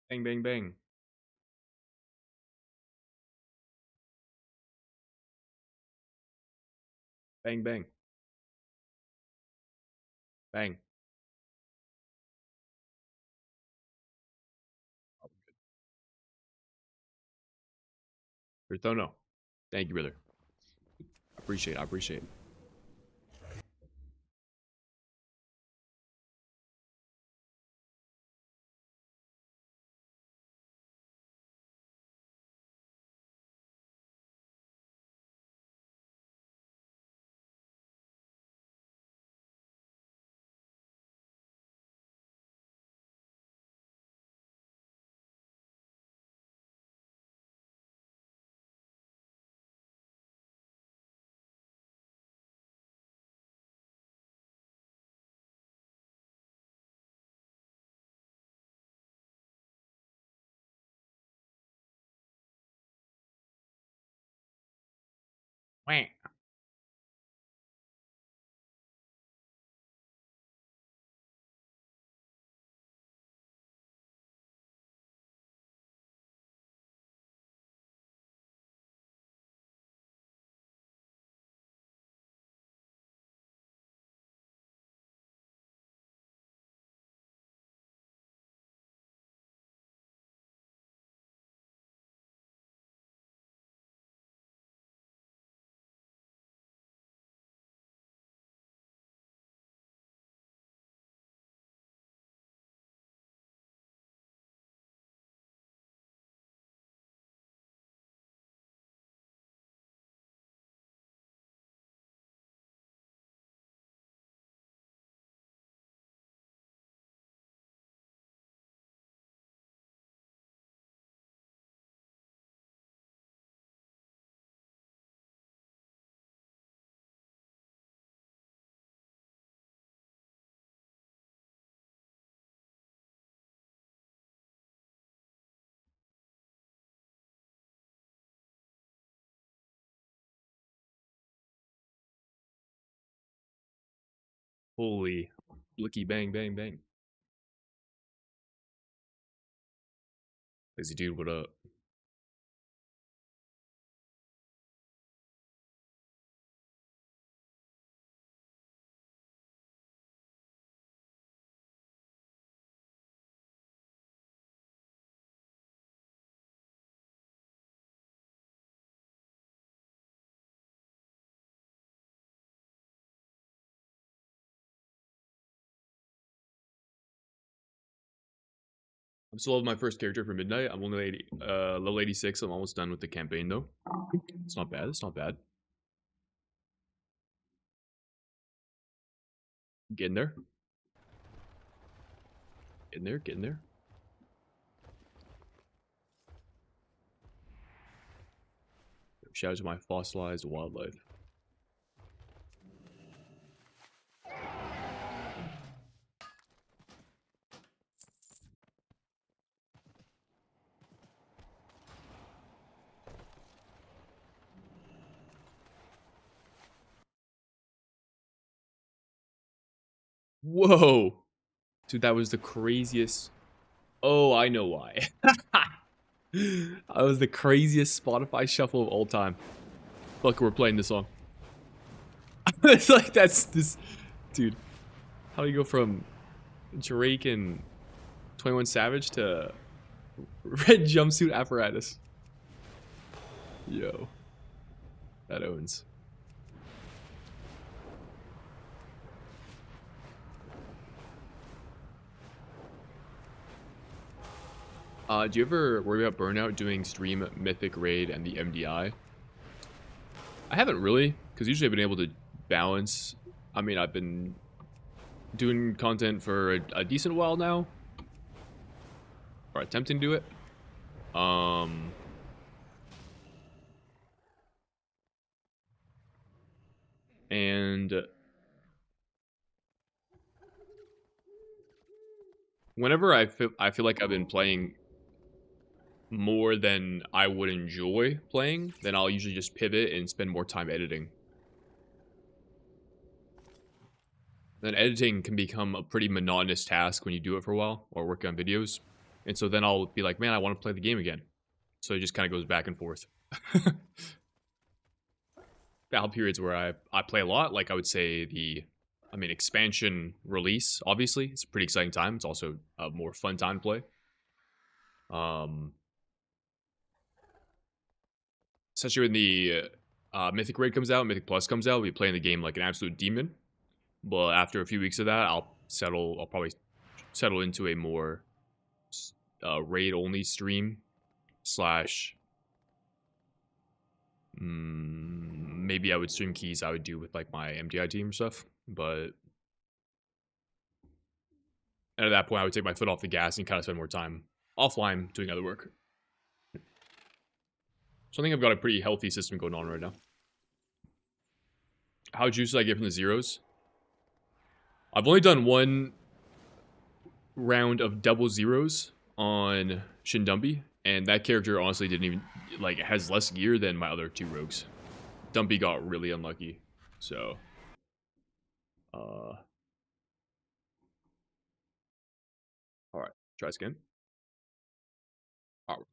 Bang, bang, bang. Bang, bang. Bang. Bertono. Thank you, brother. Appreciate it. I appreciate it. Wah. Holy. Blicky bang, bang, bang. Lazy dude, what up? I'm still on my first character for midnight. I'm only level 86. I'm almost done with the campaign though. It's not bad. It's not bad. Getting there. Getting there. Getting there. Shout out to my fossilized wildlife. Whoa. Dude, that was the craziest. Oh, I know why. That was the craziest Spotify shuffle of all time. Look, we're playing this song. It's like that's this, dude. How do you go from Drake and 21 Savage to red jumpsuit apparatus? Yo, that owns. Do you ever worry about burnout doing stream Mythic Raid and the MDI? I haven't really, because usually I've been able to balance. I mean, I've been doing content for a decent while now, or attempting to do it. Um, and whenever I feel like I've been playing more than I would enjoy playing, then I'll usually just pivot and spend more time editing. Then editing can become a pretty monotonous task when you do it for a while or work on videos. And so then I'll be like, man, I want to play the game again. So it just kind of goes back and forth. Battle periods where I play a lot, like I would say expansion release, obviously. It's a pretty exciting time. It's also a more fun time to play. Especially when the Mythic Raid comes out, Mythic Plus comes out, we'll be playing the game like an absolute demon. But after a few weeks of that, I'll probably settle into a more raid only stream slash maybe I would stream keys I would do with like my MDI team or stuff. But at that point, I would take my foot off the gas and kind of spend more time offline doing other work. So I think I've got a pretty healthy system going on right now. How juicy I get from the zeros? I've only done one round of double zeros on Shindumbi, and that character honestly didn't even, like, has less gear than my other two rogues. Dumpy got really unlucky, so, alright, try again. Alright,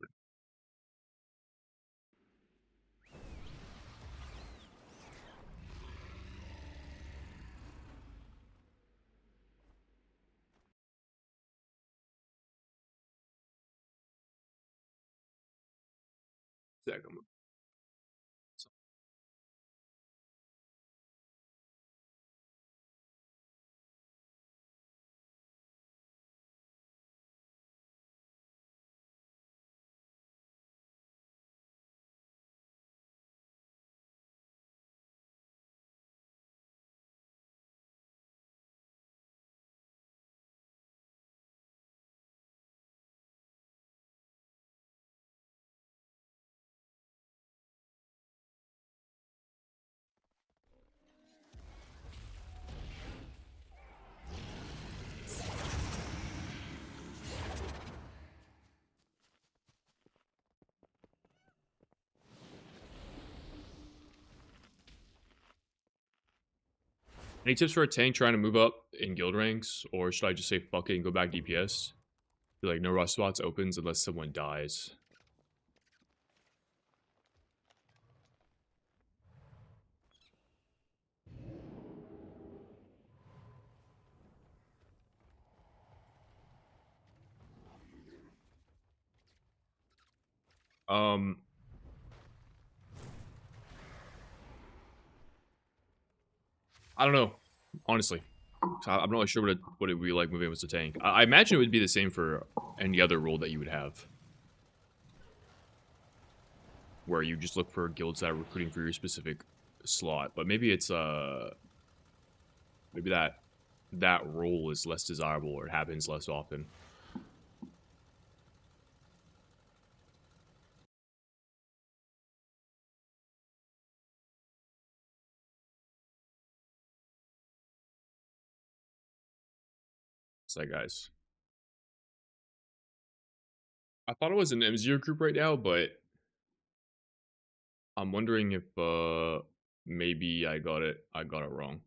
second. Any tips for a tank trying to move up in guild ranks, or should I just say fuck it and go back DPS? Feel like no rush spots opens unless someone dies. Um, I don't know, honestly. I'm not really sure what it would be like moving as a tank. I imagine it would be the same for any other role that you would have, where you just look for guilds that are recruiting for your specific slot. But maybe it's maybe that role is less desirable or it happens less often. It's like, guys, I thought it was an M0 group right now, but I'm wondering if maybe I got it wrong.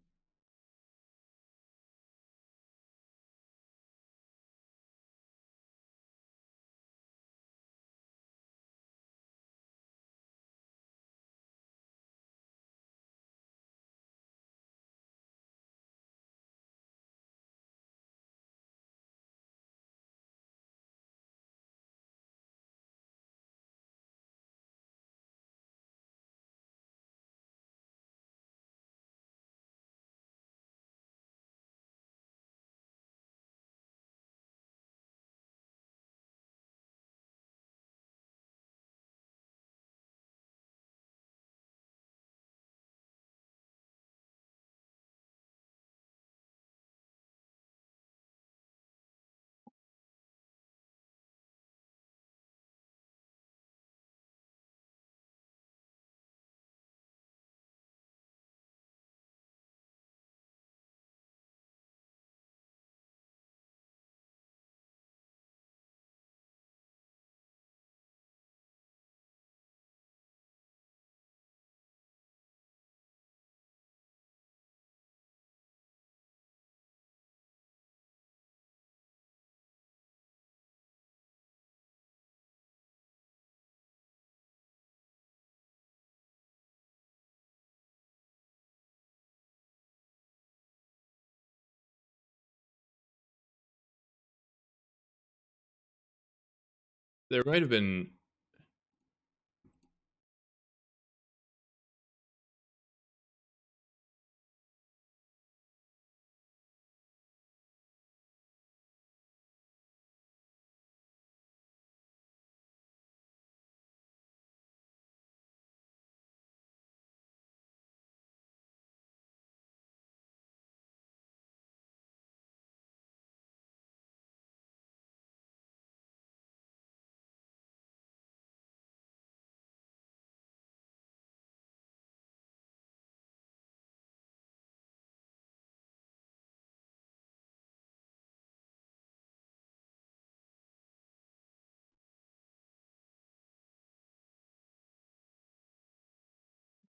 There might have been.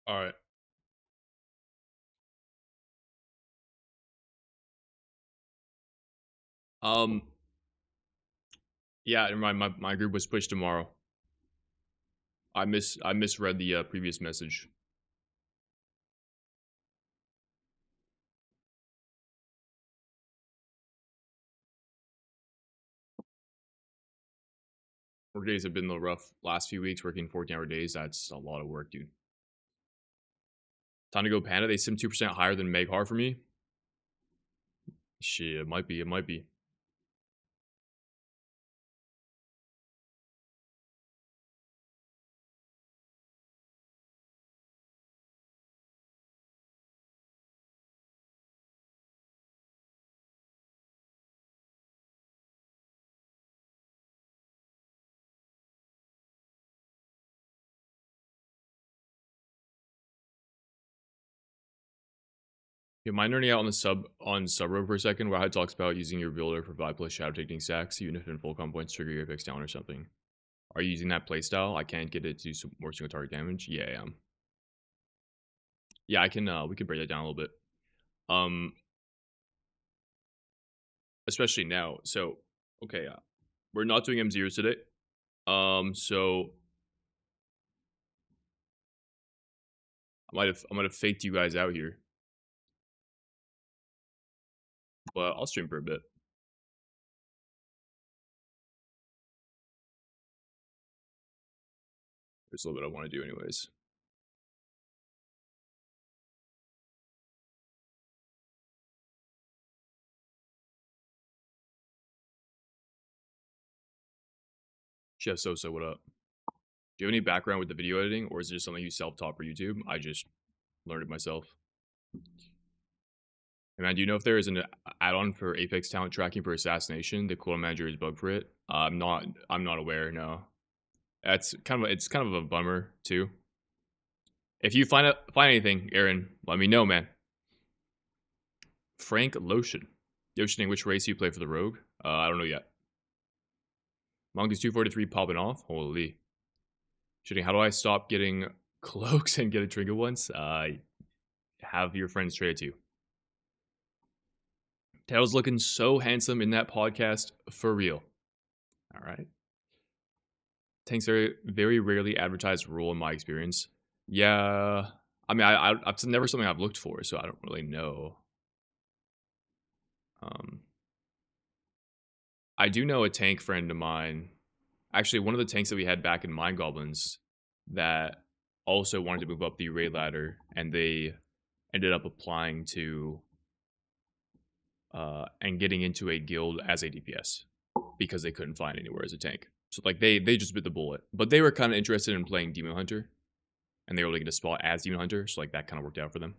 All right. Um. Yeah, my group was pushed tomorrow. I misread the previous message. Work days have been a little rough last few weeks. Working 14-hour days. That's a lot of work, dude. Time to go Panda. They sim 2% higher than Meghar for me. Shit, it might be. It might be. Yeah, mind nerding out on sub row for a second, where it talks about using your builder for 5 plus shadow taking stacks, even if in full comp points trigger your apex down or something. Are you using that playstyle? I can't get it to do more single target damage. Yeah, I am. Yeah, I can. We can break that down a little bit. Um, especially now. So, okay, we're not doing M0s today. So I might have faked you guys out here, but I'll stream for a bit. There's a little bit I want to do anyways. Chef Sosa, what up? Do you have any background with the video editing, or is it just something you self-taught for YouTube? I just learned it myself. Hey man, do you know if there is an add-on for Apex talent tracking for assassination? The cooldown manager is bugged for it. I'm not aware. No, it's kind of a bummer too. If you find anything, Aaron, let me know, man. Frank Lotion. Yoshing, which race you play for the Rogue? I don't know yet. Mongoose 243 popping off. Holy. Shitting, how do I stop getting cloaks and get a Trinket once? Have your friends trade it to you. Tails looking so handsome in that podcast for real. All right. Tanks are very rarely advertised rule in my experience. Yeah. I mean, it's never something I've looked for, so I don't really know. Um, I do know a tank friend of mine. Actually, one of the tanks that we had back in Mind Goblins that also wanted to move up the raid ladder, and they ended up applying to and getting into a guild as a DPS because they couldn't find anywhere as a tank. So like they just bit the bullet, but they were kind of interested in playing Demon Hunter, and they were able to get a spot as Demon Hunter, so like that kind of worked out for them.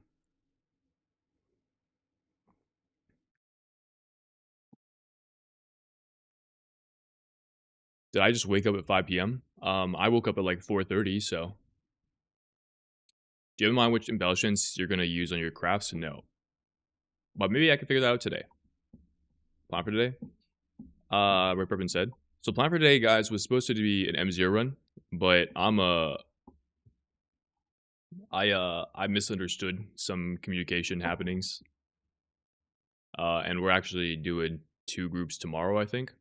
Did I just wake up at 5 p.m.? I woke up at like 4:30. So, do you have in mind which embellishments you're gonna use on your crafts? No, but maybe I can figure that out today. Plan for today. Red Purpin said. So plan for today, guys, was supposed to be an M0 run, but I misunderstood some communication happenings. And we're actually doing 2 groups tomorrow, I think.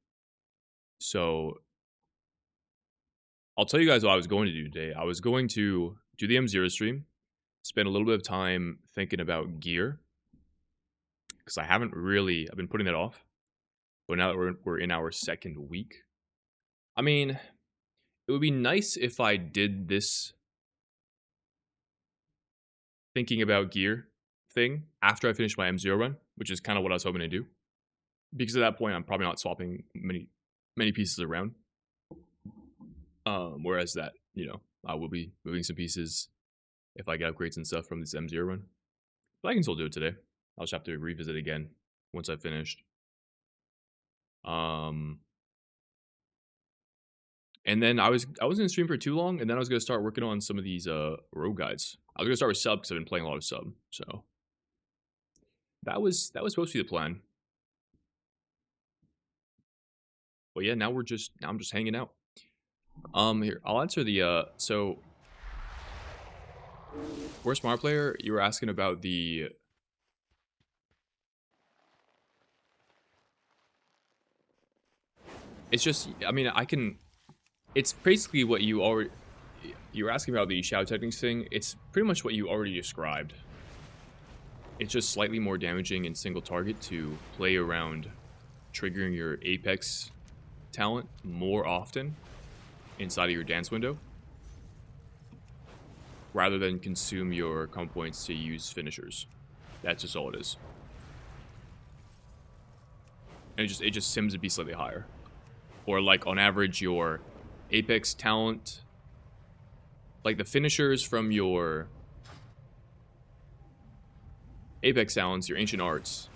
So I'll tell you guys what I was going to do today. I was going to do the M0 stream, spend a little bit of time thinking about gear, because I've been putting that off. But now that we're in our second week, I mean, It would be nice if I did this thinking about gear thing after I finish my M0 run, which is kind of what I was hoping to do. Because at that point, I'm probably not swapping many pieces around. Whereas that, you know, I will be moving some pieces if I get upgrades and stuff from this M0 run. But I can still do it today. I'll just have to revisit again once I've finished. And then I wasn't gonna stream for too long, and then I was gonna start working on some of these rogue guides. I was gonna start with sub because I've been playing a lot of sub. So that was supposed to be the plan. But yeah, now I'm just hanging out. Here, I'll answer the so worst smart player, you were asking about the it's just, I mean, it's basically what you already, you were asking about the shadow techniques thing. It's pretty much what you already described. It's just slightly more damaging in single target to play around triggering your Apex talent more often inside of your dance window, rather than consume your combo points to use finishers. That's just all it is. And it just sims to be slightly higher. Or like on average your Apex talent, like the finishers from your Apex talents, your ancient arts,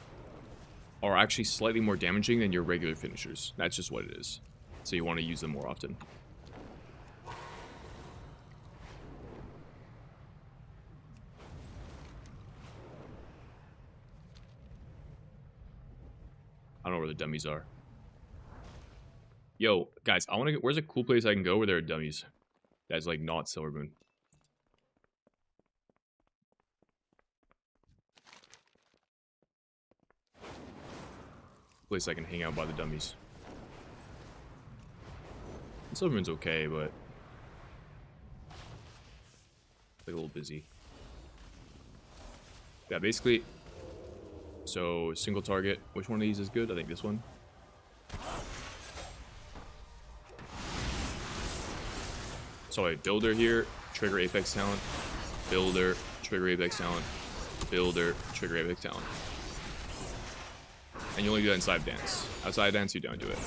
are actually slightly more damaging than your regular finishers. That's just what it is. So you want to use them more often. I don't know where the dummies are. Yo, guys, I want to get, where's a cool place I can go where there are dummies? That's like not Silvermoon. Place I can hang out by the dummies. Silvermoon's okay, but like a little busy. Yeah, basically. So single target. Which one of these is good? I think this one. So a builder here, trigger Apex talent, builder, trigger Apex talent, builder, trigger Apex talent. And you only do that inside dance. Outside dance, you don't do it.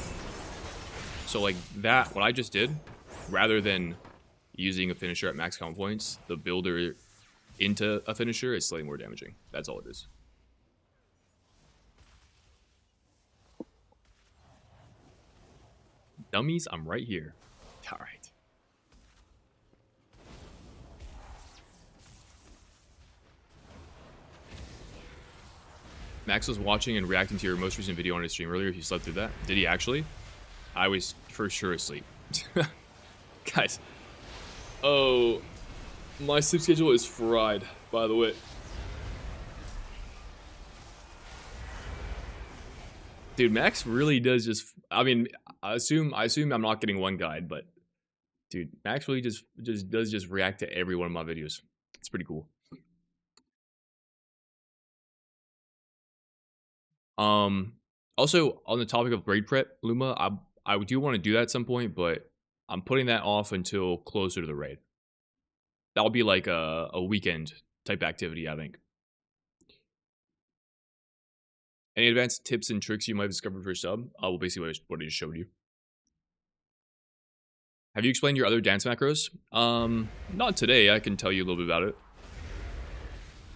So like that, what I just did, rather than using a finisher at max combo points, the builder into a finisher is slightly more damaging. That's all it is. Dummies, I'm right here. All right. Max was watching and reacting to your most recent video on his stream earlier. He slept through that. Did he actually? I was for sure asleep. Guys. Oh. My sleep schedule is fried, by the way. Dude, Max really does just... I mean, I assume I'm not getting one guide, but... Dude, Max really just does react to every one of my videos. It's pretty cool. Also, on the topic of grade prep, Luma, I do want to do that at some point, but I'm putting that off until closer to the raid. That'll be like a weekend type activity, I think. Any advanced tips and tricks you might have discovered for sub? Well, basically what I just showed you. Have you explained your other dance macros? Not today. I can tell you a little bit about it.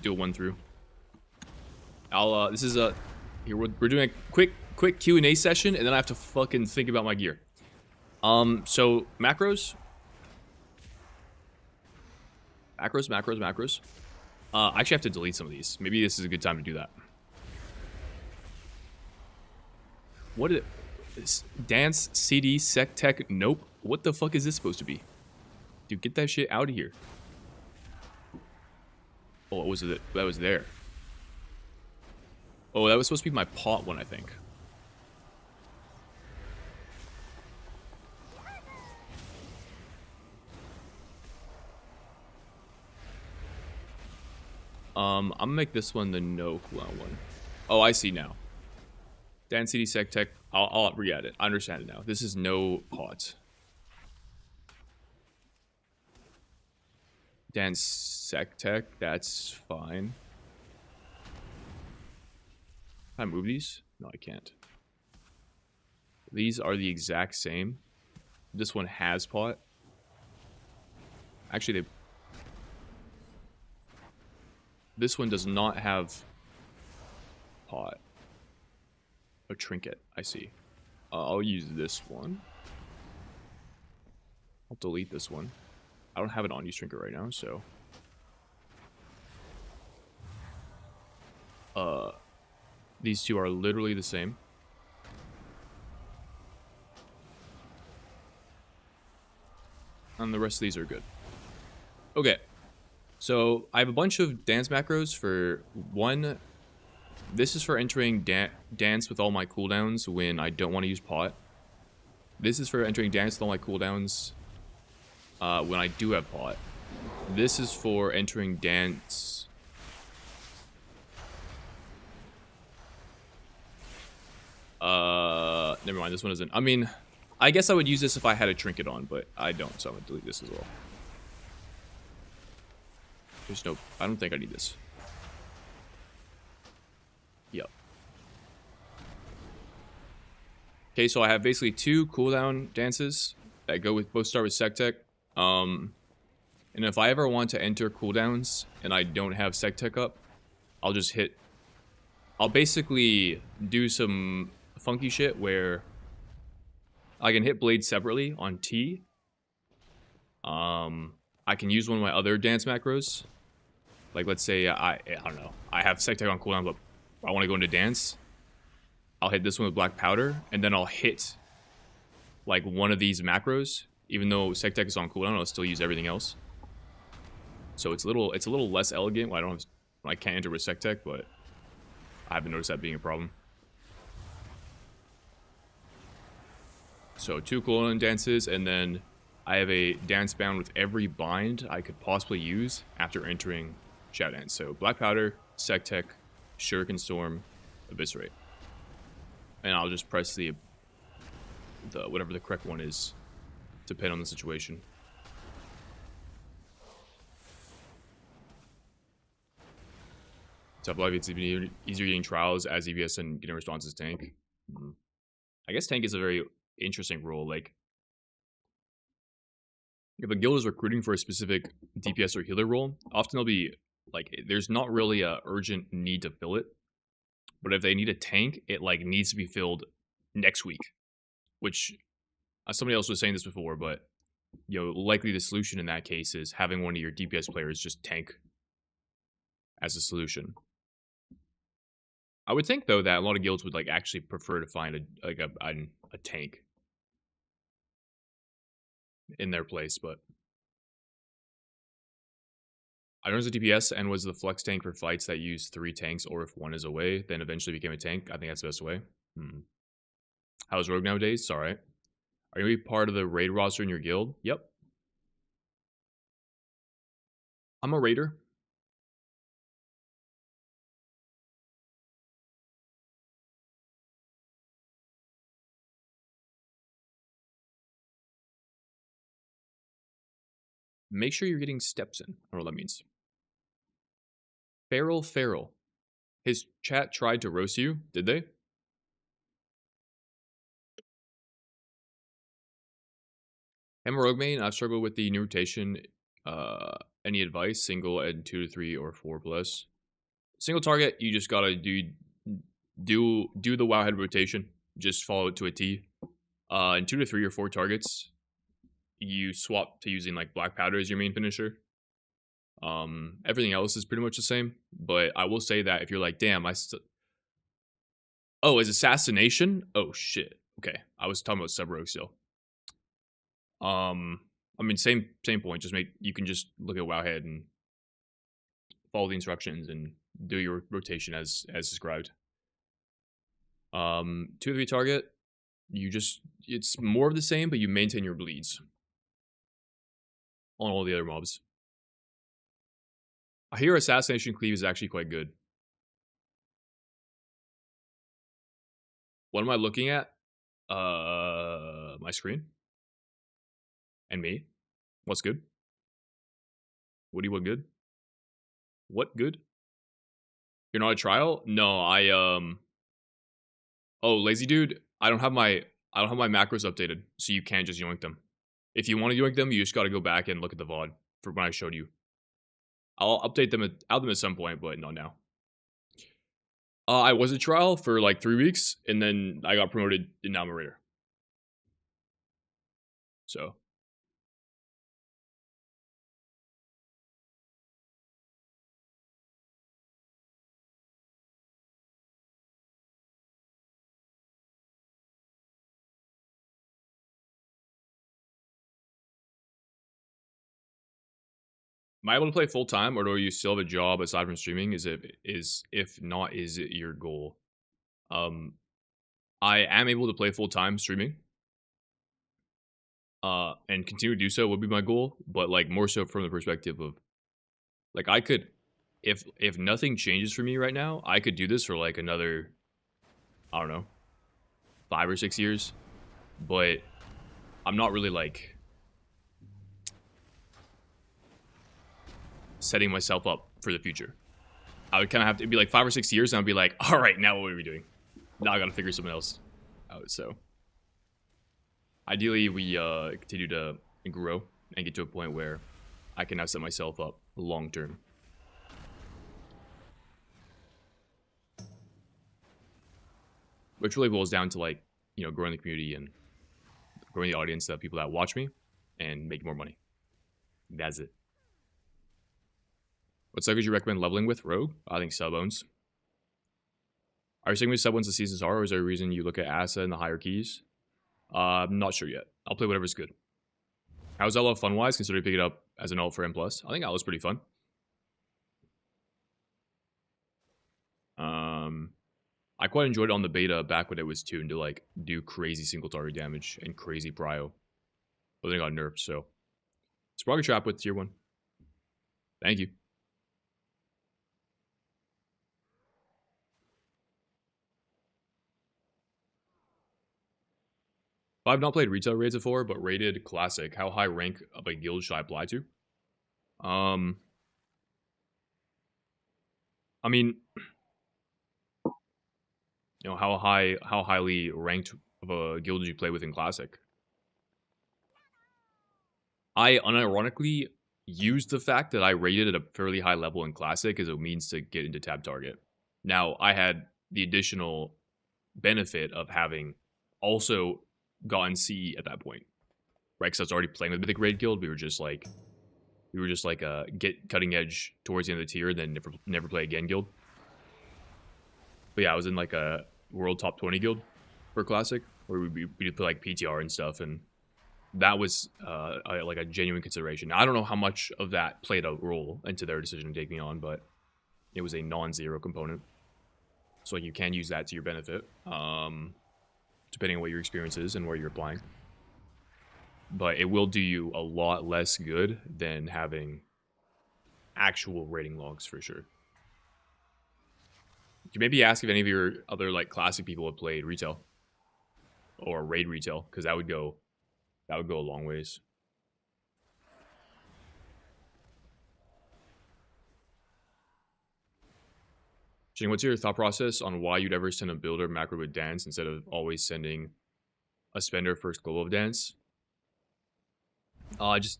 Do a one through. This is a... Here, we're doing a quick Q&A session, and then I have to fucking think about my gear. So, macros. Macros. I actually have to delete some of these. Maybe this is a good time to do that. What is it? Dance, CD, sec, tech, nope. What the fuck is this supposed to be? Dude, get that shit out of here. Oh, what was it? That was there. Oh, that was supposed to be my pot one, I think. I'm gonna make this one the no cooldown one. Oh, I see now. Dan CD Sec Tech. I'll re-add it. I understand it now. This is no pot. Dance sec tech, that's fine. Can I move these? No, I can't. These are the exact same. This one has pot. Actually, this one does not have pot. A trinket, I see. I'll use this one. I'll delete this one. I don't have an on-use trinket right now, so... These two are literally the same. And the rest of these are good. Okay. So, I have a bunch of dance macros for one. This is for entering dance with all my cooldowns when I don't want to use pot. This is for entering dance with all my cooldowns when I do have pot. This is for entering dance... never mind, this one isn't. I mean, I guess I would use this if I had a trinket on, but I don't, so I'm gonna delete this as well. There's no... I don't think I need this. Yep. Okay, so I have basically two cooldown dances that go with... both start with sec tech. And if I ever want to enter cooldowns and I don't have sec tech up, I'll just hit... I'll basically do some funky shit where I can hit blades separately on T. I can use one of my other dance macros. Like, let's say, I don't know. I have sec tech on cooldown, but I want to go into dance. I'll hit this one with black powder, and then I'll hit, like, one of these macros. Even though sec tech is on cooldown, I'll still use everything else. So it's a little less elegant when I can't enter with sec tech, but I haven't noticed that being a problem. So 2 cooldown dances, and then I have a dance bound with every bind I could possibly use after entering Shadow Dance. So Black Powder, Sec Tech, Shuriken Storm, Eviscerate. And I'll just press the whatever the correct one is, depending on the situation. Tough life, it's even easier getting trials as EVS and getting responses tank. I guess tank is a very interesting role. Like, if a guild is recruiting for a specific DPS or healer role, often they'll be like, there's not really a urgent need to fill it. But if they need a tank, it like needs to be filled next week. Which somebody else was saying this before, but likely the solution in that case is having one of your DPS players just tank as a solution. I would think though that a lot of guilds would like actually prefer to find a tank in their place, but I know as a DPS and was the flex tank for fights that use 3 tanks, or if one is away, then eventually became a tank. I think that's the best way. How's Rogue nowadays? It's alright. Are you going to be part of the raid roster in your guild? Yep. I'm a raider. Make sure you're getting steps in. I don't know what that means. Feral. His chat tried to roast you, did they? I'm a rogue main. I've struggled with the new rotation. Any advice? Single and 2 to 3 or 4 plus. Single target, you just gotta do the wowhead rotation. Just follow it to a T. And 2 to 3 or 4 targets, you swap to using like black powder as your main finisher. Everything else is pretty much the same, but I will say that if you're like, damn, oh, is assassination? Oh shit. Okay, I was talking about sub rogue still. I mean, same point. You can just look at wowhead and follow the instructions and do your rotation as described. 2 to 3 target, it's more of the same, but you maintain your bleeds on all the other mobs. I hear assassination cleave is actually quite good. What am I looking at? My screen. And me. What's good? What do you want good? What good? You're not a trial? No, oh, lazy dude, I don't have my macros updated, so you can't just yoink them. If you want to yoink them, you just got to go back and look at the VOD for when I showed you. I'll update them at some point, but not now. I was a trial for like 3 weeks, and then I got promoted, and now I'm a raider. So am I able to play full time, or do you still have a job aside from streaming? If not, is it your goal? Um, I am able to play full time streaming. And continue to do so would be my goal, but like more so from the perspective of like I could, if nothing changes for me right now, I could do this for like another, I don't know, 5 or 6 years, but I'm not really like setting myself up for the future. I would kind of have to be like 5 or 6 years, and I'd be like, all right, now what are we doing? Now I got to figure something else out. So ideally, we continue to grow and get to a point where I can now set myself up long term. Which really boils down to like, growing the community and growing the audience of people that watch me and making more money. That's it. What sub would you recommend leveling with? Rogue? I think sub-owns. Are you saying with sub-owns the seasons are, or is there a reason you look at Asa and the higher keys? I'm not sure yet. I'll play whatever's good. How's Ella fun-wise, considering picking it up as an alt for M+? I think Ella's pretty fun. I quite enjoyed it on the beta back when it was tuned to like do crazy single target damage and crazy prio. But then it got nerfed, so. Sprocket Trap with tier 1. Thank you. I've not played retail raids before, but rated classic. How high rank of a guild should I apply to? I mean, how highly ranked of a guild did you play with in classic? I unironically used the fact that I rated at a fairly high level in classic as a means to get into tab target. Now, I had the additional benefit of having also gotten CE at that point, right? Because I was already playing with Mythic Raid Guild. We were just like get cutting edge towards the end of the tier, then never play again guild. But yeah, I was in like a world top 20 guild for classic, where we'd play like PTR and stuff, and that was like a genuine consideration. Now, I don't know how much of that played a role into their decision to take me on, but it was a non-zero component. So like you can use that to your benefit, depending on what your experience is and where you're applying. But it will do you a lot less good than having actual rating logs for sure. You maybe ask if any of your other like classic people have played retail or raid retail, because that would go a long ways. Jing, what's your thought process on why you'd ever send a builder macro with dance instead of always sending a spender first global of dance? Just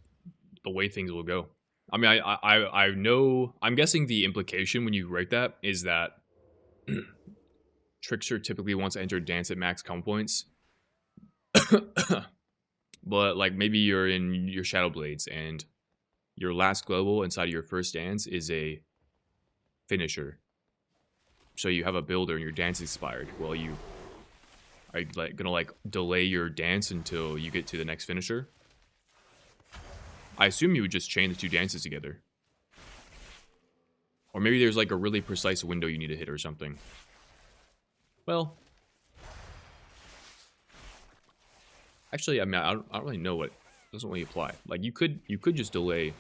the way things will go. I mean, I know. I'm guessing the implication when you write that is that Trickster typically wants to enter dance at max comp points. But like maybe you're in your Shadow Blades and your last global inside of your first dance is a finisher. So you have a builder and your dance expired. Well, you are like gonna like delay your dance until you get to the next finisher. I assume you would just chain the two dances together. Or maybe there's like a really precise window you need to hit or something. Well, actually, I mean, I don't really know what doesn't really apply. Like you could just delay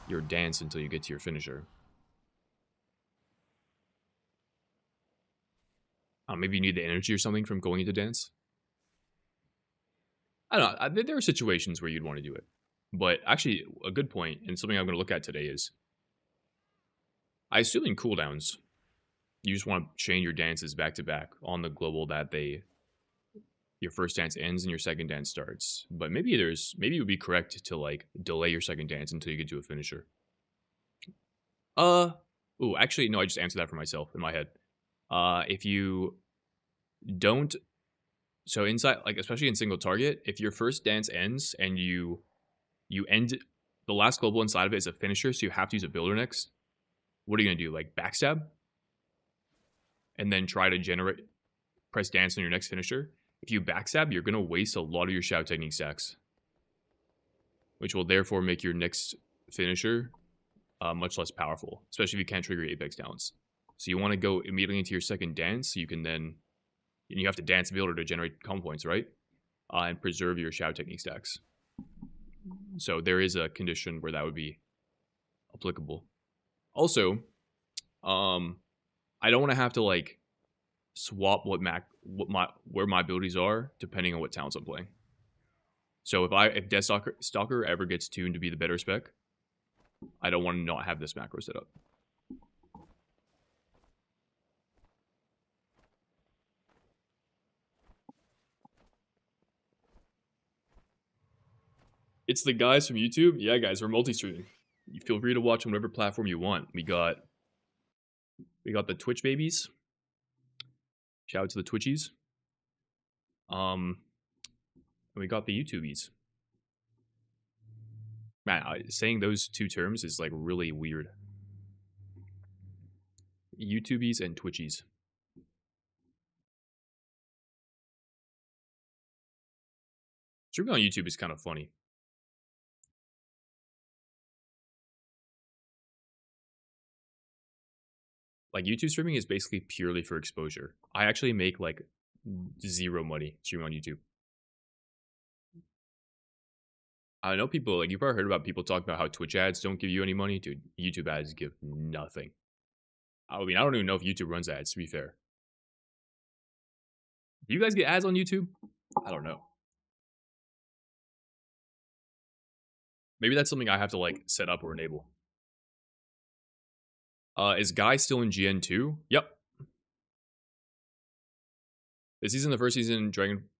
your dance until you get to your finisher. Maybe you need the energy or something from going into dance. I don't know. There are situations where you'd want to do it. But actually, a good point, and something I'm going to look at today is, I assume in cooldowns, you just want to chain your dances back to back on the global that your first dance ends and your second dance starts. But maybe it would be correct to like delay your second dance until you get to a finisher. Actually, no, I just answered that for myself in my head. If you don't, so inside, like especially in single target, if your first dance ends and you end the last global inside of it is a finisher, so you have to use a builder next. What are you gonna do? Like backstab, and then try to press dance on your next finisher. If you backstab, you're gonna waste a lot of your shout technique stacks, which will therefore make your next finisher much less powerful, especially if you can't trigger your apex talents. So you want to go immediately into your second dance, so you can then, and you have to dance builder to generate combo points, right? And preserve your shout technique stacks. So there is a condition where that would be applicable. Also, I don't want to have to like swap where my abilities are depending on what talents I'm playing. So if Death Stalker ever gets tuned to be the better spec, I don't want to not have this macro set up. It's the guys from YouTube. Yeah, guys, we're multi-streaming. You feel free to watch on whatever platform you want. We got the Twitch babies. Shout out to the Twitchies. And we got the YouTubies. Man, saying those two terms is like really weird. YouTubies and Twitchies. Streaming on YouTube is kind of funny. Like YouTube streaming is basically purely for exposure. I actually make like zero money streaming on YouTube. I know people, like, you've probably heard about people talking about how Twitch ads don't give you any money. Dude, YouTube ads give nothing. I mean, I don't even know if YouTube runs ads, to be fair. Do you guys get ads on YouTube? I don't know. Maybe that's something I have to, like, set up or enable. Is Guy still in GN2? Yep. This season, the first season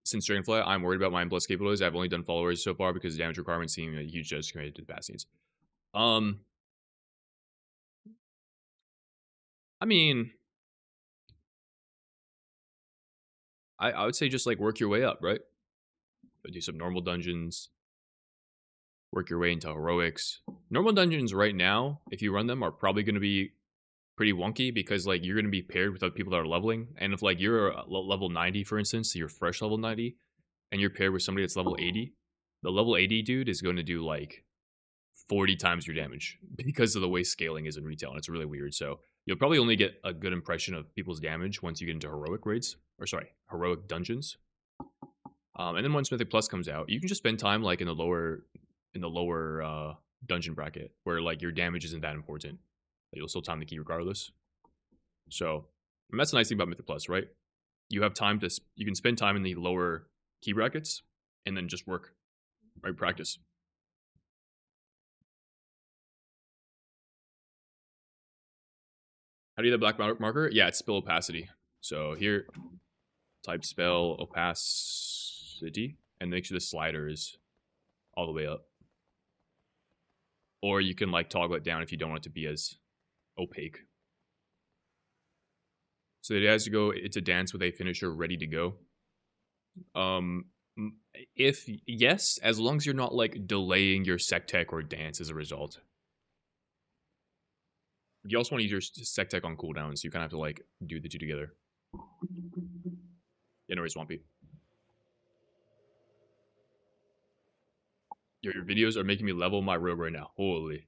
since Dragonfly, I'm worried about my plus capabilities. I've only done followers so far because the damage requirements seem a huge just compared to the past scenes. I mean, I would say just like work your way up, right? Do some normal dungeons, work your way into heroics. Normal dungeons right now, if you run them, are probably going to be pretty wonky because like you're going to be paired with other people that are leveling. And if like you're level 90, for instance, so you're fresh level 90, and you're paired with somebody that's level 80, the level 80 dude is going to do like 40 times your damage because of the way scaling is in retail, and it's really weird. So you'll probably only get a good impression of people's damage once you get into heroic raids, or sorry, heroic dungeons. And then once Mythic Plus comes out, you can just spend time like in the lower dungeon bracket where like your damage isn't that important. You'll still time the key regardless. So that's the nice thing about Mythic Plus, right? You have time you can spend time in the lower key brackets and then just work, right? Practice. How do you get the black marker? Yeah, it's spell opacity. So here, type spell opacity, and make sure the slider is all the way up. Or you can like toggle it down if you don't want it to be as opaque. So it has to go into dance with a finisher ready to go. If yes, as long as you're not like delaying your sec tech or dance as a result. You also want to use your sec tech on cooldown, so you kind of have to like do the two together. Yeah, no worries, Swampy. Your videos are making me level my rogue right now. Holy.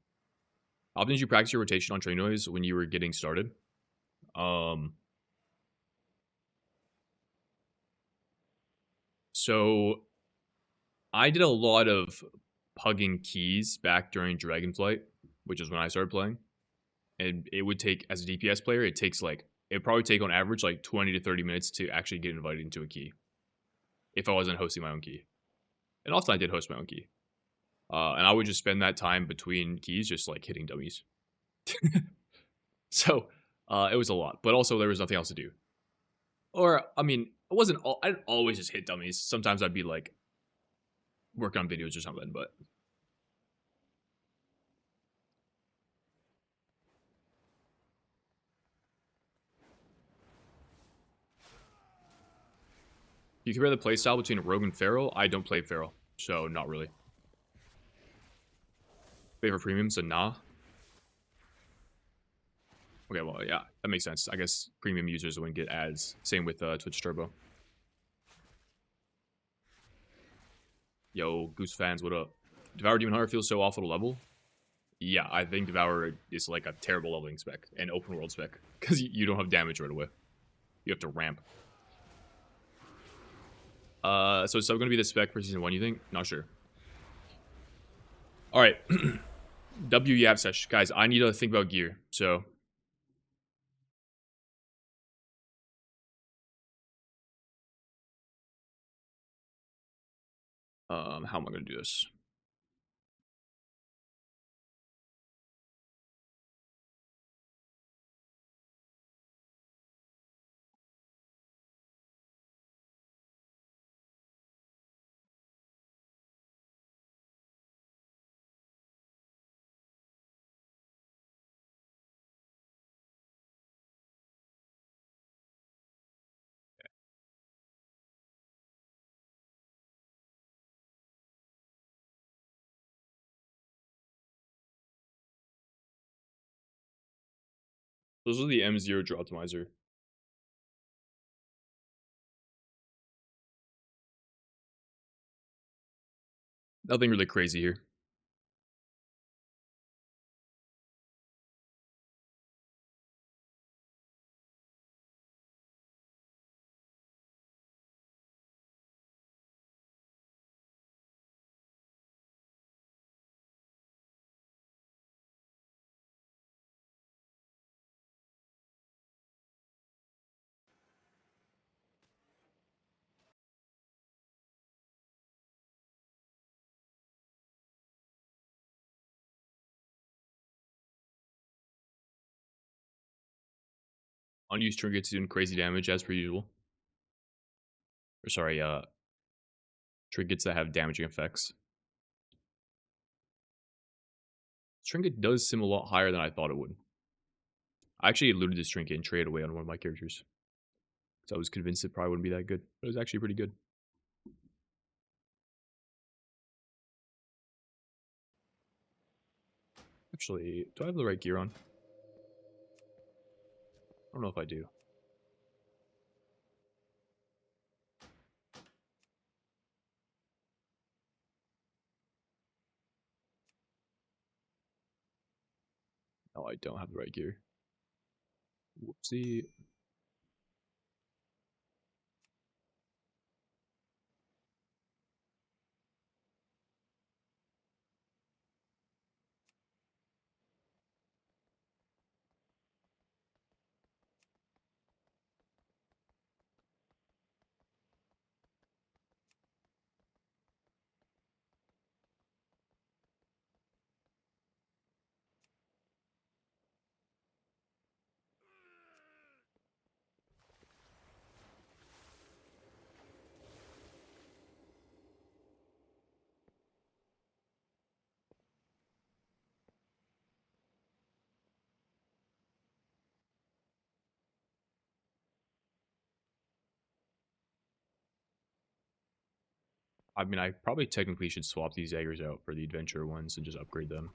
How often did you practice your rotation on train noise when you were getting started? So I did a lot of pugging keys back during Dragonflight, which is when I started playing. And it would take, as a DPS player, it'd probably take on average like 20 to 30 minutes to actually get invited into a key if I wasn't hosting my own key. And often I did host my own key. And I would just spend that time between keys just like hitting dummies. So it was a lot, but also there was nothing else to do. Or I mean, I didn't always just hit dummies. Sometimes I'd be like working on videos or something. But you compare the playstyle between Rogue and Feral. I don't play Feral, so not really. Favorite premium, so nah. Okay, well, yeah, that makes sense. I guess premium users wouldn't get ads. Same with Twitch Turbo. Yo, Goose fans, what up? Devour Demon Hunter feels so awful to level. Yeah, I think Devour is like a terrible leveling spec and open world spec because you don't have damage right away. You have to ramp. So is sub going to be the spec for season 1, you think? Not sure. All right. W Yap Sesh. Guys, I need to think about gear. So how am I going to do this? Those are the M0 draw optimizer. Nothing really crazy here. Unused trinkets doing crazy damage as per usual. Or sorry, trinkets that have damaging effects. Trinket does sim a lot higher than I thought it would. I actually looted this trinket and traded away on one of my characters. So I was convinced it probably wouldn't be that good. But it was actually pretty good. Actually, do I have the right gear on? I don't know if I do. No, I don't have the right gear. Whoopsie. I mean, I probably technically should swap these daggers out for the adventure ones and just upgrade them.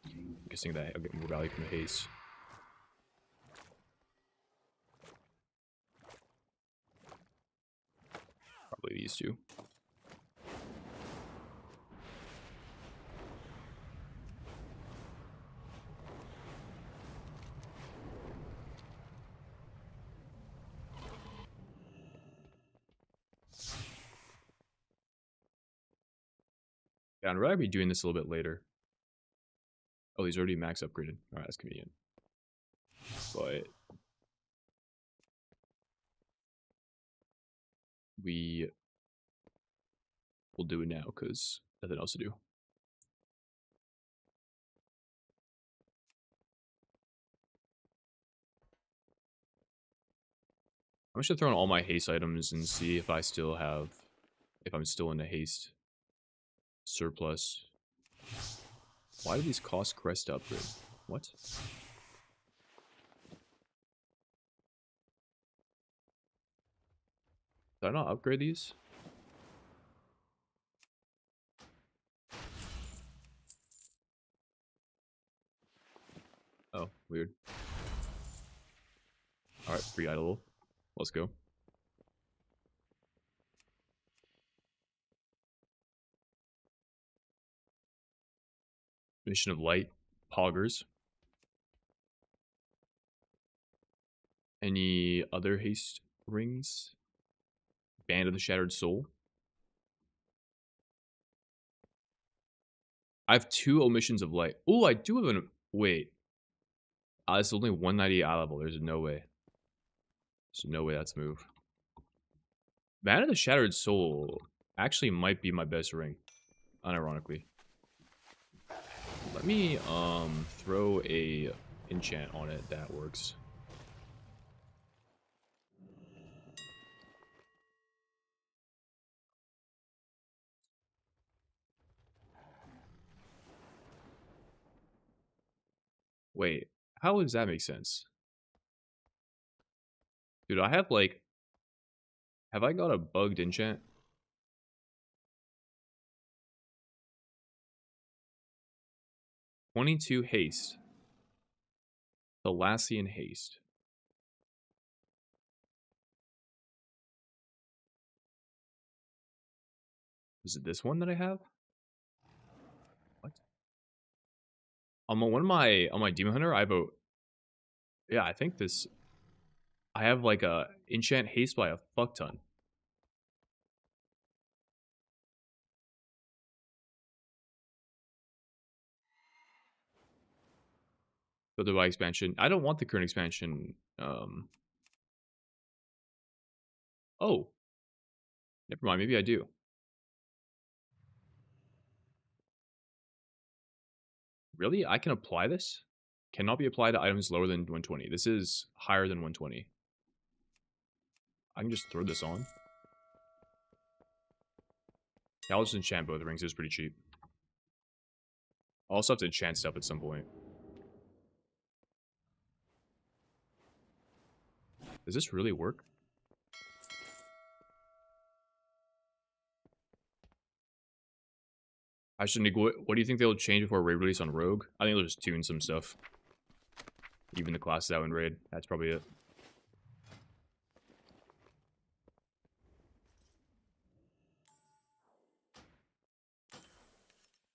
I'm guessing that I'll get more value from the haste. Probably these two. Yeah, I'd rather be doing this a little bit later. Oh, he's already max upgraded. Alright, that's convenient. But we will do it now because nothing else to do. I'm just gonna throw in all my haste items and see if I still have, if I'm still in a haste surplus. Why do these cost crest to upgrade? What? Did I not upgrade these? Oh, weird. Alright, free idle. Let's go. Mission of Light. Poggers. Any other haste rings? Band of the Shattered Soul. I have 2 omissions of light. Oh, I do have an... Wait. It's only 198 eye level. There's no way. There's no way that's a move. Band of the Shattered Soul actually might be my best ring. Unironically. Let me throw a enchant on it that works. Wait, how does that make sense? Dude, I have like... Have I got a bugged enchant? 22 haste. Thalassian haste. Is it this one that I have? What? On one of my Demon Hunter, I have a... Yeah, I think this... I have like a enchant haste by a fuck ton. Builder by expansion. I don't want the current expansion. Oh. Never mind, maybe I do. Really? I can apply this? Cannot be applied to items lower than 120. This is higher than 120. I can just throw this on. Yeah, I'll just enchant both rings. It's pretty cheap. I'll also have to enchant stuff at some point. Does this really work? I should what do you think they'll change before raid release on Rogue? I think they'll just tune some stuff. Even the classes out in raid. That's probably it.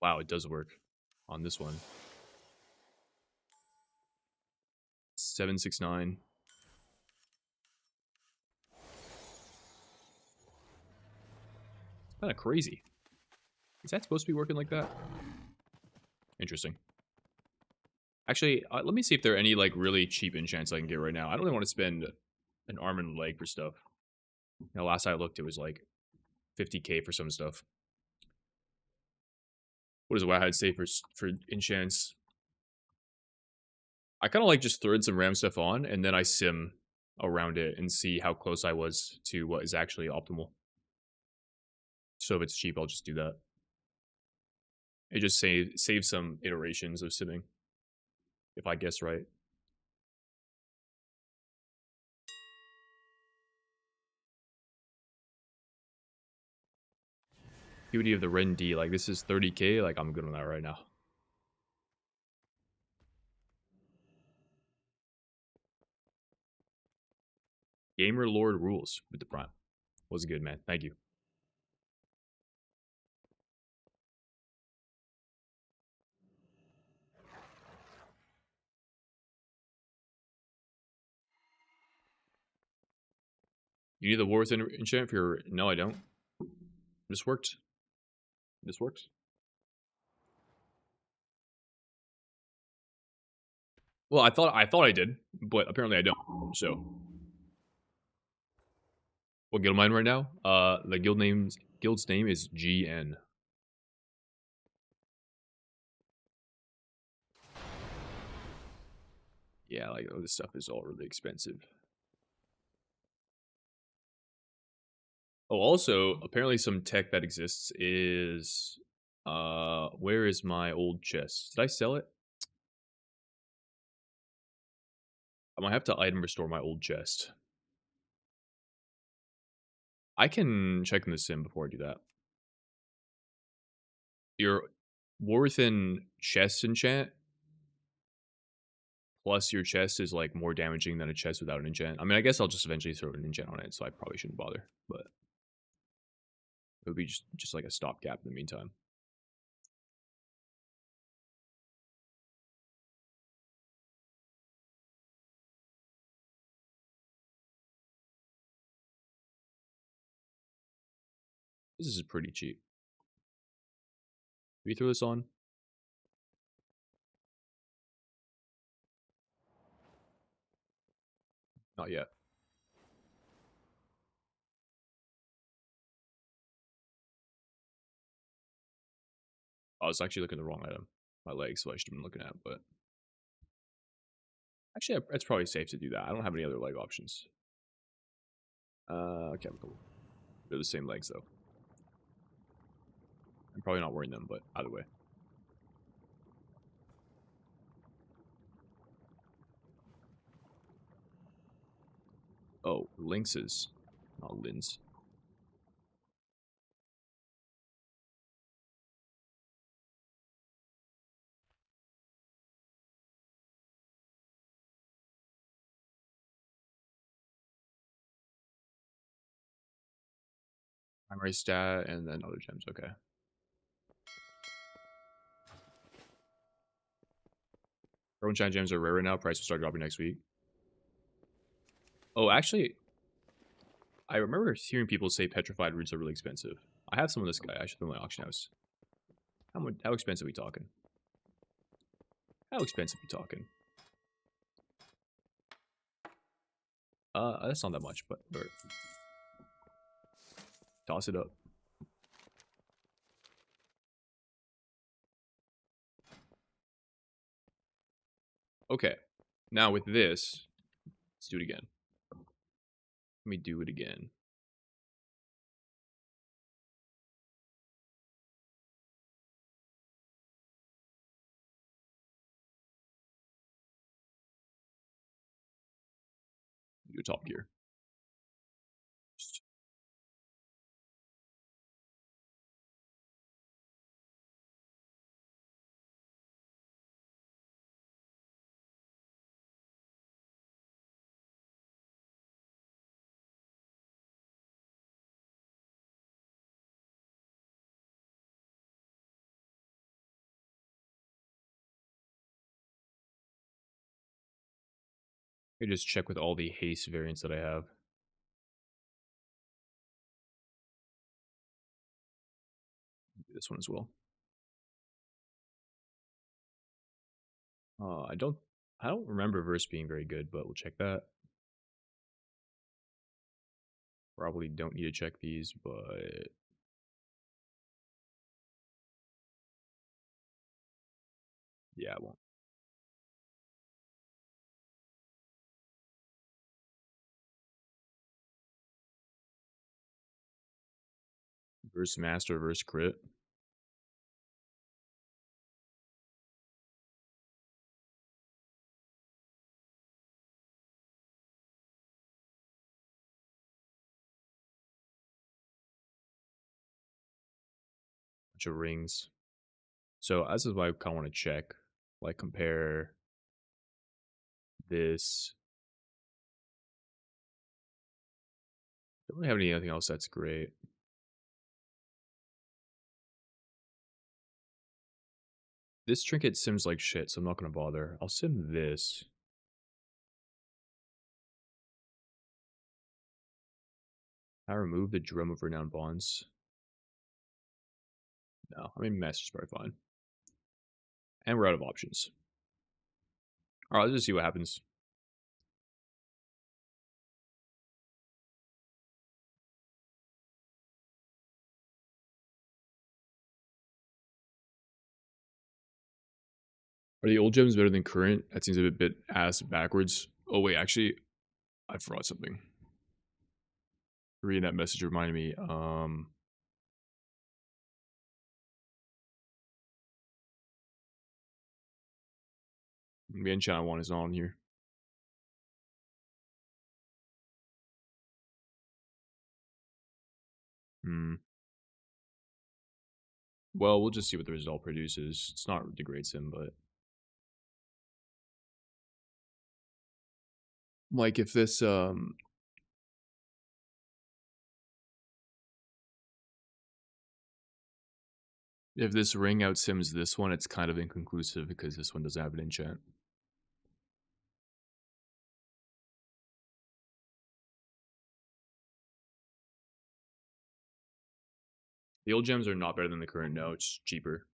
Wow, it does work on this one. 769. It's kind of crazy. Is that supposed to be working like that? Interesting. Actually, let me see if there are any like really cheap enchants I can get right now. I don't really want to spend an arm and a leg for stuff. You know, last I looked, it was like 50k for some stuff. What is what I'd say for enchants? I kind of like just throwing some ram stuff on, and then I sim around it and see how close I was to what is actually optimal. So if it's cheap, I'll just do that. It just save some iterations of simming, if I guess right. Beauty of the Ren D, like this is 30k, like I'm good on that right now. Gamer Lord rules with the Prime. Was good, man. Thank you. You need the War Within enchant for your... No, I don't. This worked. This works. Well, I thought I did, but apparently I don't. So, what guild am I in right now? The guild's name is GN. Yeah, like this stuff is all really expensive. Oh, also, apparently some tech that exists is where is my old chest? Did I sell it? I might have to item restore my old chest. I can check in the sim before I do that. Your war within chest enchant plus your chest is like more damaging than a chest without an enchant. I mean, I guess I'll just eventually throw an enchant on it, so I probably shouldn't bother. But it would be just like a stopgap in the meantime. This is pretty cheap. Can we throw this on? Not yet. I was actually looking at the wrong item. My legs, so I should have been looking at. But actually, it's probably safe to do that. I don't have any other leg options. Chemical. They're the same legs though. I'm probably not wearing them, but either way. Oh, lynxes, not lins. Primary stat and then other gems. Okay. Pro and Shine gems are rare right now. Price will start dropping next week. Oh, actually, I remember hearing people say petrified roots are really expensive. I have some of this guy. I should put in my auction house. How expensive are we talking? How expensive are we talking? That's not that much, but toss it up. Okay. Now with this, let's do it again. Let me do it again. Do top gear. I just check with all the haste variants that I have. Do this one as well. I don't remember verse being very good, but we'll check that. Probably don't need to check these, but yeah, I won't. Verse master, verse crit. Bunch of rings. So this is why I kind of want to check, like compare this. Don't really have anything else that's great. This trinket sims like shit, so I'm not gonna bother. I'll sim this. I remove the drum of renowned bonds. No, I mean master's probably fine. And we're out of options. Alright, let's just see what happens. Are the old gems better than current? That seems a bit ass backwards. Oh wait, actually, I forgot something. Reading that message reminded me. The enchant one is on here. Hmm. Well, we'll just see what the result produces. It's not the great sim, but like if this ring out sims this one, it's kind of inconclusive because this one doesn't have an enchant. The old gems are not better than the current. No, it's cheaper.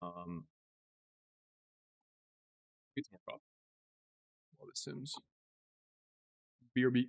Um, get some more coffee while this sims. BRB.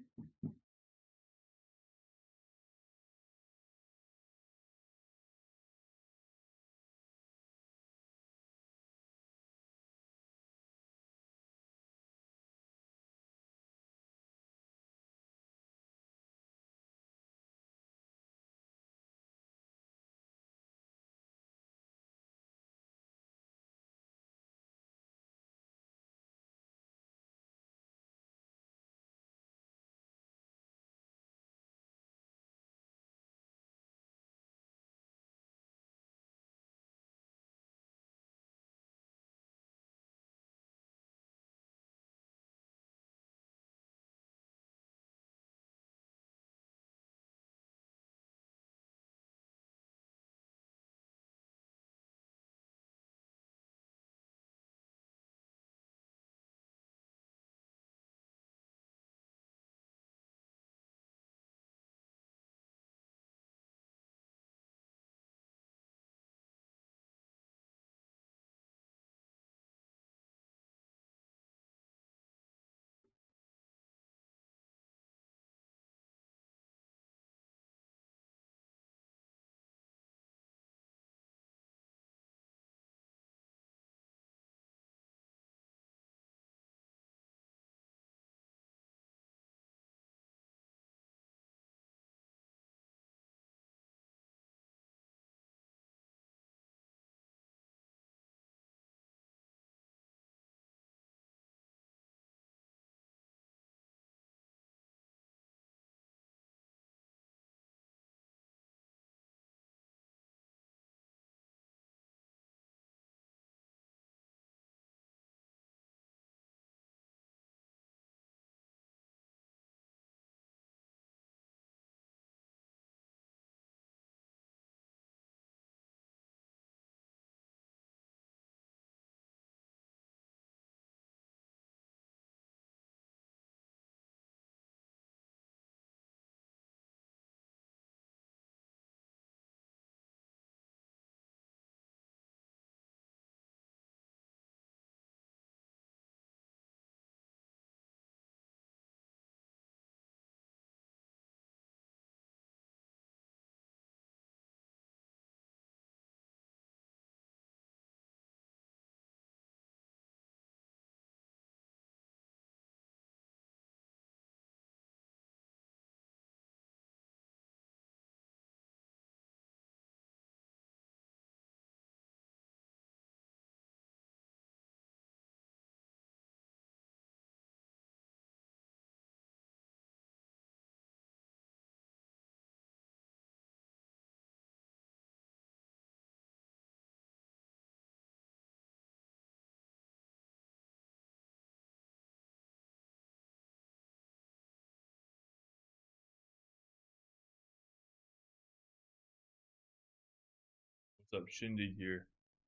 What's up, Shindig here?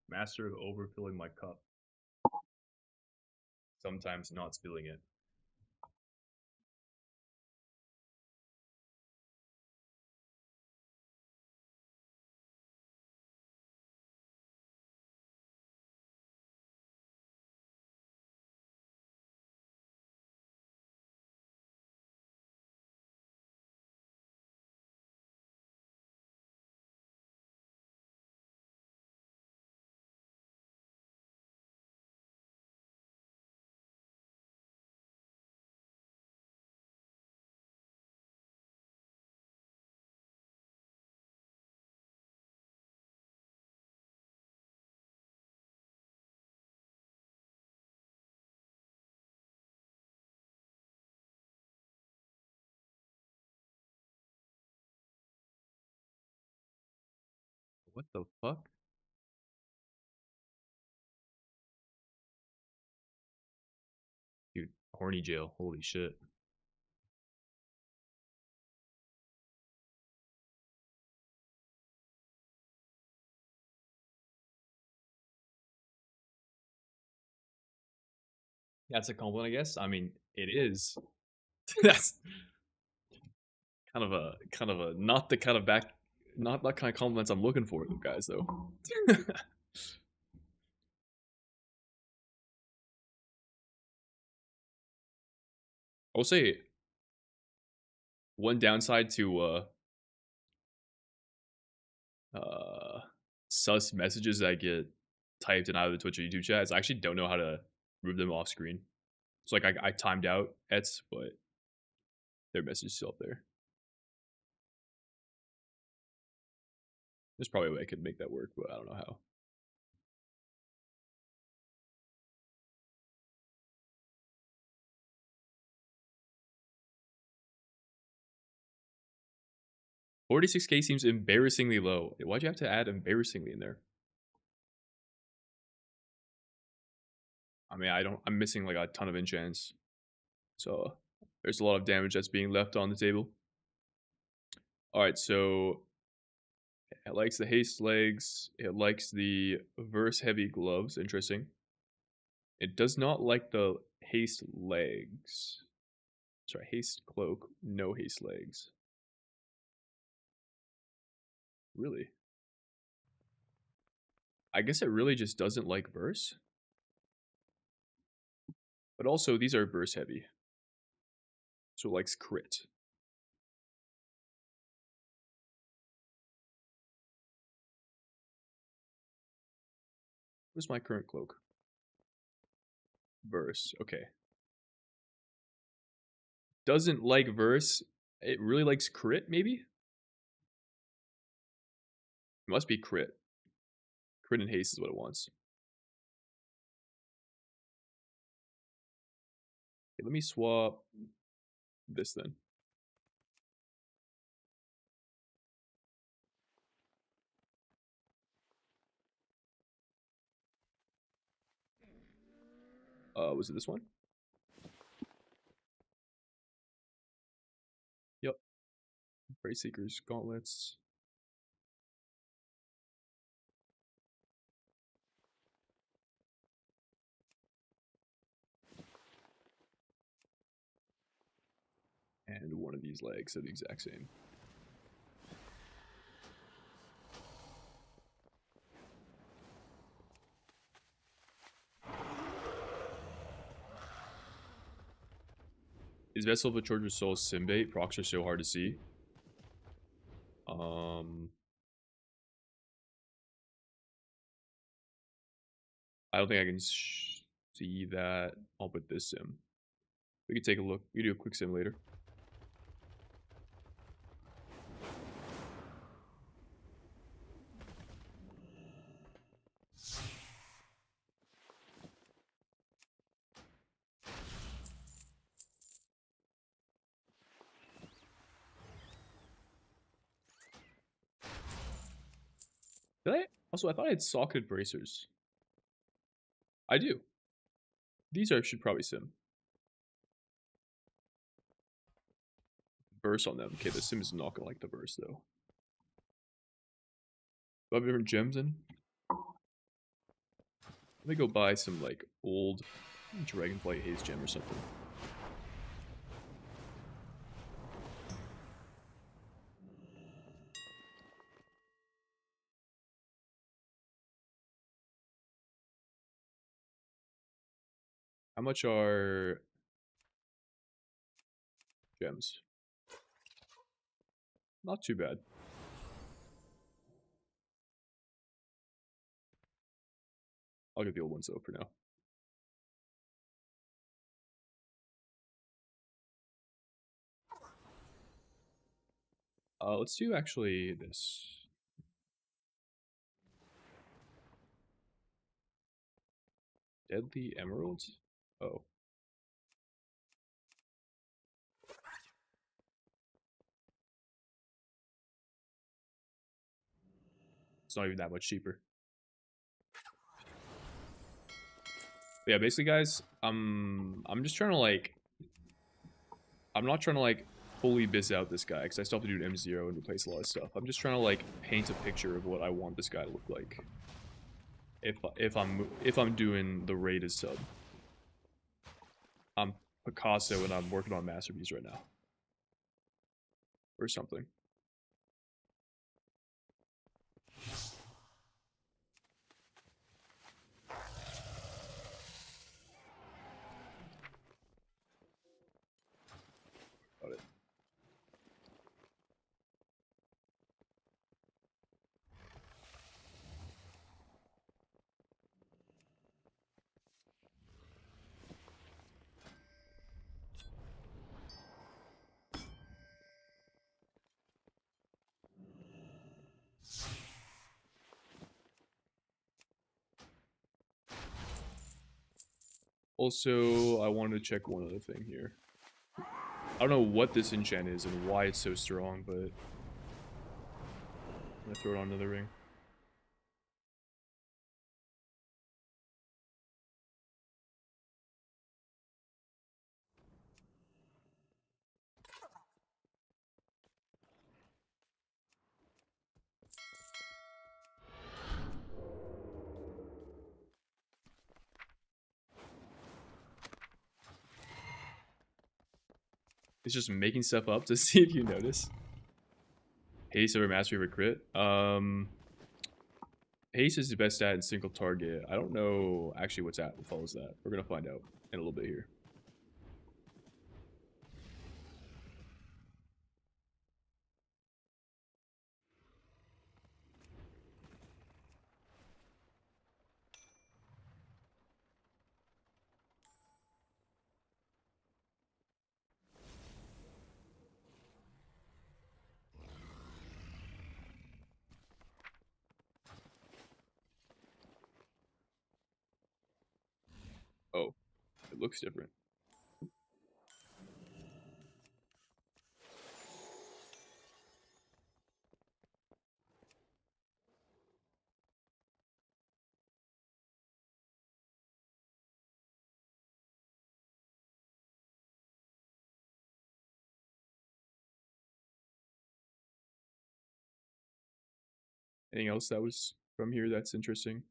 Master of overfilling my cup. Sometimes not spilling it. What the fuck? Dude, horny jail. Holy shit. That's a compliment, I guess. I mean, it is. That's kind of a not the kind of back not that kind of compliments I'm looking for, guys, though. I'll say one downside to uh sus messages that get typed in either the Twitch or YouTube chat is I actually don't know how to move them off screen. So like I timed out Ets, but their message is still up there. There's probably a way I could make that work, but I don't know how. $46K seems embarrassingly low. Why'd you have to add embarrassingly in there? I mean, I'm missing like a ton of enchants. So there's a lot of damage that's being left on the table. Alright, so it likes the haste legs. It likes the verse heavy gloves. Interesting. It does not like the haste legs. Sorry, haste cloak. No haste legs. Really? I guess it really just doesn't like verse. But also, these are verse heavy. So it likes crit. Where's my current cloak? Verse. Okay. Doesn't like verse. It really likes crit, maybe? It must be crit. Crit and haste is what it wants. Okay, let me swap this then. Was it this one? Yep. Prey Seekers, Gauntlets. And one of these legs are the exact same. Is Vessel of a Charger's Soul Simbate? Procs are so hard to see. I don't think I can see that. I'll put this sim. We can take a look. We can do a quick sim later. Did I? Also, I thought I had socketed bracers. I do. These are should probably sim. Burst on them. Okay, the sim is not gonna like the burst though. Do I have different gems in? Let me go buy some like old Dragonflight Haze gem or something. How much are gems? Not too bad. I'll get the old ones though for now. Let's do actually this. Deadly emeralds? Oh. It's not even that much cheaper. But yeah, basically guys, I'm just trying to like, I'm not trying to like fully biz out this guy because I still have to do an M0 and replace a lot of stuff. I'm just trying to like paint a picture of what I want this guy to look like. If I'm doing the raid as sub. I'm Picasso and I'm working on masterpiece right now. Or something. Got it. Also, I wanted to check one other thing here. I don't know what this enchant is and why it's so strong, but I'm gonna throw it on another ring. It's just making stuff up to see if you notice. Haste over mastery over crit. Haste is the best stat in single target. I don't know actually what follows that. We're gonna find out in a little bit here. Oh, it looks different. Anything else that was from here that's interesting?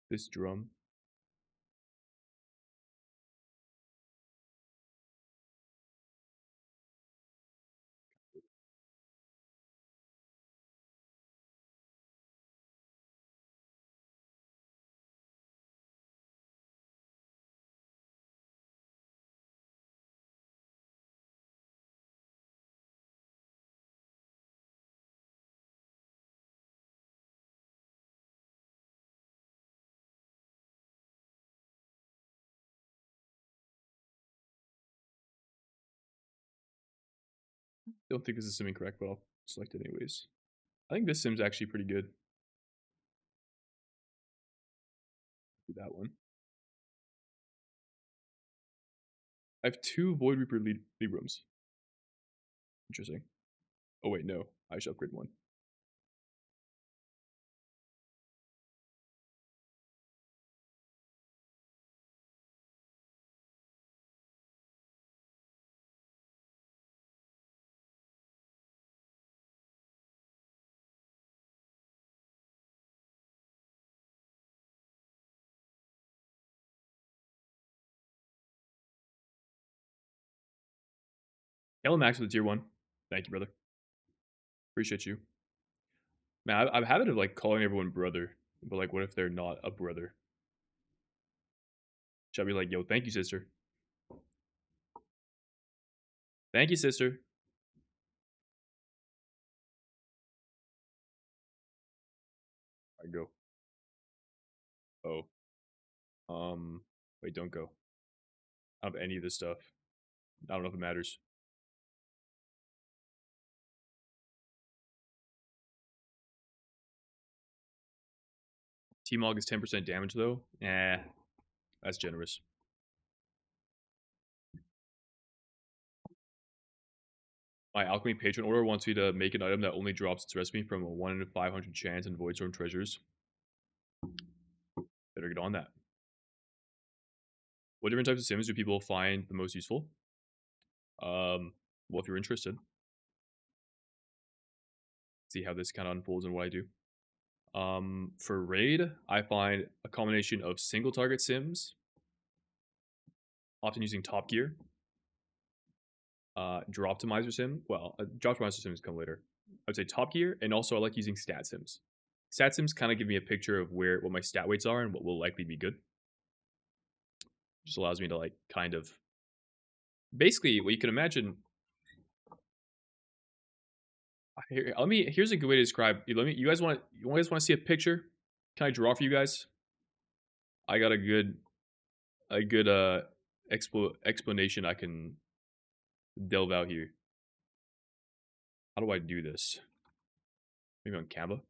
This drum. Don't think this is sim incorrect, but I'll select it anyways. I think this sim's actually pretty good. Do that one. I have 2 Void Reaper Librams. Interesting. Oh wait, no. I should upgrade one. Hello, Max with the tier 1. Thank you, brother. Appreciate you. Man, I'm habit of like calling everyone brother, but like, what if they're not a brother? Should I be like, yo, thank you, sister? Thank you, sister. I go. Oh. Wait, don't go. I don't have any of this stuff. I don't know if it matters. T-Mog is 10% damage though. That's generous. My alchemy patron order wants me to make an item that only drops its recipe from a 1 in 500 chance in Voidstorm treasures. Better get on that. What different types of sims do people find the most useful? Well, if you're interested, see how this kind of unfolds and what I do. For raid, I find a combination of single target sims, often using Top Gear. Drop optimizer sim. Well, drop optimizer sims come later. I would say Top Gear, and also I like using stat sims. Stat sims kind of give me a picture of what my stat weights are and what will likely be good. Just allows me to like kind of basically what you can imagine. Here's a good way to describe. You guys want to see a picture? Can I draw for you guys? I got a good explanation I can delve out here. How do I do this? Maybe on Canva.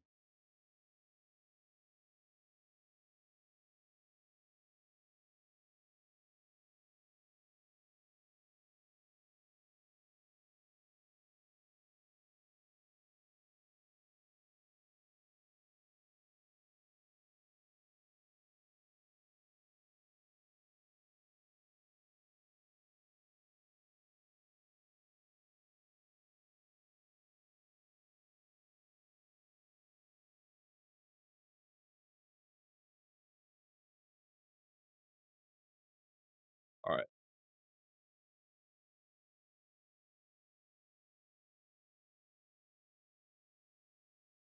All right.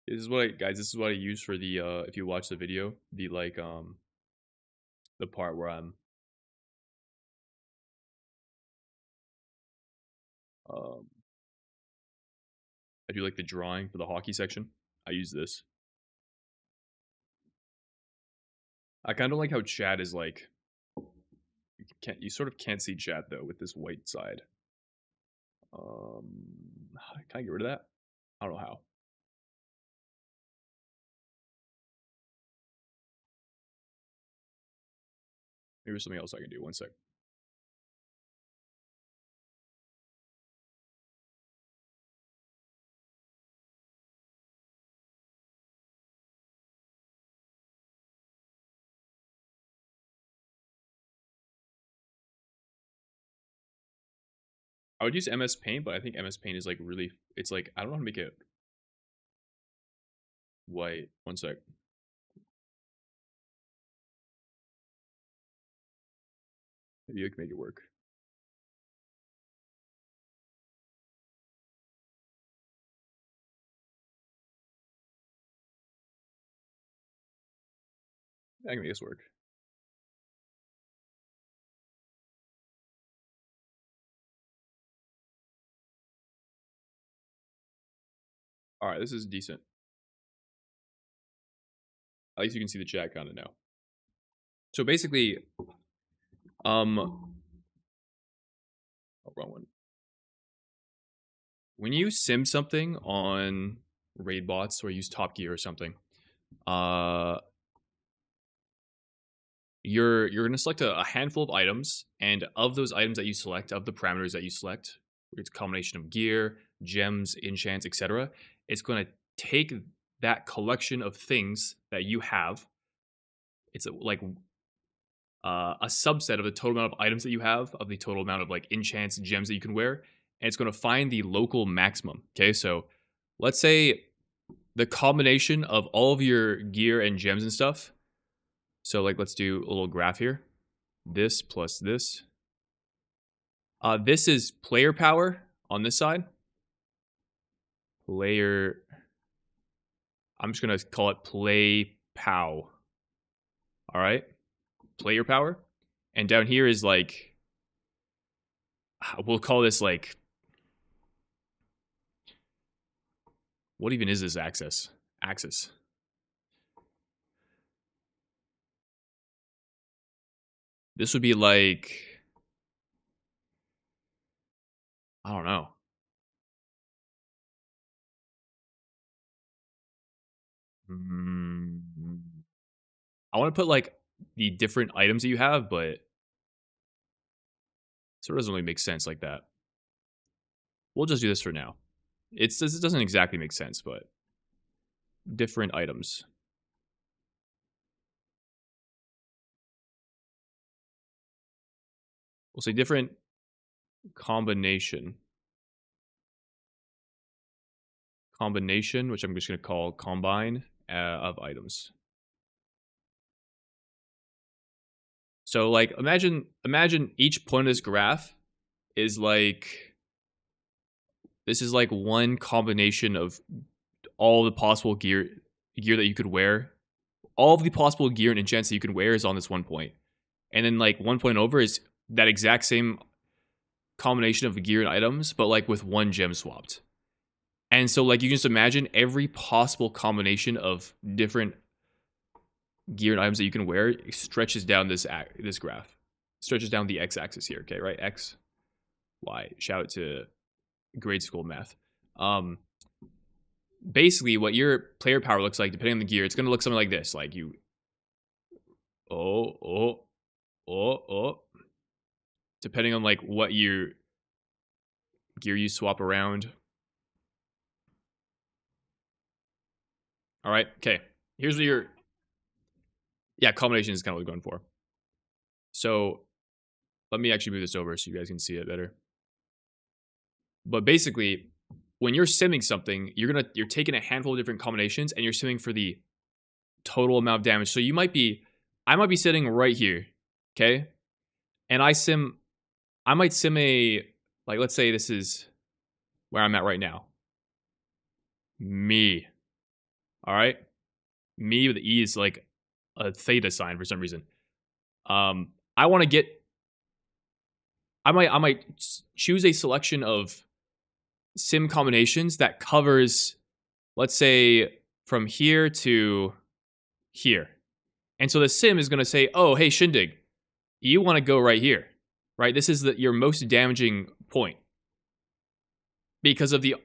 This is what I use for the if you watch the video, the part where um I do like the drawing for the hockey section. I use this. I kind of like how chat is like you sort of can't see chat though with this white side. Um can I get rid of that? I don't know how. Maybe there's something else I can do. One sec. I would use MS Paint, but I think MS Paint is like really it's like I don't know how to make it white. One sec. Maybe I can make it work. I can make this work. All right, this is decent. At least you can see the chat kind of now. So basically, oh, wrong one. When you sim something on raid bots or use Top Gear or something, uh, you're gonna select a handful of items, and of those items that you select, of the parameters that you select, it's a combination of gear, gems, enchants, etc. It's gonna take that collection of things that you have. It's like a subset of the total amount of items that you have, of the total amount of like enchants, gems that you can wear, and it's going to find the local maximum. Okay, so let's say the combination of all of your gear and gems and stuff. So like let's do a little graph here. This plus this. This is player power on this side. Player. I'm just going to call it play pow. All right. Player power. And down here is like, we'll call this like, what even is this axis? This would be like, I don't know. I want to put like the different items that you have, but it sort of doesn't really make sense like that. We'll just do this for now. It doesn't exactly make sense, but different items. We'll say different combination, which I'm just going to call combine of items. So like imagine each point of this graph is like, this is like one combination of all the possible gear that you could wear. All of the possible gear and enchants that you can wear is on this one point. And then like one point over is that exact same combination of gear and items, but like with one gem swapped. And so like you can just imagine every possible combination of different gear and items that you can wear stretches down this graph. Stretches down the x-axis here, okay, right? X, Y. Shout out to grade school math. Basically, what your player power looks like, depending on the gear, it's going to look something like this. Like you... Depending on like what gear you swap around. All right, okay. Here's what your... Yeah, combination is kind of what we're going for. So let me actually move this over so you guys can see it better. But basically, when you're simming something, you're taking a handful of different combinations and you're simming for the total amount of damage. So I might be sitting right here, okay? And I might sim a, like, let's say this is where I'm at right now. Me. All right? Me with the E is like a theta sign for some reason. I want to get... I might choose a selection of sim combinations that covers, let's say, from here to here. And so the sim is going to say, oh, hey, Shindig, you want to go right here, right? This is your most damaging point because of the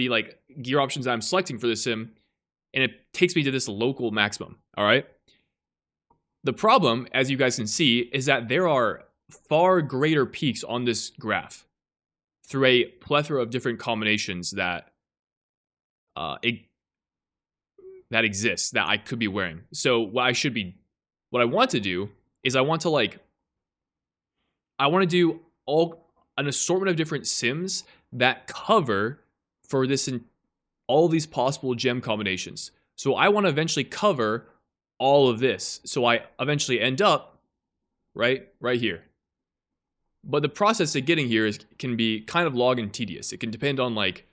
like gear options I'm selecting for the sim, and it takes me to this local maximum, all right? The problem, as you guys can see, is that there are far greater peaks on this graph through a plethora of different combinations that exist that I could be wearing. So what I want to do is I want to do an assortment of different sims that cover for all these possible gem combinations. So I want to eventually cover all of this. So I eventually end up right here. But the process of getting here can be kind of long and tedious. It can depend on like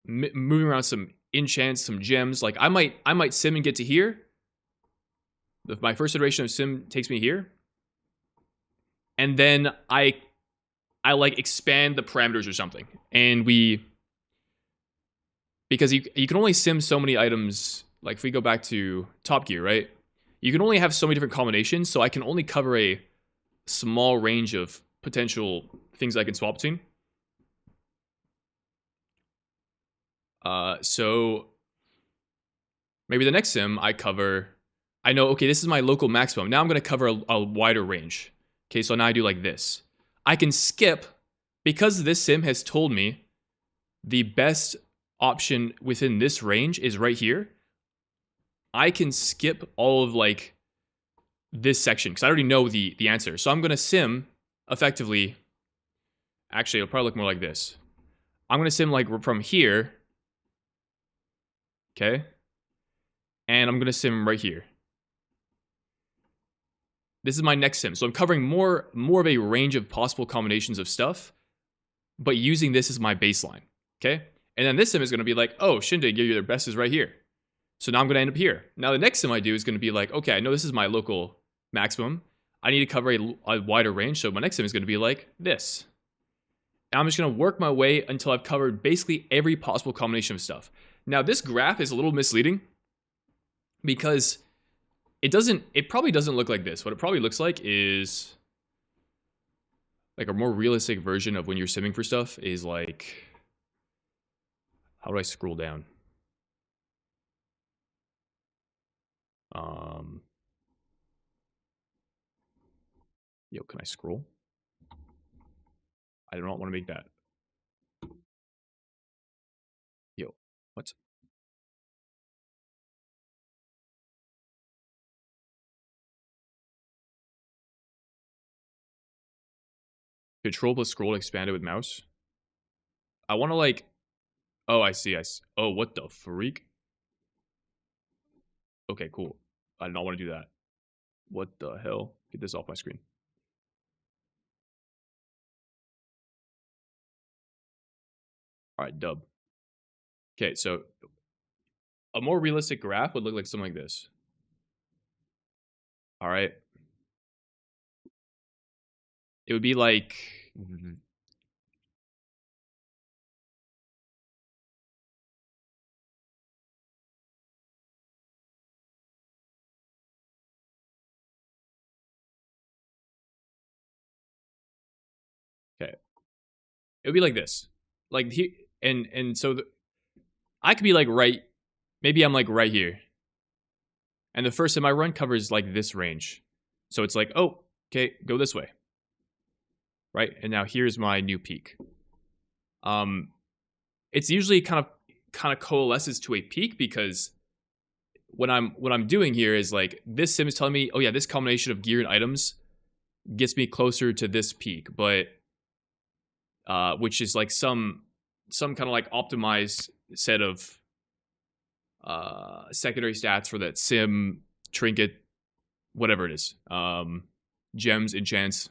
moving around some enchants, some gems. Like I might sim and get to here. My first iteration of sim takes me here, and then I like expand the parameters or something, and because you can only sim so many items. Like if we go back to Top Gear, right? You can only have so many different combinations, so I can only cover a small range of potential things I can swap between. So maybe the next sim I know, okay, this is my local maximum. Now I'm going to cover a wider range. Okay, so now I do like this. I can skip, because this sim has told me the best option within this range is right here. I can skip all of like this section because I already know the answer. So I'm going to sim effectively. Actually, it'll probably look more like this. I'm going to sim like from here. Okay. And I'm going to sim right here. This is my next sim. So I'm covering more of a range of possible combinations of stuff, but using this as my baseline. Okay? And then this sim is going to be like, oh, Shindig, your best is right here. So now I'm going to end up here. Now the next sim I do is going to be like, okay, I know this is my local maximum. I need to cover a wider range. So my next sim is going to be like this. And I'm just going to work my way until I've covered basically every possible combination of stuff. Now this graph is a little misleading because it probably doesn't look like this. What it probably looks like is like a more realistic version of when you're simming for stuff is like, how do I scroll down? Yo, can I scroll? I do not want to make that. Yo, what? Control plus scroll expanded with mouse. I want to like, oh, I see. Oh, what the freak? Okay, cool. I do not want to do that. What the hell? Get this off my screen. All right, dub. Okay, so a more realistic graph would look like something like this. All right. It would be like, okay, it would be like this. Like he and so I could be like right, maybe I'm like right here. And the first sim I run covers like this range. So it's like, oh, okay, go this way. Right? And now here's my new peak. It's usually kind of coalesces to a peak because what I'm doing here is like this sim is telling me, oh yeah, this combination of gear and items gets me closer to this peak, but which is like some kind of like optimized set of secondary stats for that sim, trinket, whatever it is, gems, enchants.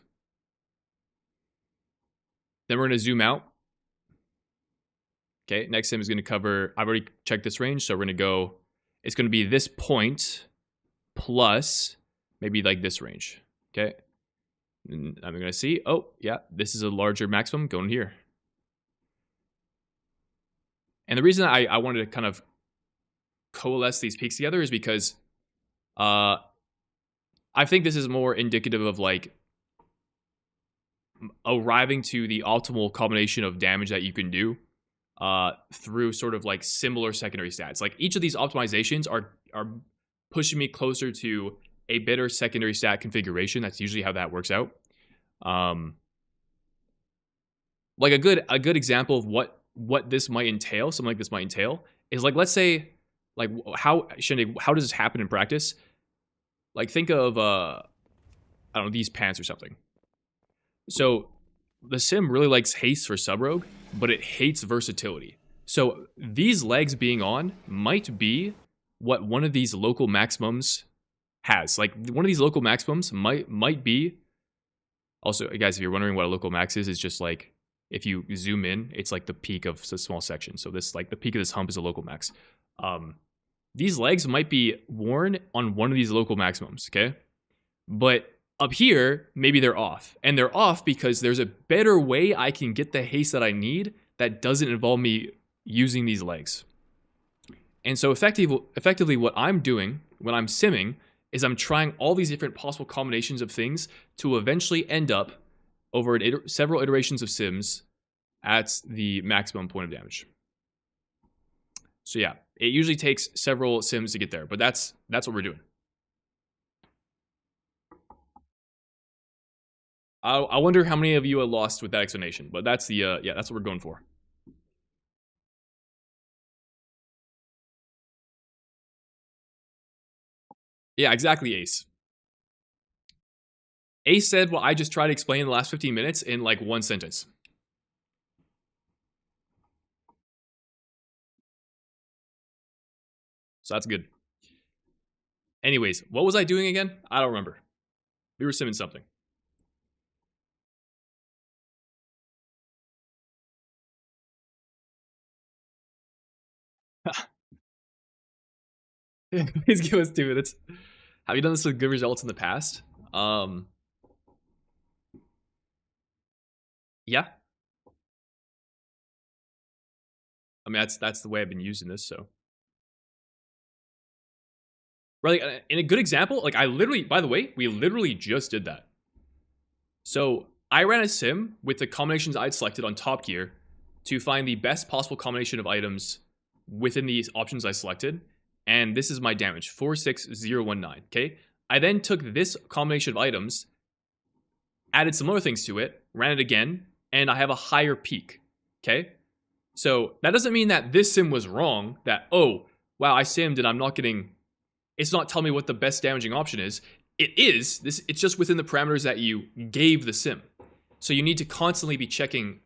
Then we're going to zoom out. Okay, next sim is going to cover, I've already checked this range, so we're going to go, it's going to be this point plus maybe like this range. Okay, and I'm going to see, oh yeah, this is a larger maximum going here. And the reason I wanted to kind of coalesce these peaks together is because I think this is more indicative of like arriving to the optimal combination of damage that you can do through sort of like similar secondary stats. Like each of these optimizations are pushing me closer to a better secondary stat configuration. That's usually how that works out. Like a good example of what this might entail, something like this might entail, is like, let's say, like how does this happen in practice? Like think of I don't know, these pants or something. So the sim really likes haste for sub rogue, but it hates versatility. So these legs being on might be what one of these local maximums has. Like one of these local maximums might be. Also, guys, if you're wondering what a local max is just like if you zoom in, it's like the peak of a small section. So this like the peak of this hump is a local max. These legs might be worn on one of these local maximums, okay? But up here, maybe they're off. And they're off because there's a better way I can get the haste that I need that doesn't involve me using these legs. And so effectively what I'm doing when I'm simming is I'm trying all these different possible combinations of things to eventually end up over several iterations of sims at the maximum point of damage. So yeah, it usually takes several sims to get there, but that's what we're doing. I wonder how many of you are lost with that explanation, but that's the yeah, that's what we're going for. Yeah, exactly, Ace. Ace said what I just tried to explain in the last 15 minutes in like one sentence. So that's good. Anyways, what was I doing again? I don't remember. We were simming something. Please give us 2 minutes. Have you done this with good results in the past? Um, yeah. I mean, that's the way I've been using this. So, right, in a good example, like I literally, by the way, we literally just did that. So I ran a sim with the combinations I'd selected on Top Gear to find the best possible combination of items within these options I selected. And this is my damage 46019. Okay. I then took this combination of items, added some other things to it, ran it again, and I have a higher peak. Okay. So that doesn't mean that this sim was wrong, that, oh, wow, I simmed and I'm not getting, it's not telling me what the best damaging option is. It is, this, it's just within the parameters that you gave the sim. So you need to constantly be checking,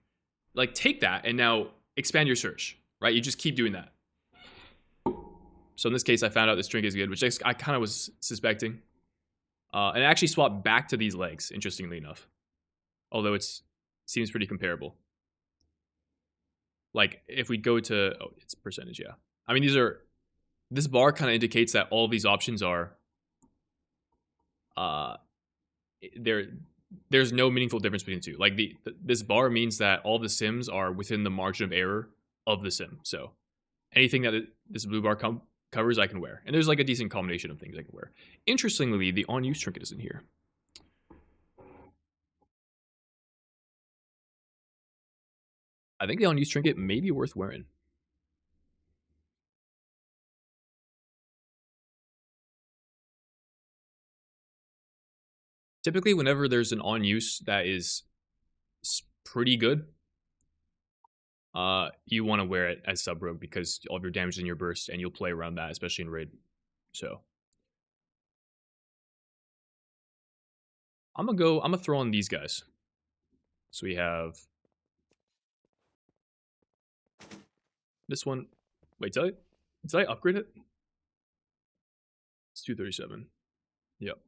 like take that and now expand your search, right? You just keep doing that. So in this case, I found out this Trinket is good, which I kind of was suspecting. And I actually swapped back to these legs, interestingly enough. Although it seems pretty comparable. Like if we go to, oh, it's percentage, yeah. I mean, this bar kind of indicates that all of these options are, there's no meaningful difference between the two. Like this bar means that all the sims are within the margin of error of the sim. So anything that this blue bar covers, I can wear. And there's like a decent combination of things I can wear. Interestingly, the on-use trinket is in here. I think the on-use trinket may be worth wearing. Typically, whenever there's an on-use that is pretty good, you want to wear it as sub rogue because all of your damage is in your burst, and you'll play around that, especially in raid. So I'm gonna throw on these guys. So we have this one. Wait, did I upgrade it? It's 237. Yep.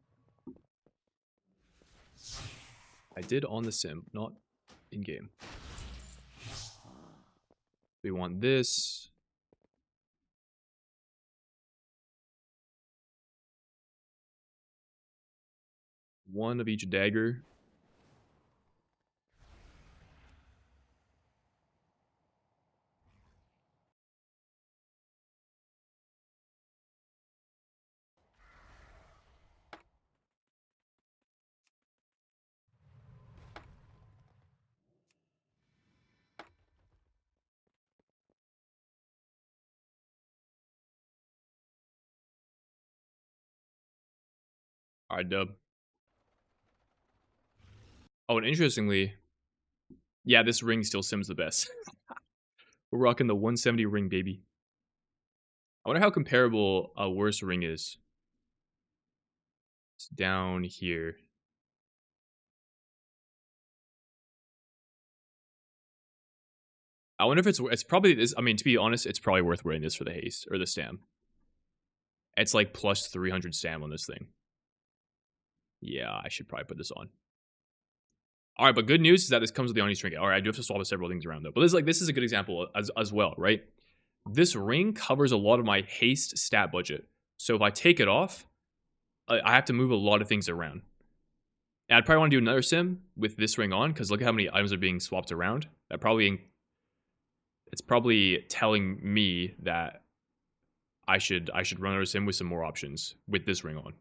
I did on the sim, not in game. We want this. One of each dagger. Alright, dub. Oh, and interestingly, yeah, this ring still sims the best. We're rocking the 170 ring, baby. I wonder how comparable a worse ring is. It's down here. I wonder if it's probably this. I mean, to be honest, it's probably worth wearing this for the haste or the stam. It's like plus 300 stam on this thing. Yeah, I should probably put this on. All right, but good news is that this comes with the on-use trinket. All right, I do have to swap several things around though. But this is a good example as well, right? This ring covers a lot of my haste stat budget. So if I take it off, I have to move a lot of things around. And I'd probably want to do another sim with this ring on because look at how many items are being swapped around. It's probably telling me that I should run another sim with some more options with this ring on.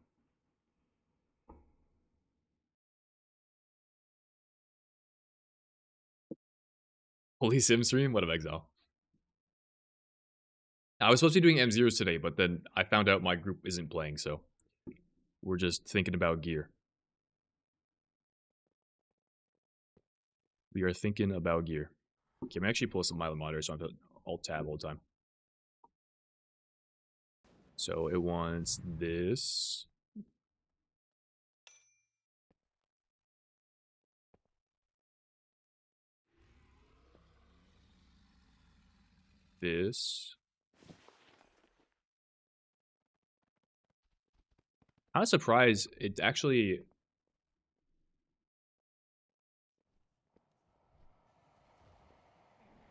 Holy sim stream? What of exile? I was supposed to be doing M0s today, but then I found out my group isn't playing, so we're just thinking about gear. We are thinking about gear. Okay, I'm actually pull some my monitor, so I'm alt tab all the time. So it wants this. This. I'm surprised it actually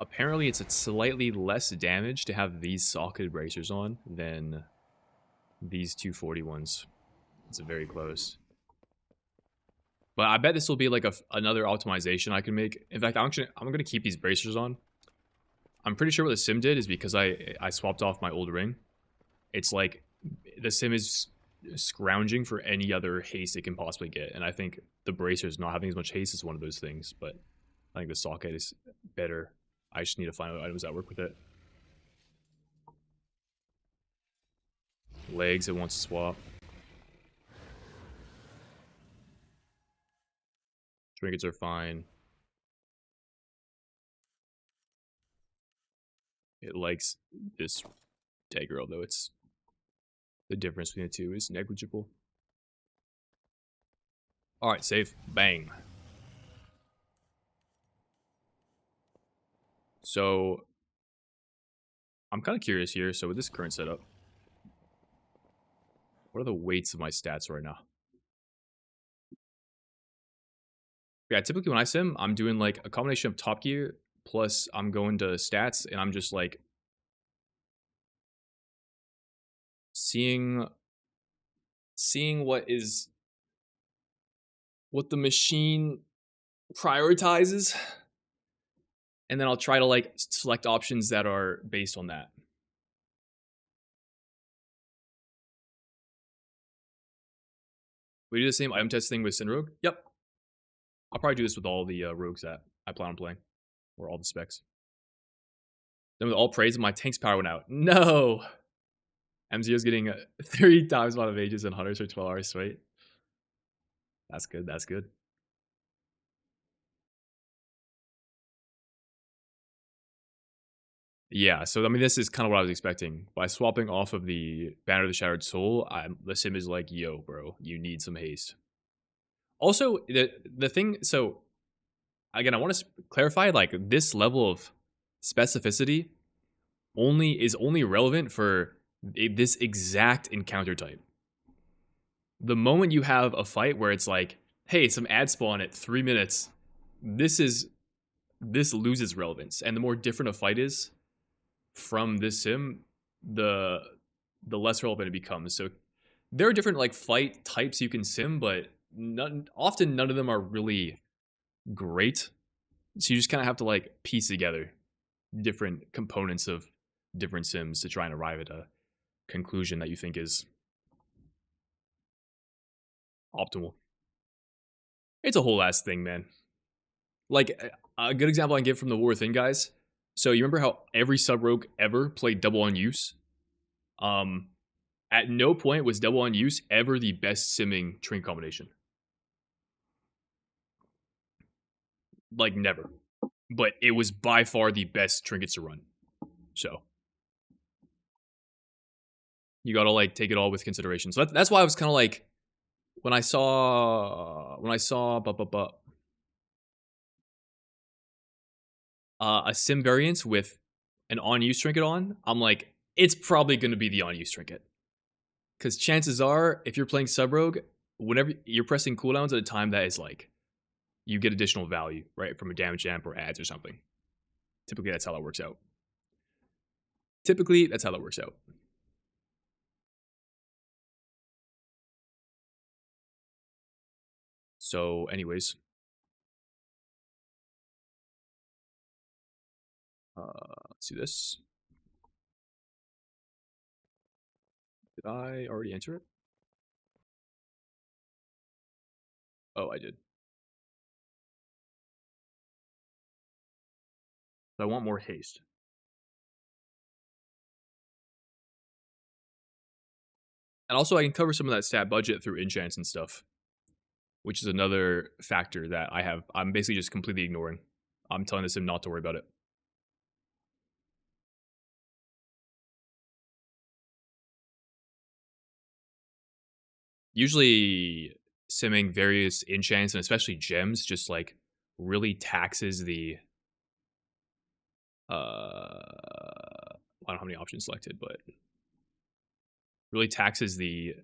Apparently, it's a slightly less damage to have these socketed bracers on than these 240 ones. It's very close. But I bet this will be like another optimization I can make. In fact, I'm gonna keep these bracers on. I'm pretty sure what the sim did is because I swapped off my old ring. It's like the sim is scrounging for any other haste it can possibly get, and I think the bracers not having as much haste is one of those things. But I think the socket is better. I just need to find out items that work with it. Legs, it wants to swap. Trinkets are fine. It likes this dagger, although it's the difference between the two is negligible. Alright, save. Bang. So, I'm kind of curious here. So, with this current setup, what are the weights of my stats right now? Yeah, typically when I sim, I'm doing like a combination of top gear plus I'm going to stats, and I'm just like seeing what the machine prioritizes, and then I'll try to like select options that are based on that. We do the same item testing with Sin Rogue? Yep. I'll probably do this with all the rogues that I plan on playing, or all the specs. Then with all praise, my tank's power went out. No! MZO's getting 3 times amount of ages and hunters for 12 hours straight. That's good, that's good. Yeah, so I mean, this is kind of what I was expecting. By swapping off of the Banner of the Shattered Soul, the sim is like, yo, bro, you need some haste. Also, the thing, so again, I want to clarify, like, this level of specificity is only relevant for this exact encounter type. The moment you have a fight where it's like, hey, some ad spawn at 3 minutes, this loses relevance. And the more different a fight is from this sim, the less relevant it becomes. So there are different like fight types you can sim, but often none of them are really great. So you just kind of have to like piece together different components of different sims to try and arrive at a conclusion that you think is optimal. It's a whole ass thing, man. Like a good example I can give from the War Thing guys. So you remember how every sub rogue ever played double on use? Um, at no point was double on use ever the best simming trinket combination. Like never. But it was by far the best trinkets to run. So you gotta like take it all with consideration. So that's why I was kind of like when I saw a sim variance with an on use trinket on, I'm like, it's probably going to be the on use trinket. Because chances are, if you're playing sub rogue, whenever you're pressing cooldowns at a time that is like, you get additional value, right, from a damage amp or ads or something. Typically, that's how that works out. So, anyways, let's do this. Did I already enter it? Oh, I did. So I want more haste. And also, I can cover some of that stat budget through enchants and stuff, which is another factor that I'm basically just completely ignoring. I'm telling the sim not to worry about it. Usually, simming various enchants and especially gems just like really taxes the I don't know how many options selected, but really taxes the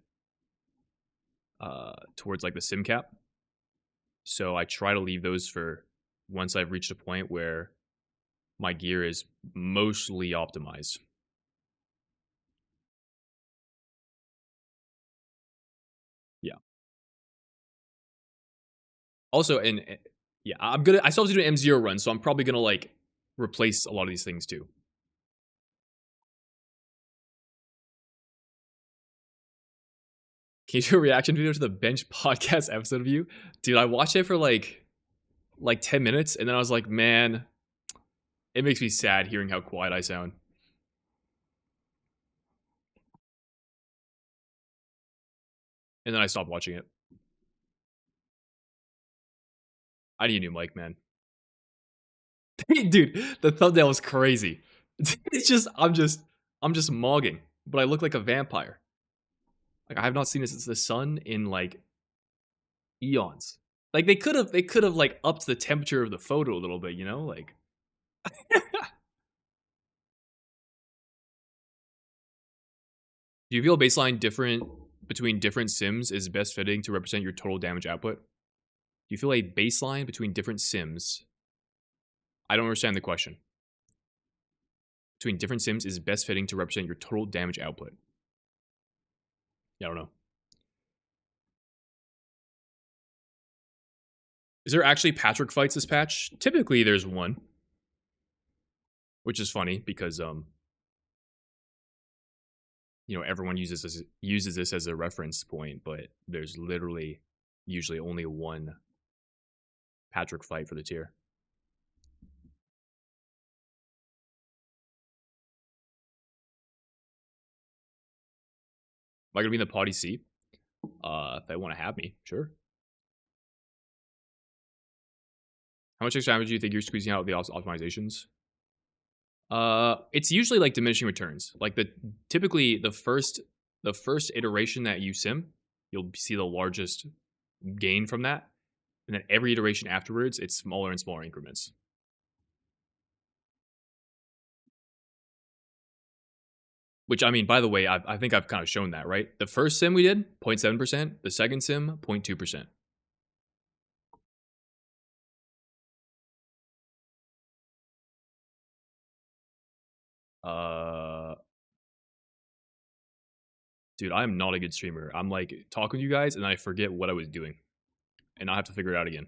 towards like the sim cap. So I try to leave those for once I've reached a point where my gear is mostly optimized. Yeah. Also, and yeah, I still have to do an M0 run, so I'm probably gonna like replace a lot of these things too. Can you do a reaction video to the bench podcast episode of you? Dude, I watched it for like 10 minutes and then I was like, man, it makes me sad hearing how quiet I sound. And then I stopped watching it. I need a new mic, man. Dude, the thumbnail was crazy. It's just I'm just mogging, but I look like a vampire. Like I have not seen the sun in like eons. Like they could have like upped the temperature of the photo a little bit, you know? Like do you feel baseline different between different sims is best fitting to represent your total damage output? Do you feel a baseline between different sims? I don't understand the question. Between different sims is best fitting to represent your total damage output. Yeah, I don't know. Is there actually Patrick fights this patch? Typically there's one. Which is funny because everyone uses this as a reference point, but there's literally usually only one Patrick fight for the tier. Am I gonna be in the potty seat? If they want to have me, sure. How much extra damage do you think you're squeezing out of the optimizations? It's usually like diminishing returns. Like typically the first iteration that you sim, you'll see the largest gain from that, and then every iteration afterwards, it's smaller and smaller increments. Which I mean, by the way, I think I've kind of shown that, right? The first sim we did 0.7%, the second sim 0.2%. Uh, dude, I'm not a good streamer. I'm like talking to you guys and I forget what I was doing, and I have to figure it out again.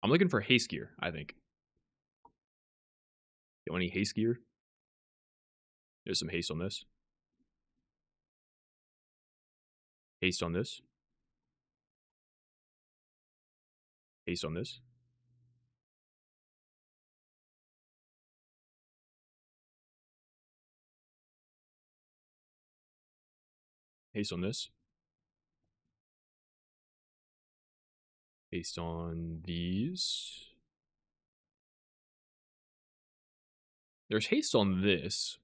I'm looking for haste gear. I think. You want any haste gear? There's some haste on this. Haste on this. Haste on this. Haste on this. Haste on these. There's haste on this.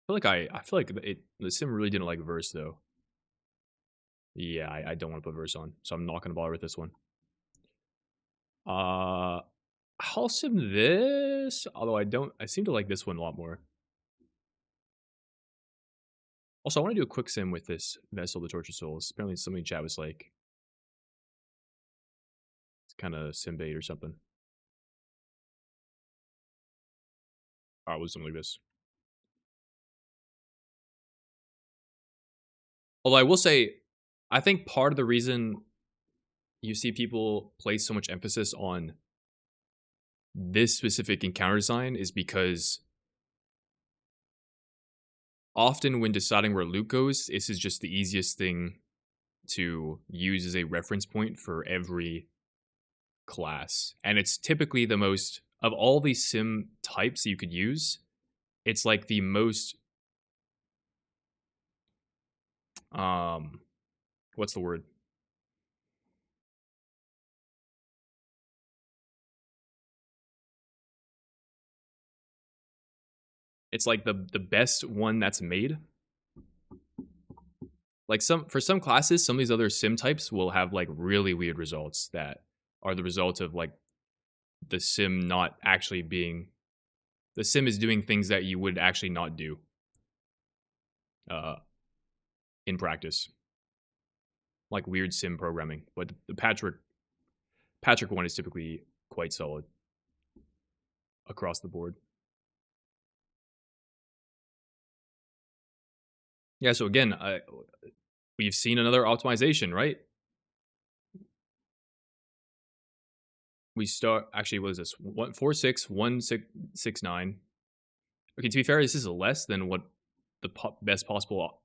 I feel like the sim really didn't like verse though. Yeah, I don't want to put verse on, so I'm not gonna bother with this one. I'll sim this, although I seem to like this one a lot more. Also, I want to do a quick sim with this Vessel of the Tortured Souls. Apparently somebody in chat was like, it's kind of sim bait or something. Alright, we'll do something like this. Although I will say, I think part of the reason you see people place so much emphasis on this specific encounter design is because often when deciding where loot goes, this is just the easiest thing to use as a reference point for every class. And it's typically the most, of all these sim types you could use, it's like the most, what's the word? It's like the best one that's made. Like for some classes, some of these other sim types will have like really weird results that are the result of like the sim not actually being, the sim is doing things that you would actually not do uh in practice, like weird sim programming. But the Patrick Patrick 1 is typically quite solid across the board. Yeah, so again, we've seen another optimization, right? We start, actually, what is this? 146, 1669. Okay, to be fair, this is less than what the best possible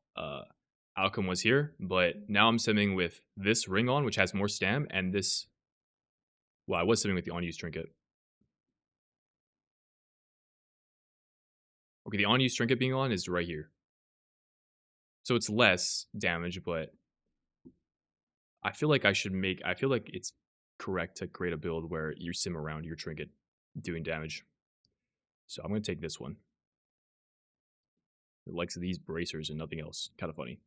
outcome was here, but now I'm simming with this ring on, which has more stam, and this. Well, I was simming with the on-use trinket. Okay, the on-use trinket being on is right here. So it's less damage, but I feel like I feel like it's correct to create a build where you sim around your trinket doing damage. So I'm going to take this one. It likes these bracers and nothing else. Kind of funny.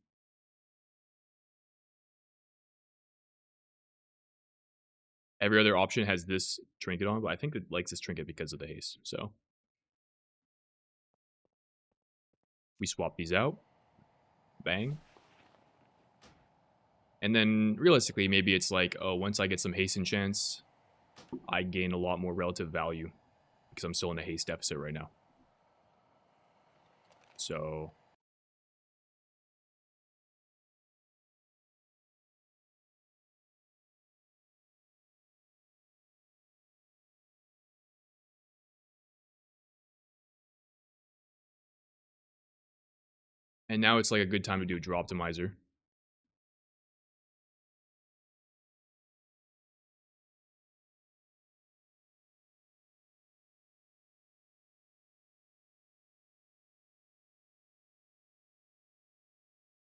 Every other option has this trinket on, but I think it likes this trinket because of the haste. So we swap these out. Bang. And then realistically, maybe it's like, oh, once I get some haste enchants, I gain a lot more relative value because I'm still in a haste deficit right now. So and now it's like a good time to do a draw optimizer.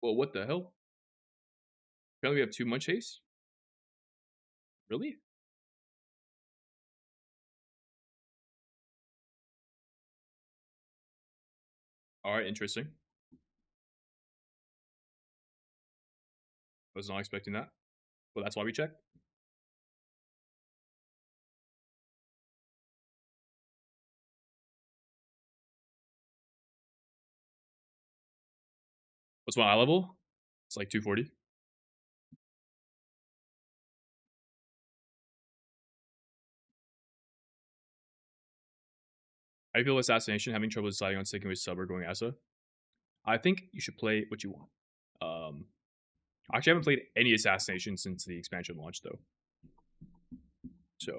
Well, what the hell? Apparently we have too much haste? Really? Alright, interesting. I was not expecting that. Well, that's why we checked. What's my eye level? It's like 240. I feel assassination, having trouble deciding on sticking with sub or going Asa. I think you should play what you want. I actually haven't played any assassination since the expansion launch, though. So,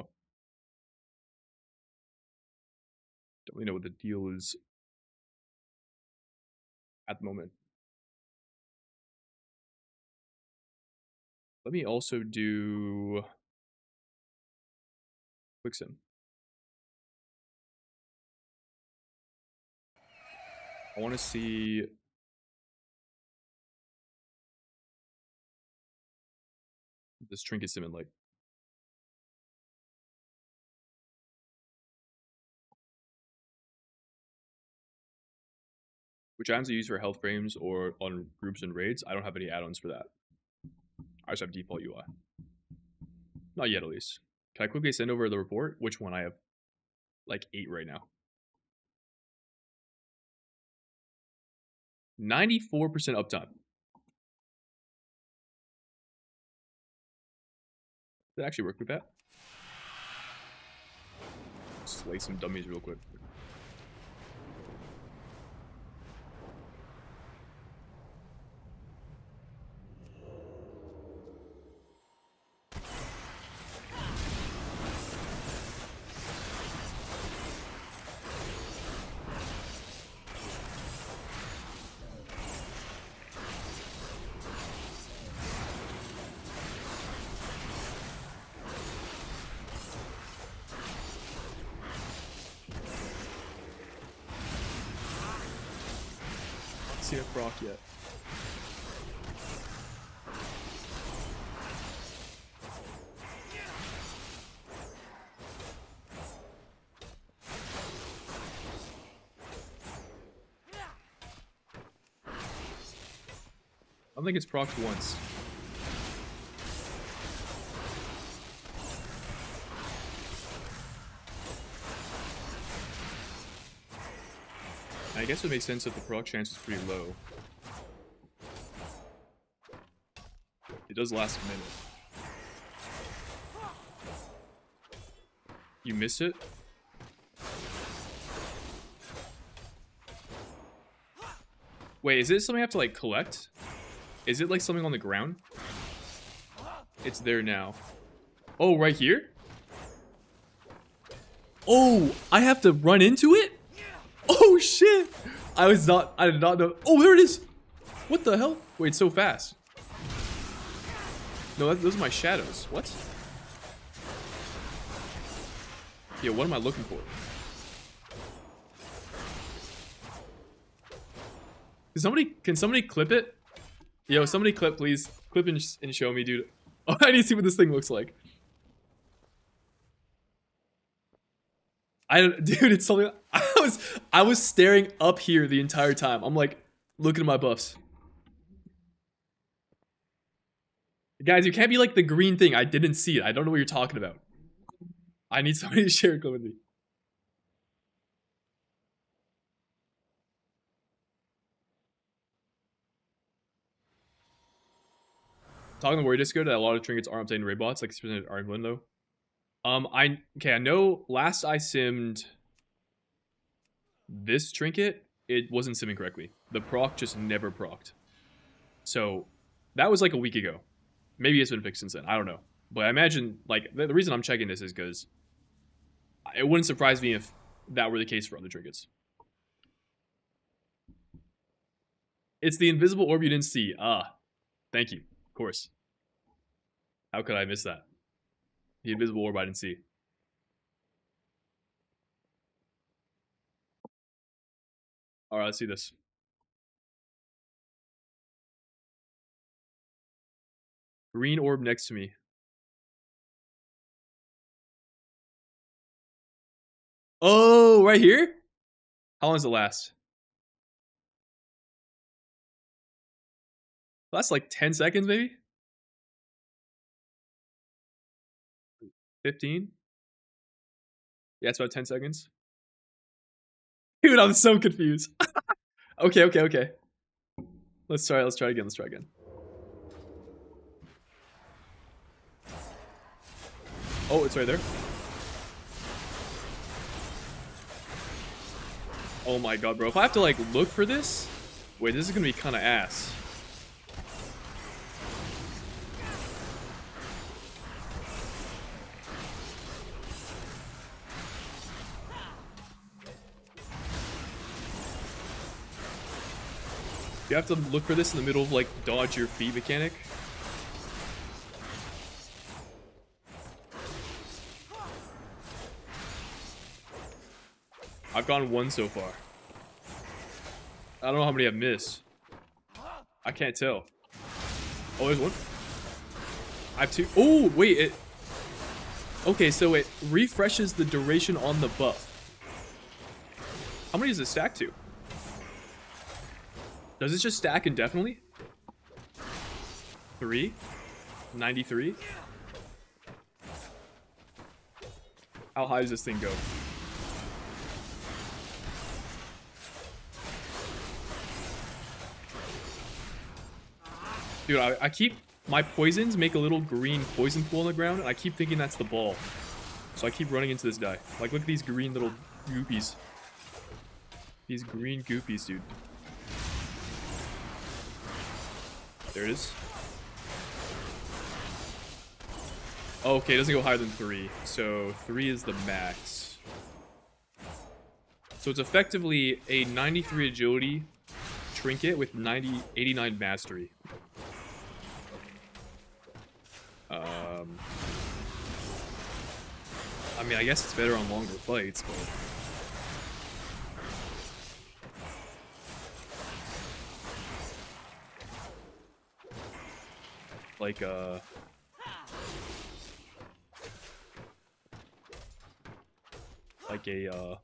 don't really know what the deal is at the moment. Let me also do quick sim. I want to see this trinket sim in like. Which add-ons are used for health frames or on groups and raids? I don't have any add-ons for that. I just have default UI. Not yet, at least. Can I quickly send over the report? Which one? I have like 8 right now. 94% uptime. Did it actually work with that? Slay some dummies real quick. See a proc yet. I don't think it's procced once. I guess it makes sense that the proc chance is pretty low. It does last a minute. You missed it? Wait, is it something I have to, like, collect? Is it, like, something on the ground? It's there now. Oh, right here? Oh, I have to run into it? Oh, shit! I did not know. Oh, there it is! What the hell? Wait, it's so fast. No, those are my shadows. What? Yeah, what am I looking for? Can somebody clip it? Yo, somebody clip, please. Clip and show me, dude. Oh, I need to see what this thing looks like. Dude, it's something. I was staring up here the entire time. I'm like, looking at my buffs. Guys, you can't be like the green thing. I didn't see it. I don't know what you're talking about. I need somebody to share a clip with me. Talking to Warrior Disco that a lot of trinkets are obtained in raid bots, like 6% are in window. I know last I simmed this trinket, it wasn't simming correctly. The proc just never procced. So that was like a week ago. Maybe it's been fixed since then. I don't know. But I imagine, like, the reason I'm checking this is because it wouldn't surprise me if that were the case for other trinkets. It's the invisible orb you didn't see. Ah, thank you. Of course. How could I miss that? The invisible orb I didn't see. Alright, let's see this. Green orb next to me. Oh, right here? How long does it last? That's like 10 seconds, maybe? 15? Yeah, it's about 10 seconds. Dude, I'm so confused. Okay. Let's try again. Oh, it's right there. Oh my god, bro. If I have to, like, look for this... Wait, this is gonna be kind of ass. You have to look for this in the middle of, like, dodge your feet mechanic. I've gotten one so far. I don't know how many I've missed. I can't tell. Oh, there's one. I have two. Oh, wait. It. Okay, so it refreshes the duration on the buff. How many does it stack to? Does it just stack indefinitely? 3? 93? How high does this thing go? Dude, I keep... My poisons make a little green poison pool on the ground, and I keep thinking that's the ball. So I keep running into this guy. Like, look at these green little goopies. These green goopies, dude. There it is. Oh, okay, it doesn't go higher than 3. So 3 is the max. So it's effectively a 93 agility trinket with 89 mastery. I mean, I guess it's better on longer fights, but... Like, Like a,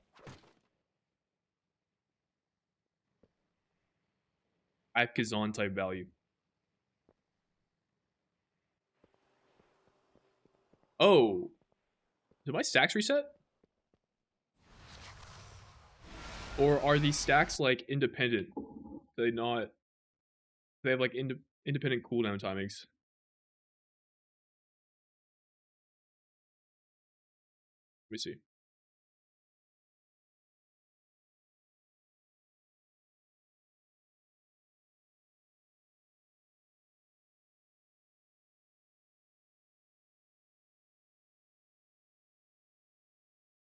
Akazan type value. Oh! Did my stacks reset? Or are these stacks, like, independent? They not... They have, like, independent cooldown timings. me see.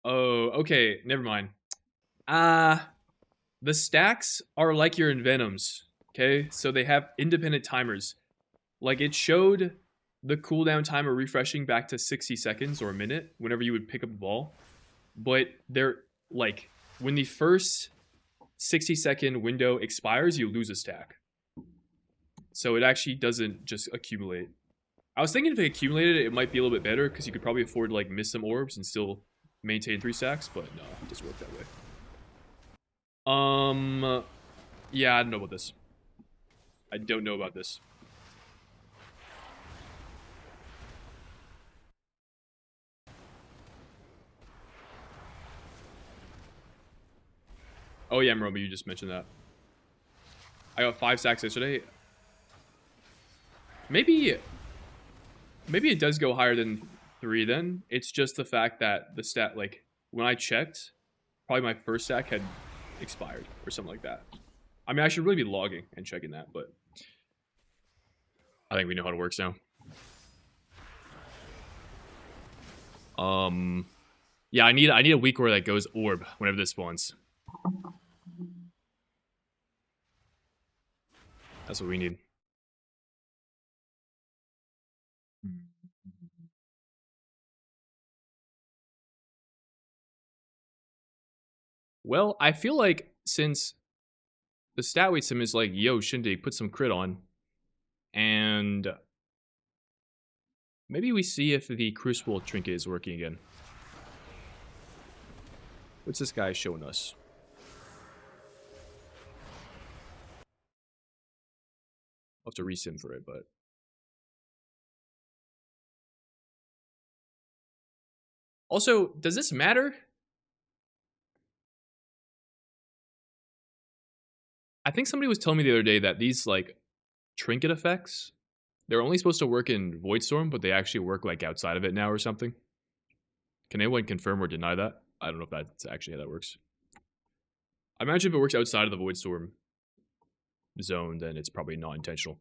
Oh, okay. Never mind. Uh the stacks are like your Envenoms. Okay, so they have independent timers. Like it showed the cooldown timer refreshing back to 60 seconds or a minute whenever you would pick up the ball. But they're like when the first 60-second window expires, you lose a stack. So it actually doesn't just accumulate. I was thinking if it accumulated, it might be a little bit better because you could probably afford to like miss some orbs and still maintain 3 stacks, but no, it doesn't work that way. Yeah, I don't know about this. I don't know about this. Oh yeah, Mroba, you just mentioned that. I got 5 stacks yesterday. Maybe it does go higher than 3 then. It's just the fact that the stat, like, when I checked, probably my first stack had expired or something like that. I mean, I should really be logging and checking that, but I think we know how it works now. Yeah, I need a weak core that goes orb whenever this spawns. That's what we need. Well, I feel like since the stat weight sim is like, yo, Shindig, put some crit on, and maybe we see if the Crucible Trinket is working again. What's this guy showing us? I'll have to resim for it, but... Also, does this matter? I think somebody was telling me the other day that these, like, trinket effects, they're only supposed to work in Voidstorm, but they actually work, like, outside of it now or something. Can anyone confirm or deny that? I don't know if that's actually how that works. I imagine if it works outside of the Voidstorm zone, then it's probably not intentional.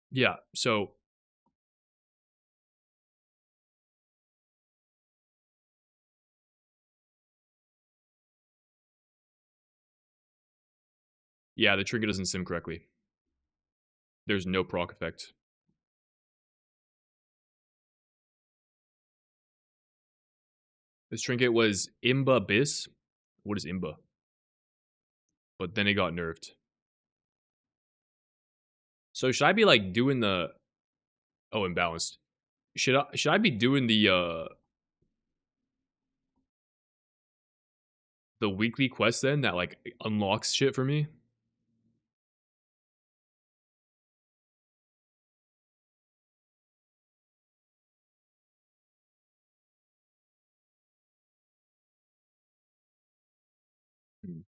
Yeah, so... Yeah, the trinket doesn't sim correctly. There's no proc effect. This trinket was Imba Bis. What is Imba? But then it got nerfed. So should I be like doing the... Oh, imbalanced. Should I be doing the weekly quest then that like unlocks shit for me? Hmm.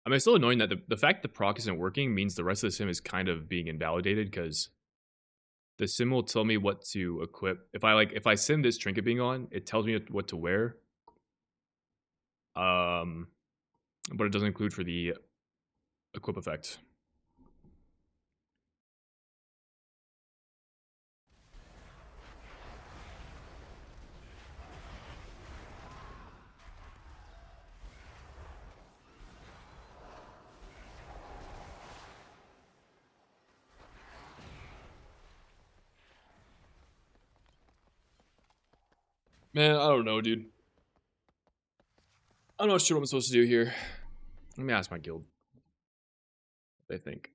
I mean, it's still annoying that the fact the proc isn't working means the rest of the sim is kind of being invalidated because the sim will tell me what to equip. If I sim this trinket being on, it tells me what to wear. Um, but it doesn't include for the equip effect. Man, I don't know, dude. I'm not sure what I'm supposed to do here. Let me ask my guild what they think.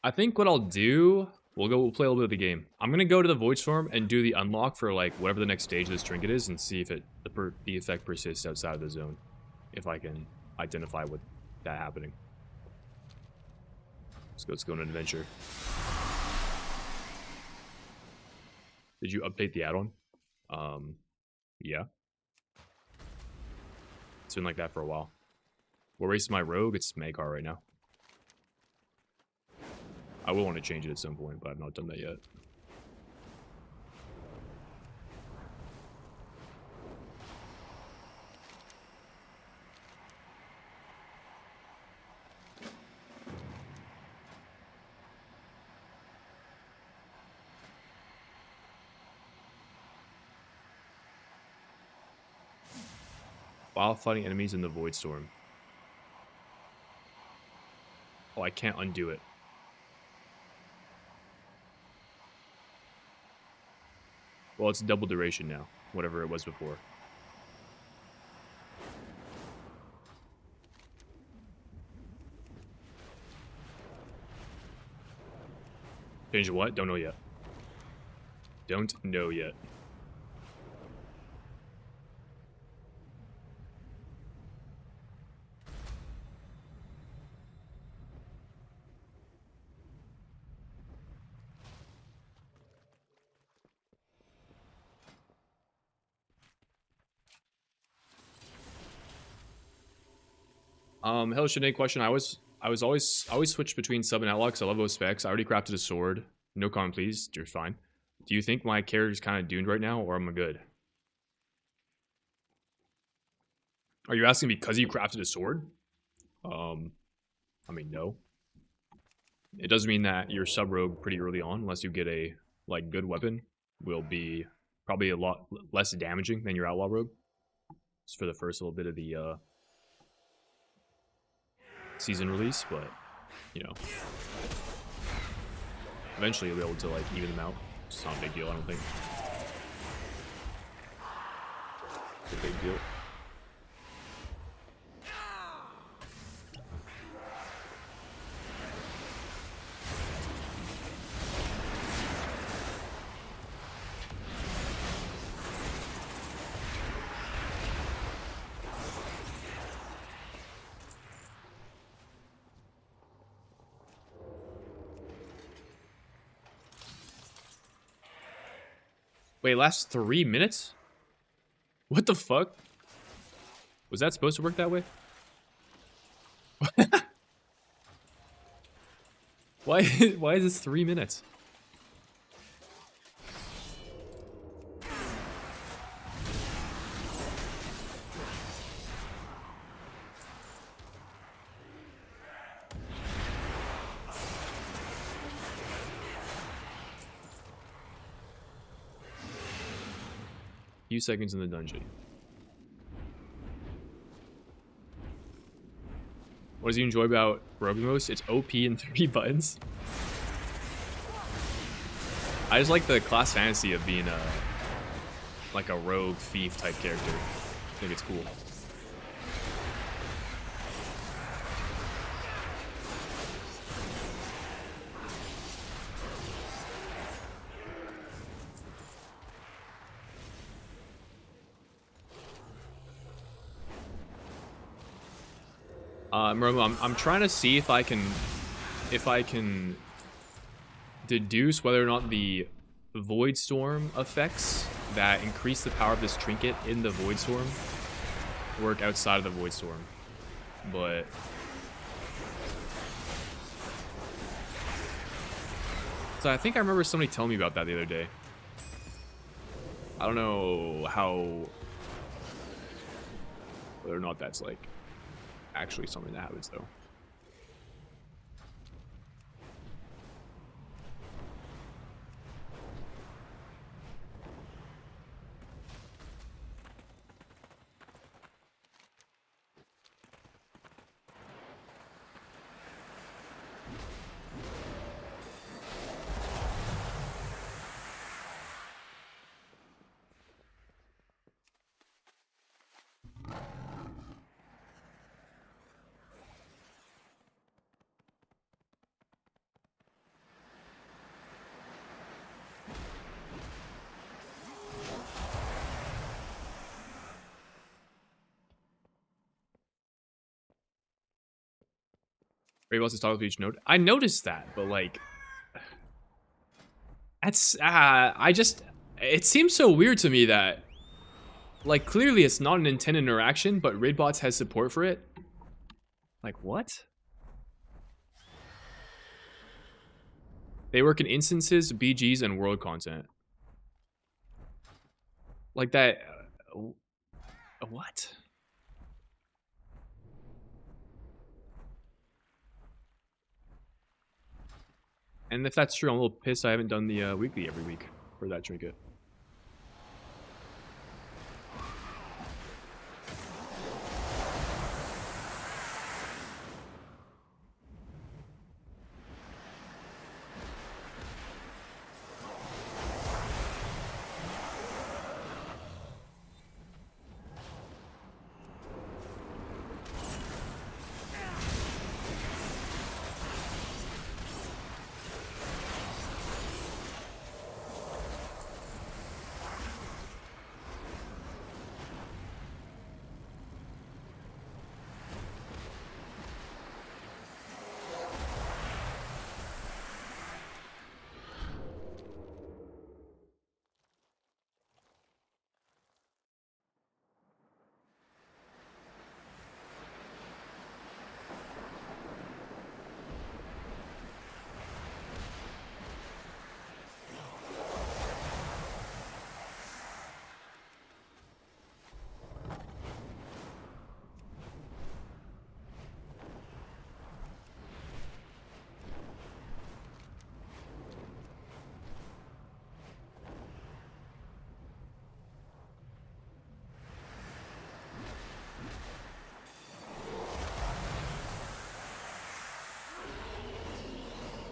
I think what I'll do, we'll play a little bit of the game. I'm gonna go to the Void Storm and do the unlock for like whatever the next stage of this trinket is, and see if the effect persists outside of the zone, if I can identify with that happening. Let's go on an adventure. Did you update the add-on? Yeah. It's been like that for a while. What race is my rogue? It's Magar right now. I will want to change it at some point, but I've not done that yet. While fighting enemies in the Void Storm. Oh, I can't undo it. Well, it's double duration now, whatever it was before. Change what? Don't know yet. Don't know yet. Hello, Sinead question. I always switch between sub and outlaw because I love those specs. I already crafted a sword. No comment, please. You're fine. Do you think my character's kind of doomed right now, or am I good? Are you asking because you crafted a sword? I mean, no. It does mean that your sub rogue pretty early on, unless you get a like good weapon, will be probably a lot less damaging than your outlaw rogue. Just for the first little bit of the season release, but you know, eventually you'll be able to like even them out. It's not a big deal, I don't think. It's a big deal. Wait, last 3 minutes? What the fuck? Was that supposed to work that way? why is this 3 minutes? Few seconds in the dungeon. What does you enjoy about Rogue most? It's OP and 3 buttons. I just like the class fantasy of being like a rogue thief type character. I think it's cool. I'm trying to see if I can deduce whether or not the Void Storm effects that increase the power of this trinket in the Void Storm work outside of the Void Storm. But so I think I remember somebody telling me about that the other day. I don't know whether or not that's like actually something that happens though. Rainbows is toggle for each node. I noticed that, but like, that's I just it seems so weird to me that like clearly it's not an intended interaction, but Raidbots has support for it. Like what? They work in instances, BGs, and world content. Like that. What? And if that's true, I'm a little pissed I haven't done the weekly every week for that trinket.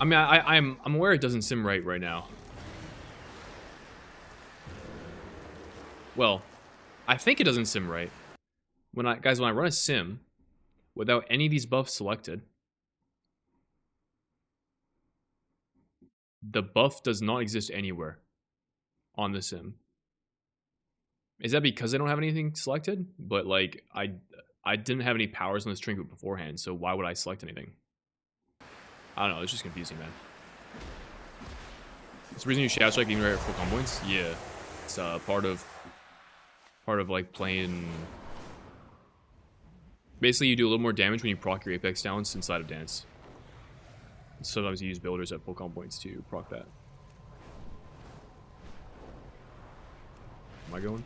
I mean, I'm aware it doesn't sim right now. Well, I think it doesn't sim right. When I run a sim without any of these buffs selected, the buff does not exist anywhere on the sim. Is that because I don't have anything selected? But like I didn't have any powers on this trinket beforehand, so why would I select anything? I don't know, it's just confusing, man. It's the reason you Shadow Strike even right at full combo points? Yeah. It's part of like playing. Basically you do a little more damage when you proc your Apex talents inside of dance. Sometimes you use builders at full combo points to proc that. Am I going?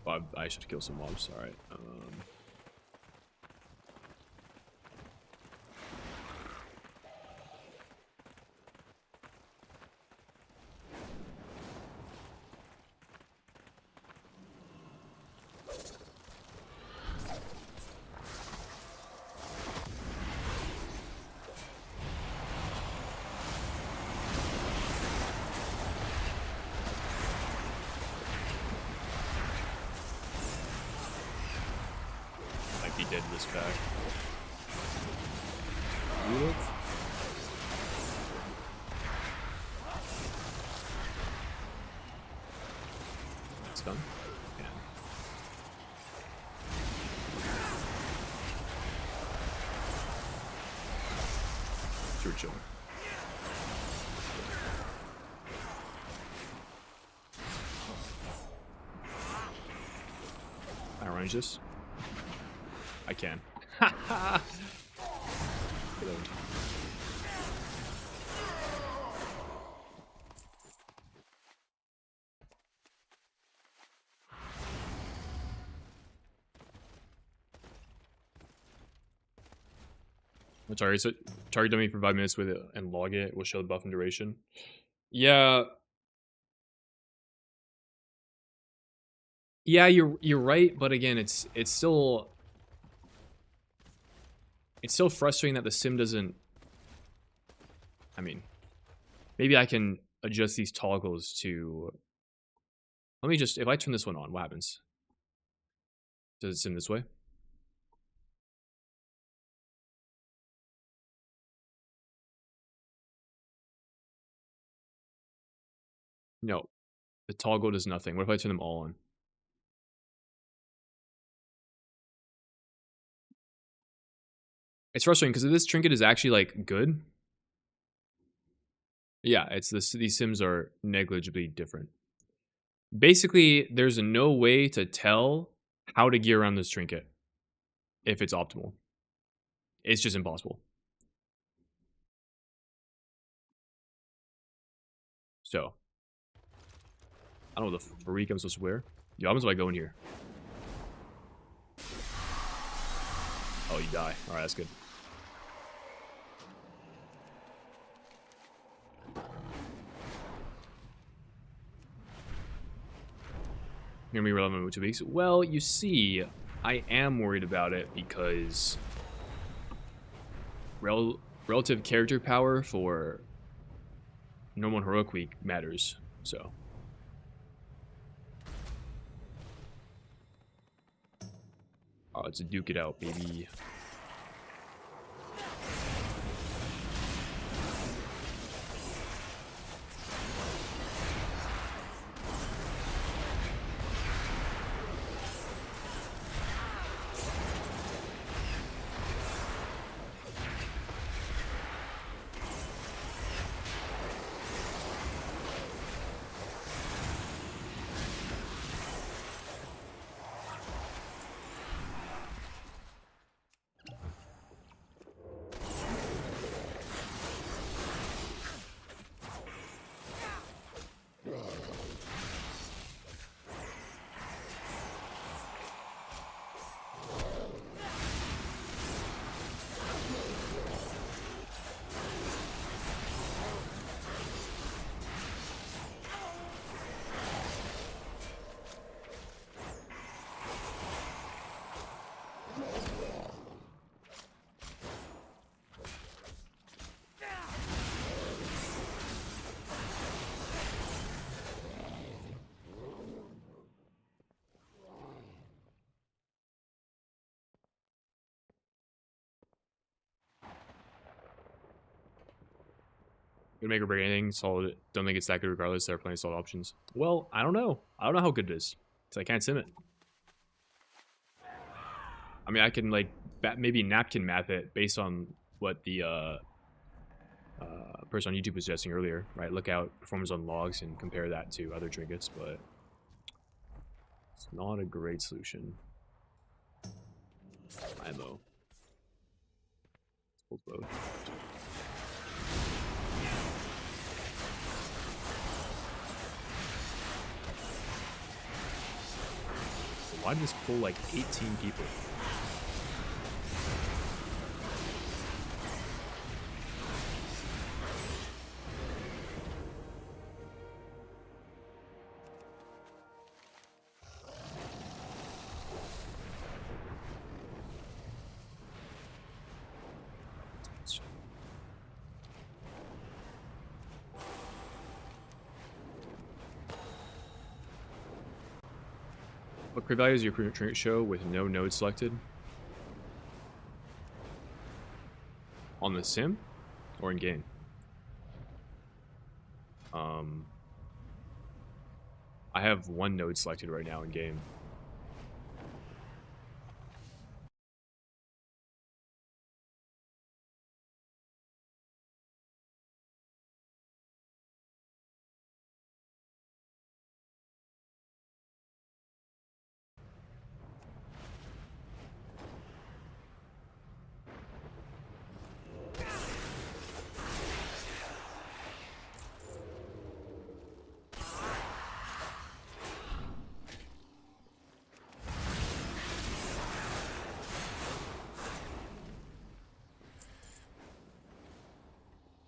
Oh, I should kill some mobs. Alright. Might be dead this pack. What? It's done? Yeah. Sure, chill. I arrange this? I can. Ha target dummy for 5 minutes with it and log it will show the buff and duration. Yeah. Yeah, you're right, but again, it's still frustrating that the sim doesn't. I mean, maybe I can adjust these toggles to. Let me just, if I turn this one on, what happens? Does it sim this way? No, the toggle does nothing. What if I turn them all on? It's frustrating because this trinket is actually like good. Yeah, it's this. These sims are negligibly different. Basically, there's no way to tell how to gear around this trinket if it's optimal. It's just impossible. So, I don't know what the freak I'm supposed to wear. Yo, how much do I go in here? Oh, you die. Alright, that's good. You're gonna be relevant in 2 weeks? Well, you see, I am worried about it because relative character power for normal and heroic week matters. So, oh, let's duke it out, baby. Gonna make or break anything. Solid. Don't think it's that good regardless. There are plenty of solid options. Well, I don't know. I don't know how good it is. So I can't sim it. I mean, I can like maybe napkin map it based on what the person on YouTube was suggesting earlier, right? Look out performance on logs and compare that to other trinkets, but it's not a great solution. IMO. Hold both. Why did this pull like 18 people? What crit value is your current trinket show with no node selected? On the sim or in game? I have one node selected right now in game.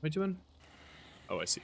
What are you doing? Oh, I see.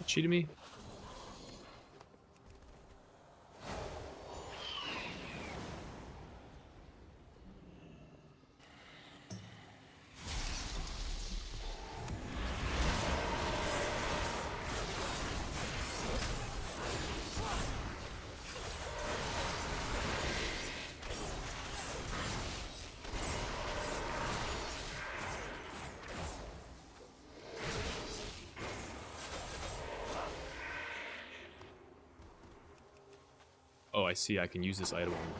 cheating me? Oh, I see. I can use this item on them.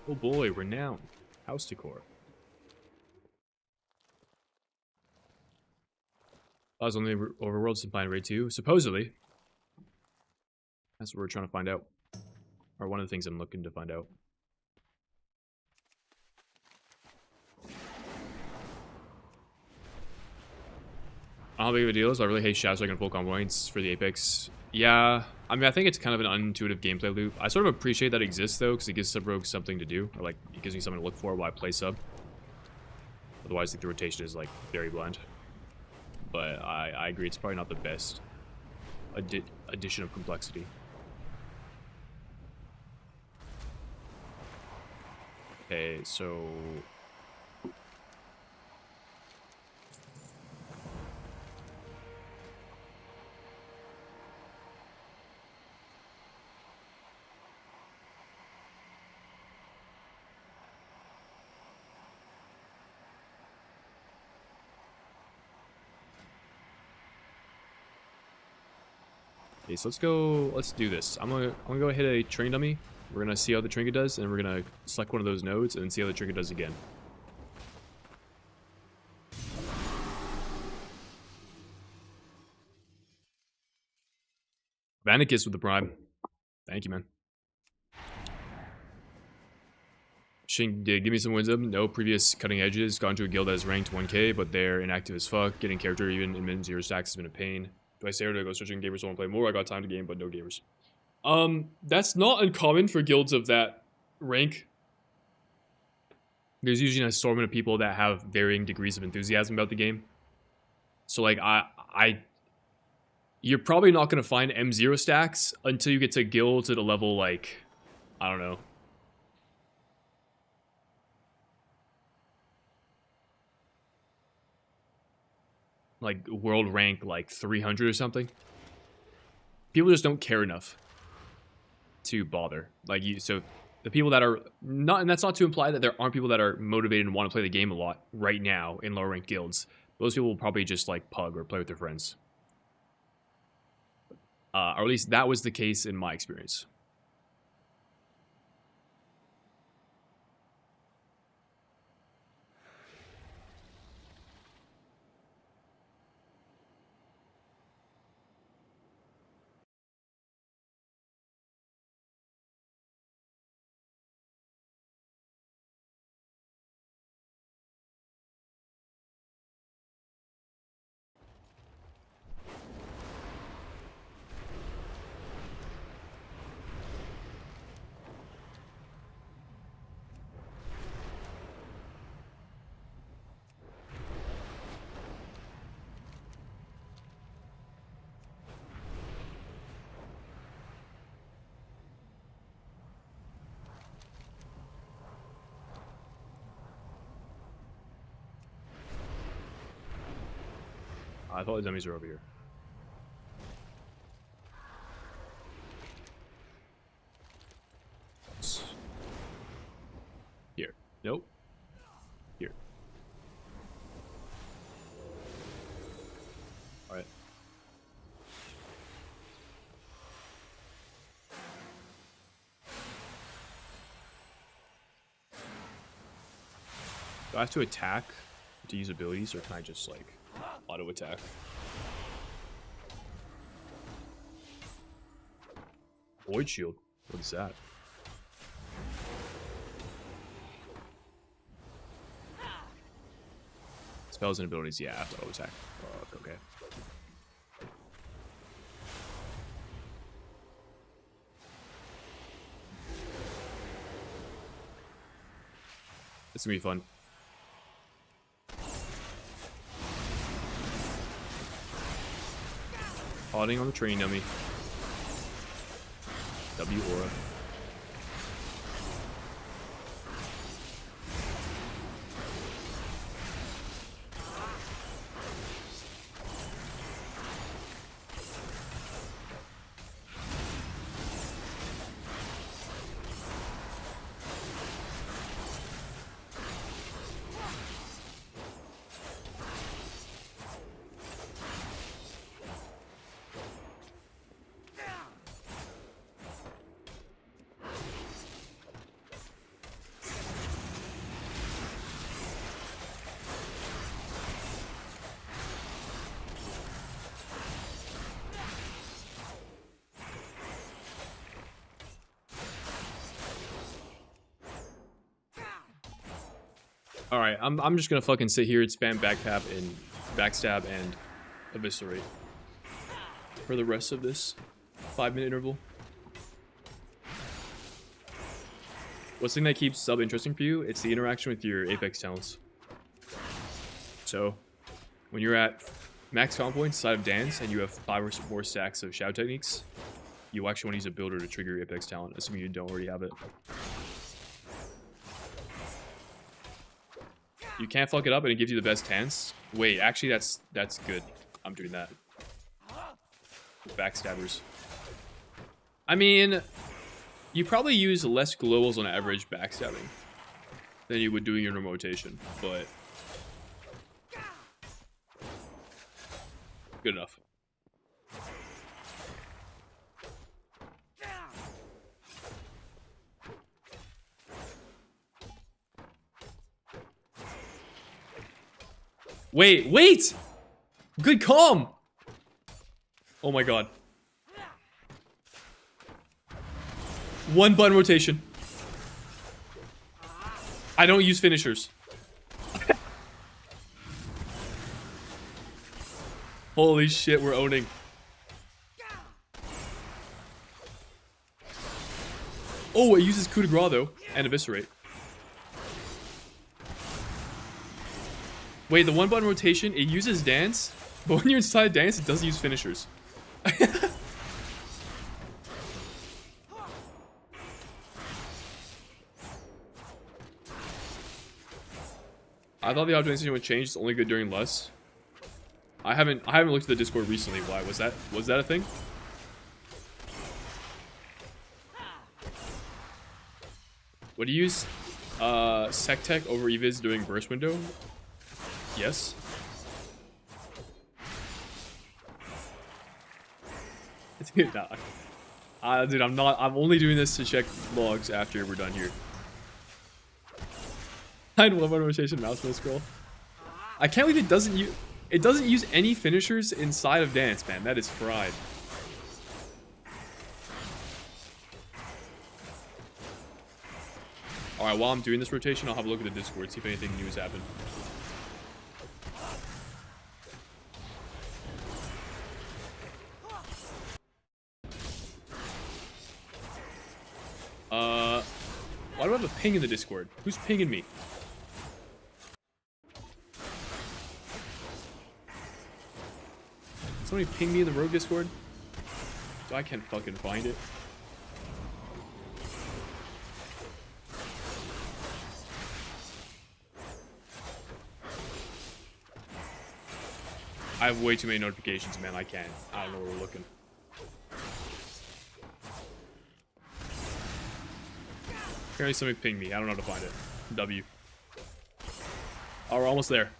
Oh boy, renown. House decor. I was on the overworld supply in raid 2. Supposedly. That's what we're trying to find out. Or one of the things I'm looking to find out. I don't know how big of a deal is. I really hate Shadow Strike and full combo points for the Apex. Yeah, I mean, I think it's kind of an unintuitive gameplay loop. I sort of appreciate that it exists, though, because it gives sub rogues something to do. Or, like, it gives me something to look for while I play sub. Otherwise, like, the rotation is, like, very bland. But I agree, it's probably not the best addition of complexity. Okay, so... Okay, so let's do this. I'm gonna go hit a train dummy. We're gonna see how the trinket does, and we're gonna select one of those nodes and see how the trinket does again. Vanicus with the prime. Thank you, man. Shink did give me some wisdom. No previous cutting edges. Gone to a guild that is ranked 1k, but they're inactive as fuck. Getting character even in min 0 stacks has been a pain. Do I say or do I go searching gamers who want to play more? I got time to game, but no gamers. That's not uncommon for guilds of that rank. There's usually an assortment of people that have varying degrees of enthusiasm about the game. So like you're probably not gonna find M0 stacks until you get to guilds at a level like, I don't know. Like world rank like 300 or something. People just don't care enough to bother. Like so the people that are not, and that's not to imply that there aren't people that are motivated and want to play the game a lot right now in lower ranked guilds. Those people will probably just like pug or play with their friends. Or at least that was the case in my experience. I thought the dummies were over here. Here. Nope. Here. Alright. I have to attack to use abilities, or can I just, like, auto-attack? Void Shield? What is that? Spells and abilities, yeah, I have to auto-attack. Okay. It's gonna be fun. Haunting on the training dummy. W aura. Alright, I'm just gonna fucking sit here and spam backstab and eviscerate for the rest of this 5-minute interval. What's the thing that keeps sub interesting for you? It's the interaction with your Apex talents. So, when you're at max comp points inside of dance and you have 5 or more stacks of shout techniques, you actually want to use a builder to trigger your Apex talent, assuming you don't already have it. You can't fuck it up and it gives you the best hands. Wait, actually that's good. I'm doing that. Backstabbers. I mean, you probably use less globals on average backstabbing than you would doing your normal rotation, but good enough. Wait! Good calm! Oh my god. 1 button rotation. I don't use finishers. Holy shit, we're owning. Oh, it uses coup de grace though, and eviscerate. Wait, the 1 button rotation, it uses dance, but when you're inside dance, it doesn't use finishers. I thought the optimization would change. It's only good during less. I haven't looked at the Discord recently. Why was that a thing? Would you use Sec Tech over Eviz doing burst window? Yes. Dude, nah. Dude, I'm only doing this to check logs after we're done here. I had 1 rotation mouse no scroll. I can't believe it doesn't use any finishers inside of dance, man. That is fried. Alright, while I'm doing this rotation, I'll have a look at the Discord, see if anything new has happened. Why do I have a ping in the Discord? Who's pinging me? Somebody ping me in the Rogue Discord? So I can't fucking find it. I have way too many notifications, man. I don't know where we're looking. Apparently somebody pinged me. I don't know how to find it. W. Oh, we're almost there.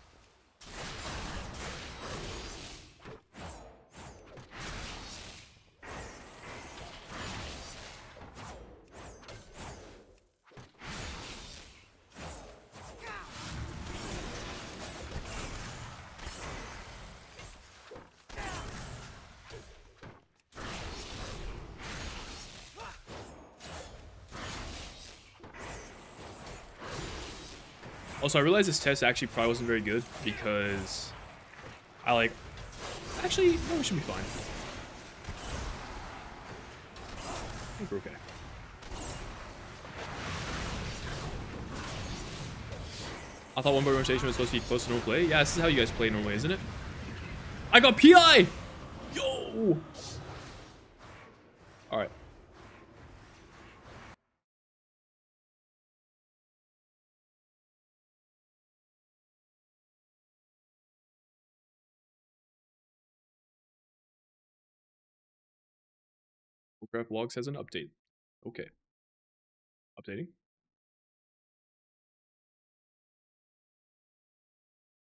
Also, I realized this test actually probably wasn't very good because I like... Actually, no, we should be fine. I think we're okay. I thought one by rotation was supposed to be close to normal play. Yeah, this is how you guys play normally, isn't it? I got PI! Yo! Alright. Warcraft logs has an update. Okay. Updating.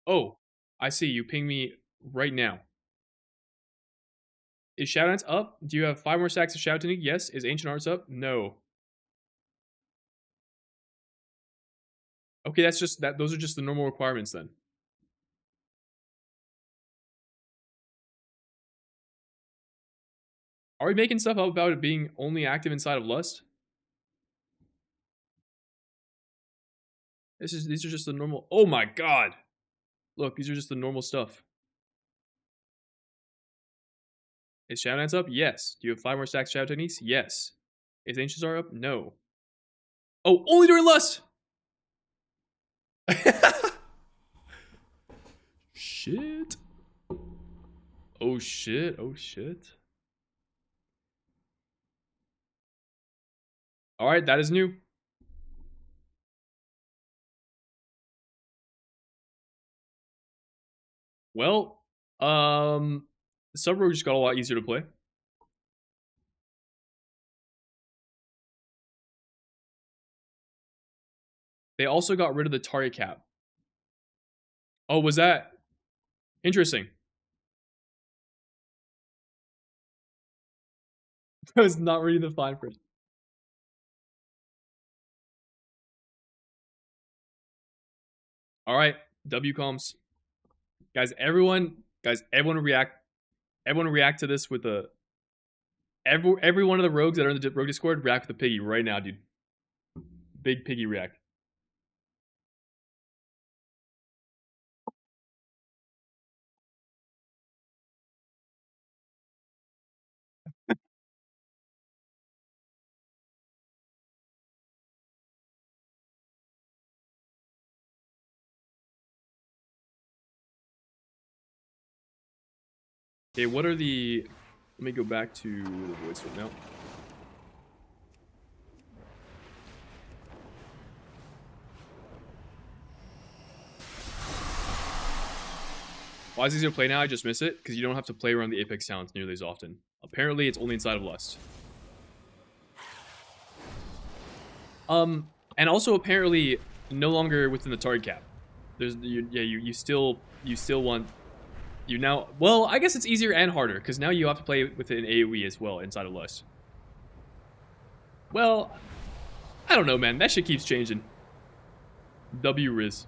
Oh, I see. You ping me right now. Is Shadowlands up? Do you have 5 more stacks of Shadow Technique? Yes. Is Ancient Arts up? No. Okay, that's just that. Those are just the normal requirements then. Are we making stuff up about it being only active inside of Lust? These are just the normal. Oh my god! Look, these are just the normal stuff. Is Shadowlands up? Yes. Do you have 5 more stacks of Shadow Techniques? Yes. Is Ancients are up? No. Oh, only during Lust! Shit. Oh shit. Oh shit. Alright, that is new. Well, Sub-Rogue just got a lot easier to play. They also got rid of the target cap. Oh, was that interesting? I was not reading the fine print. All right, W comms, guys. Everyone react to this with a every one of the rogues that are in the rogue Discord react with a piggy right now, dude. Big piggy react. Okay, what are the? Let me go back to the voice right now. Why is it easier to play now? I just miss it because you don't have to play around the Apex towns nearly as often. Apparently, it's only inside of Lust. And also apparently no longer within the target cap. There's you still want you now. Well, I guess it's easier and harder because now you have to play with an AOE as well inside of Lust. Well, I don't know, man. That shit keeps changing. W Riz.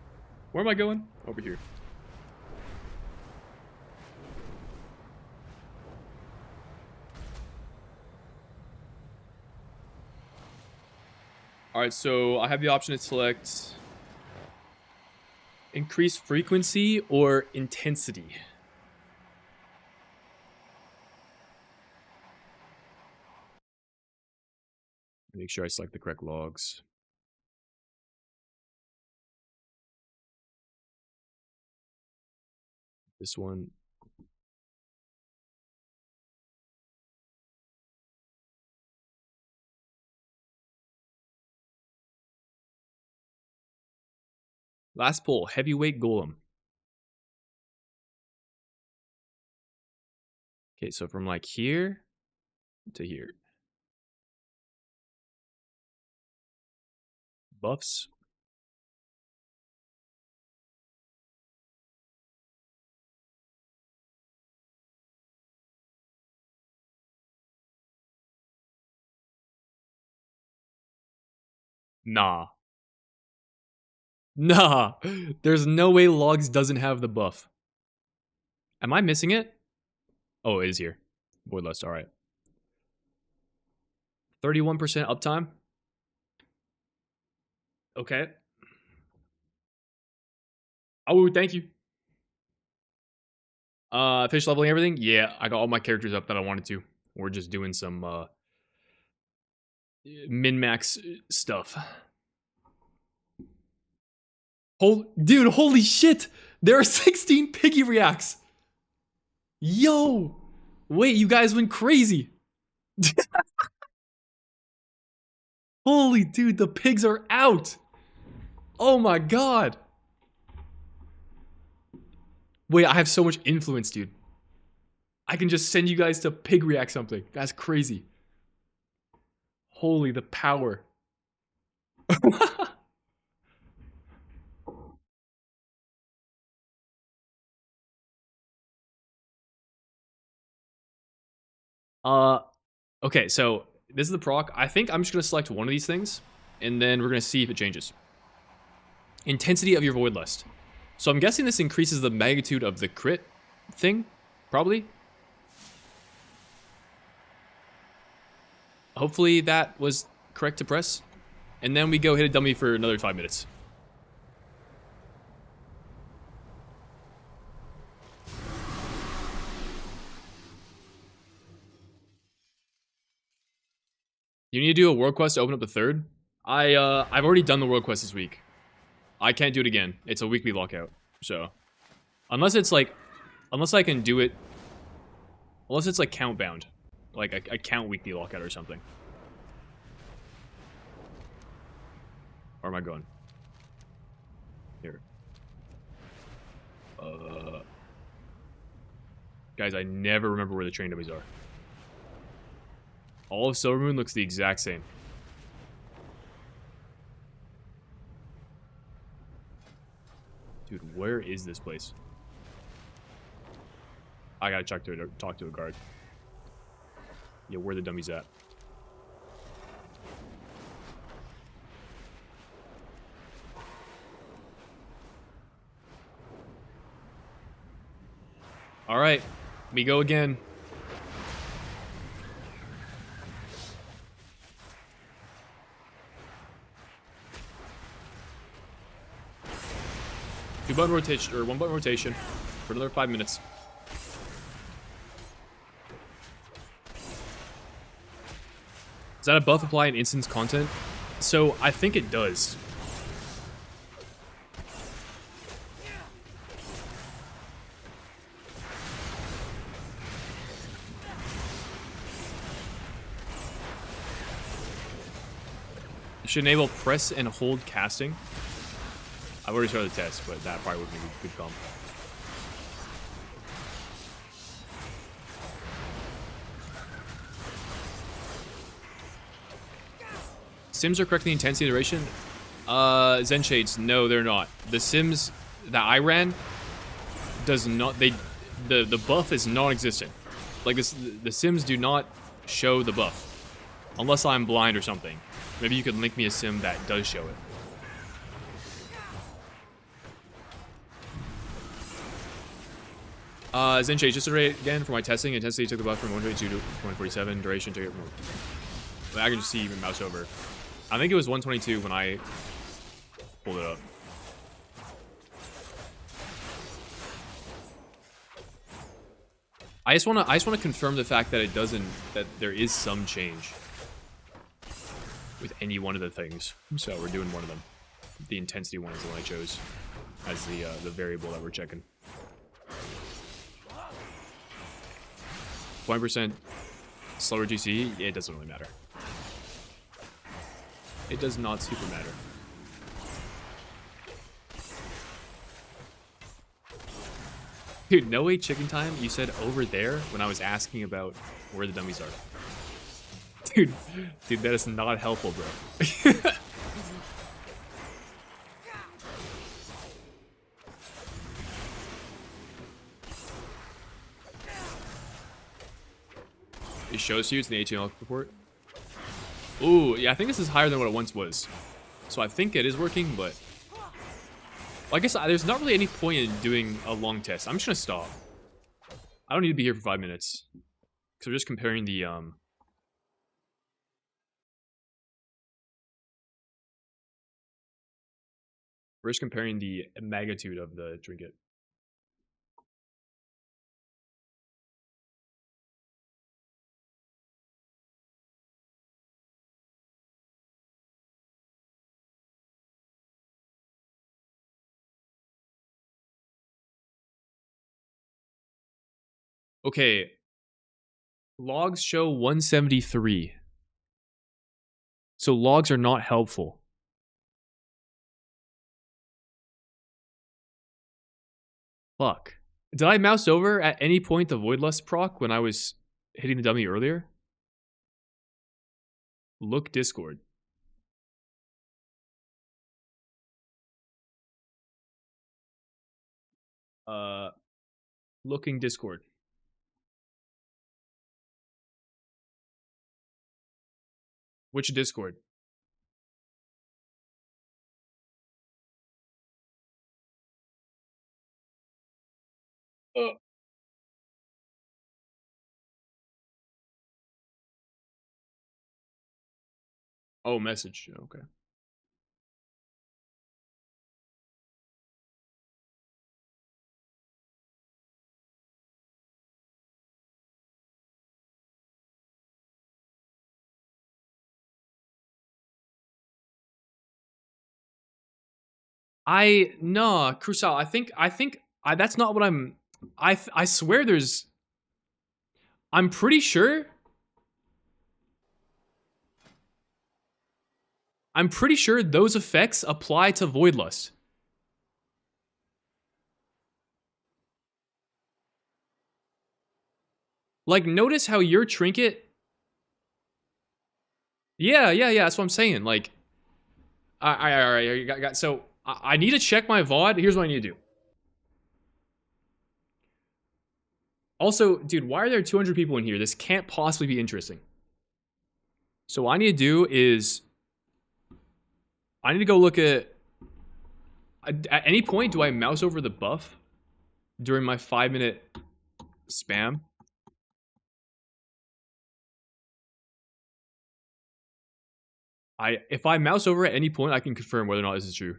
Where am I going? Over here. Alright, so I have the option to select increase frequency or intensity. Make sure I select the correct logs. This one. Last pull, heavyweight golem. Okay, so from like here to here. Buffs. Nah. Nah. There's no way logs doesn't have the buff. Am I missing it? Oh, it is here. Void Lust, alright. 31% uptime. Okay. Oh, thank you. Finished leveling everything? Yeah, I got all my characters up that I wanted to. We're just doing some min-max stuff. Dude, holy shit! There are 16 piggy reacts! Yo! Wait, you guys went crazy! Holy dude, the pigs are out! Oh my god! Wait, I have so much influence, dude. I can just send you guys to pig react something. That's crazy. Holy, the power. uh, okay, so this is the proc. I think I'm just gonna select one of these things, and then we're gonna see if it changes. Intensity of your Void Lust. So I'm guessing this increases the magnitude of the crit thing, probably. Hopefully that was correct to press. And then we go hit a dummy for another 5 minutes. You need to do a world quest to open up the third. I've already done the world quest this week. I can't do it again. It's a weekly lockout. So, unless it's like, unless I can do it, unless it's like count bound, like a count weekly lockout or something. Where am I going? Here. Guys, I never remember where the train dummies are. All of Silvermoon looks the exact same. Dude, where is this place? I gotta talk to a guard. Yeah, where the dummies at? Alright, we go again. Two-button rotation, or one-button rotation for another 5 minutes. Does that a buff apply in instance content? So, I think it does. You should enable press and hold casting. I've already started the test, but that probably would be a good comp. Sims are correcting the intensity and duration? Zen Shades, no, they're not. The Sims that I ran does not, the buff is non-existent. Like this, the Sims do not show the buff. Unless I'm blind or something. Maybe you could link me a Sim that does show it. Zen Shades, just to rate again for my testing, intensity took the buff from 122 to 147, duration took it from, I can just see even mouse over. I think it was 122 when I pulled it up. I just wanna confirm the fact that it doesn't, that there is some change with any one of the things. So we're doing one of them. The intensity one is the one I chose as the variable that we're checking. 20% slower GC, it doesn't really matter. It does not super matter. Dude, no way chicken time? You said over there when I was asking about where the dummies are. Dude, that is not helpful, bro. It shows you it's in the HTML report. Ooh, yeah, I think this is higher than what it once was. So I think it is working, but... Well, I guess there's not really any point in doing a long test. I'm just gonna stop. I don't need to be here for 5 minutes. Because we're just comparing the, We're just comparing the magnitude of the trinket. Okay. Logs show 173. So logs are not helpful. Fuck. Did I mouse over at any point the Voidlust proc when I was hitting the dummy earlier? Look Discord. Looking Discord. Which Discord? Oh, message. Okay. No, Crusal, I think that's not what I swear I'm pretty sure those effects apply to Voidlust. Like, notice how your trinket. Yeah, that's what I'm saying. Like, all right, so I need to check my VOD. Here's what I need to do. Also, dude, why are there 200 people in here? This can't possibly be interesting. So what I need to do is I need to go look at any point, do I mouse over the buff during my 5-minute spam? If I mouse over at any point, I can confirm whether or not this is true.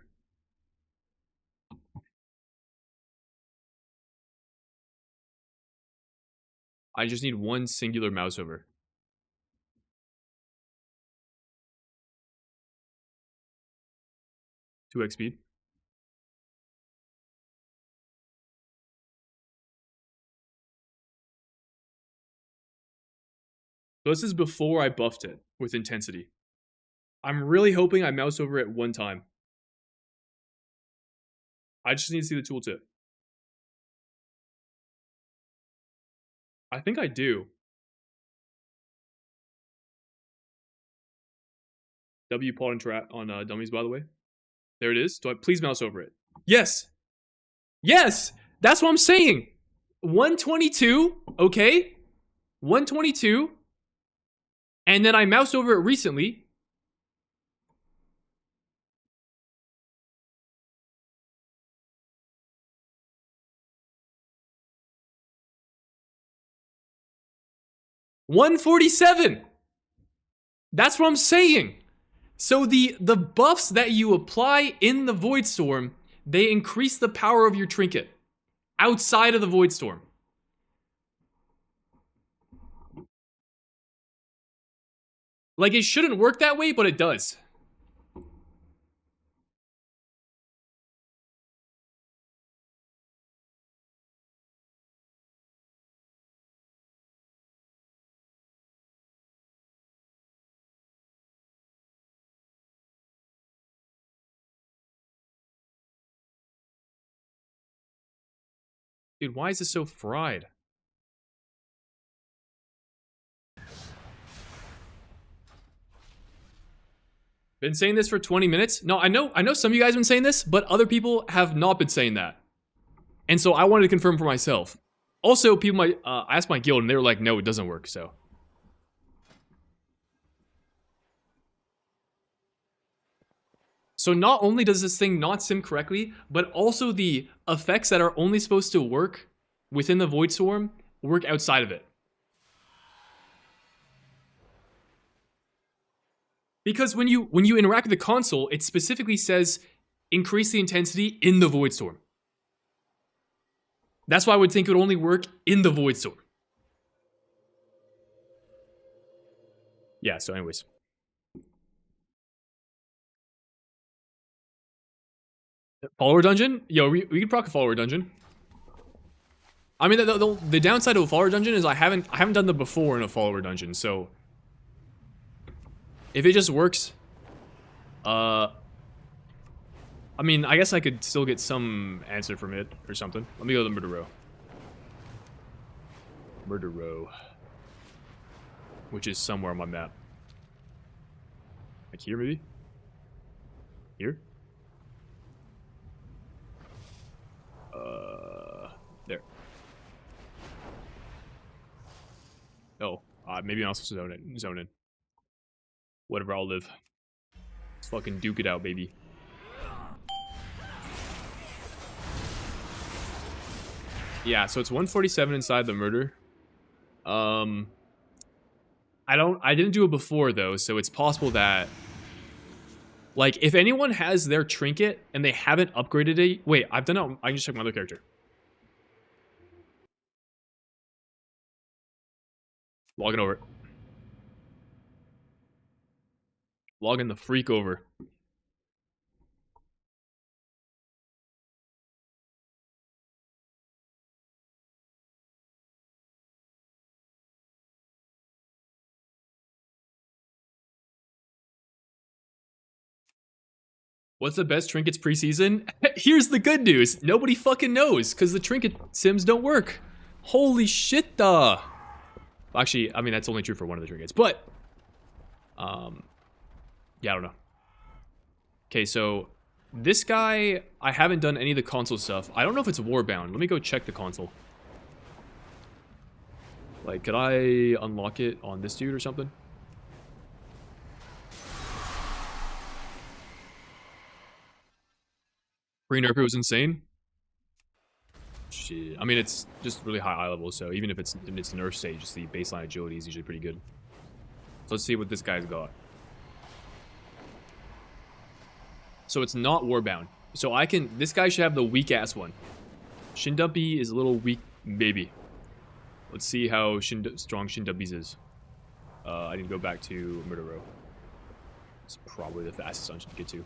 I just need one singular mouse over. 2x speed. So this is before I buffed it with intensity. I'm really hoping I mouse over it one time. I just need to see the tooltip. I think I do. W pod and trap on dummies, by the way. There it is. Do I please mouse over it? Yes. Yes. That's what I'm saying. 122. Okay. 122. And then I moused over it recently. $147. That's what I'm saying. So the buffs that you apply in the Void Storm, they increase the power of your trinket outside of the Void Storm. Like, it shouldn't work that way, but it does. Dude, why is this so fried? Been saying this for 20 minutes? No, I know some of you guys have been saying this, but other people have not been saying that. And so I wanted to confirm for myself. Also, people might ask my guild, and they were like, no, it doesn't work, so. So not only does this thing not sim correctly, but also the effects that are only supposed to work within the Void Storm work outside of it. Because when you interact with the console, it specifically says increase the intensity in the Void Storm. That's why I would think it would only work in the Void Storm. Yeah, so anyways. Follower dungeon? Yo, we could proc a follower dungeon. I mean, the downside of a follower dungeon is I haven't done that before in a follower dungeon, so if it just works, I mean, I guess I could still get some answer from it or something. Let me go to the murder row. Murder row, which is somewhere on my map. Like here, maybe? Here? There. Oh, maybe I'm also zone in. Whatever, I'll live. Let's fucking duke it out, baby. Yeah, so it's 147 inside the murder. I didn't do it before though, so it's possible that, like, if anyone has their trinket and they haven't upgraded it. Wait, I've done it. I can just check my other character. Logging over. Logging the freak over. What's the best trinkets preseason? Here's the good news. Nobody fucking knows, because the trinket sims don't work. Holy shit, Actually, I mean, that's only true for one of the trinkets, but... yeah, I don't know. Okay, so... This guy, I haven't done any of the console stuff. I don't know if it's warbound. Let me go check the console. Like, could I unlock it on this dude or something? Pre-nerf it was insane. Shit. I mean, it's just really high eye level, so even if it's in its nerf stage, just the baseline agility is usually pretty good. So let's see what this guy's got. So it's not warbound. So I can... This guy should have the weak-ass one. Shinduppy is a little weak, maybe. Let's see how strong Shinduppies is. I need to go back to Murder Row. It's probably the fastest dungeon to get to.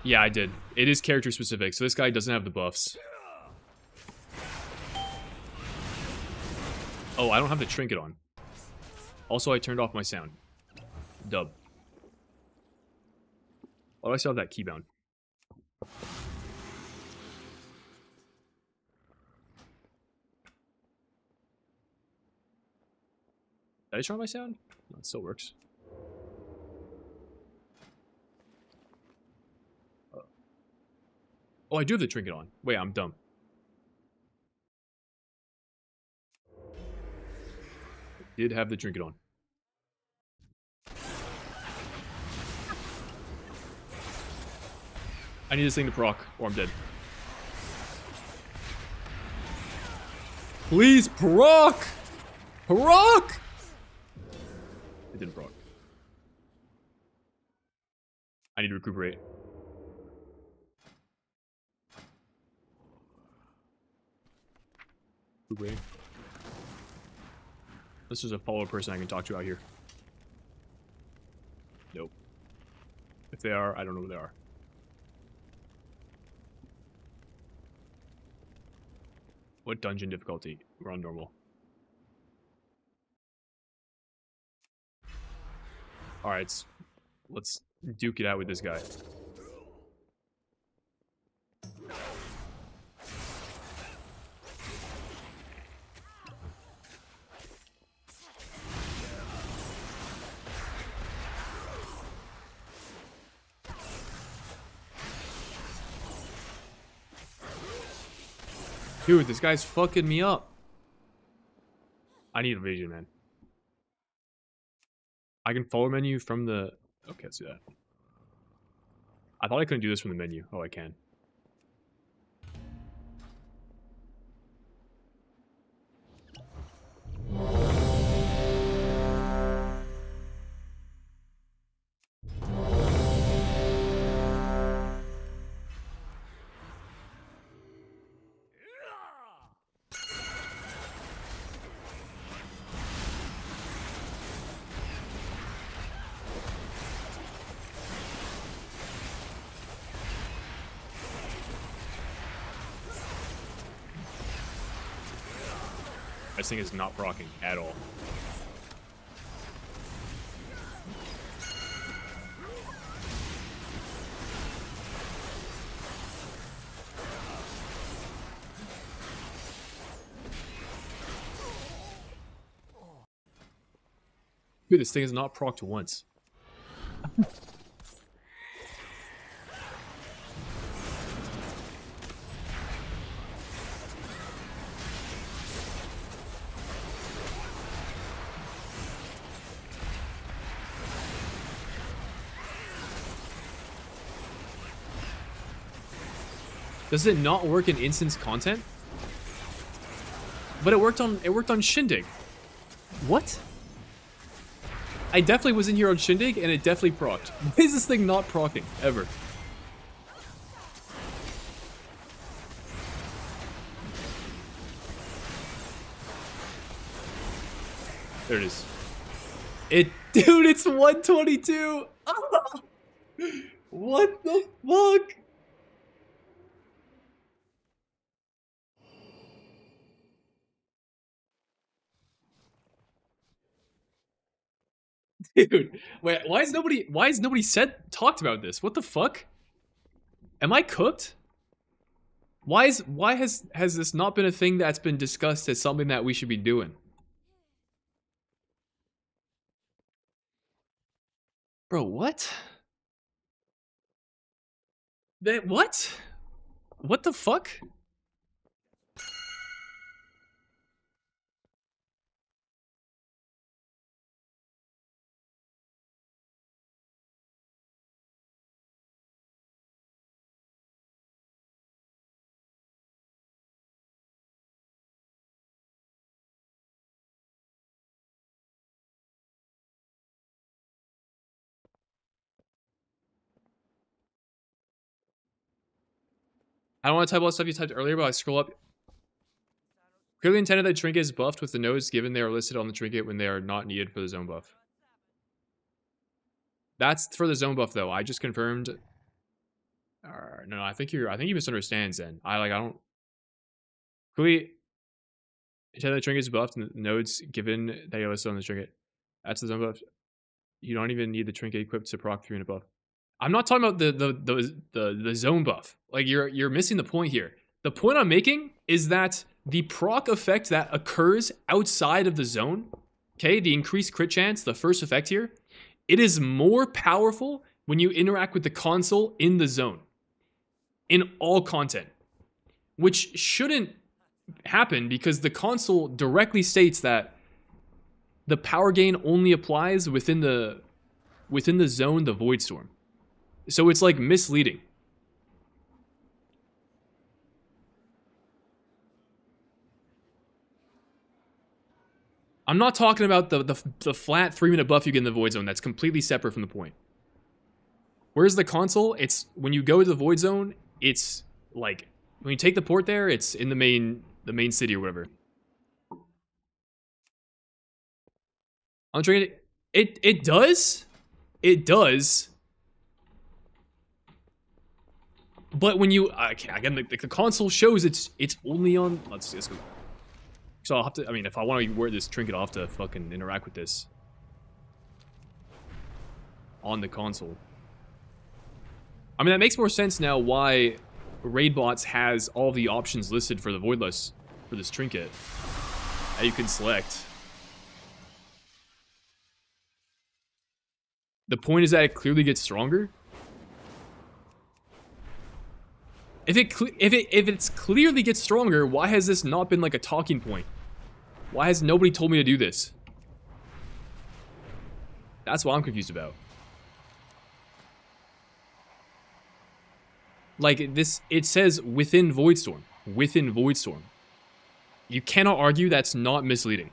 Yeah, I did. It is character specific, so this guy doesn't have the buffs. Oh, I don't have the trinket on. Also, I turned off my sound. Dub. Why do I still have that keybound? Did I turn on my sound? No, it still works. Oh, I do have the trinket on. Wait, I'm dumb. I did have the trinket on. I need this thing to proc, or I'm dead. Please proc! Proc! It didn't proc. I need to recuperate. This is a follower person I can talk to out here. Nope. If they are, I don't know who they are. What dungeon difficulty? We're on normal. Alright, let's duke it out with this guy. Dude, this guy's fucking me up. I need a vision, man. I can forward menu from the... Okay, let's do that. I thought I couldn't do this from the menu. Oh, I can. This thing is not proccing at all. Dude, this thing is not procced once. Does it not work in instance content? But it worked on Shindig. What? I definitely was in here on Shindig and it definitely procced. Why is this thing not procking ever? There it is. Dude, it's 122. What the fuck? Dude, wait, why has nobody talked about this? What the fuck? Am I cooked? Why has this not been a thing that's been discussed as something that we should be doing? Bro, what? What? What the fuck? I don't want to type all the stuff you typed earlier, but I scroll up. Clearly intended that Trinket is buffed with the nodes given they are listed on the Trinket when they are not needed for the zone buff. That's for the zone buff though. I just confirmed. No, I think you misunderstand, Zen. I don't. Clearly intended that Trinket is buffed and the nodes given they are listed on the Trinket. That's the zone buff. You don't even need the Trinket equipped to proc 3 and above. I'm not talking about the zone buff. Like you're missing the point here. The point I'm making is that the proc effect that occurs outside of the zone, okay, the increased crit chance, the first effect here, it is more powerful when you interact with the console in the zone. In all content. Which shouldn't happen because the console directly states that the power gain only applies within the zone, the Void Storm. So it's like misleading. I'm not talking about the flat 3-minute buff you get in the Void Zone. That's completely separate from the point. Whereas the console, it's when you go to the Void Zone, it's like when you take the port there, it's in the main city or whatever. On Trinket, it does. It does. But when you again, the console shows it's only on. Let's go. So I'll have to. I mean, if I want to wear this Trinket, I'll have to fucking interact with this on the console. I mean, that makes more sense now. Why Raidbots has all the options listed for the Voidless for this Trinket that you can select. The point is that it clearly gets stronger. If it's clearly gets stronger, why has this not been like a talking point? Why has nobody told me to do this? That's what I'm confused about. Like this, it says within Voidstorm. Within Voidstorm. You cannot argue that's not misleading.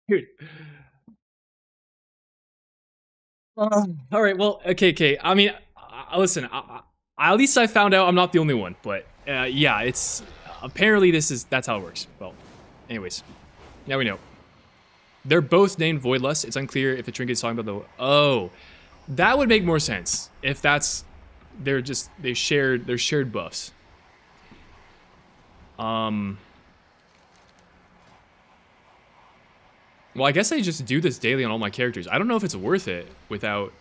Dude. All right. Well, okay. I mean, listen. At least I found out I'm not the only one. But yeah, it's apparently that's how it works. Well, anyways, now we know. They're both named Voidlust. It's unclear if the trinket is talking about the. Oh, that would make more sense if that's they're shared buffs. Well, I guess I just do this daily on all my characters. I don't know if it's worth it without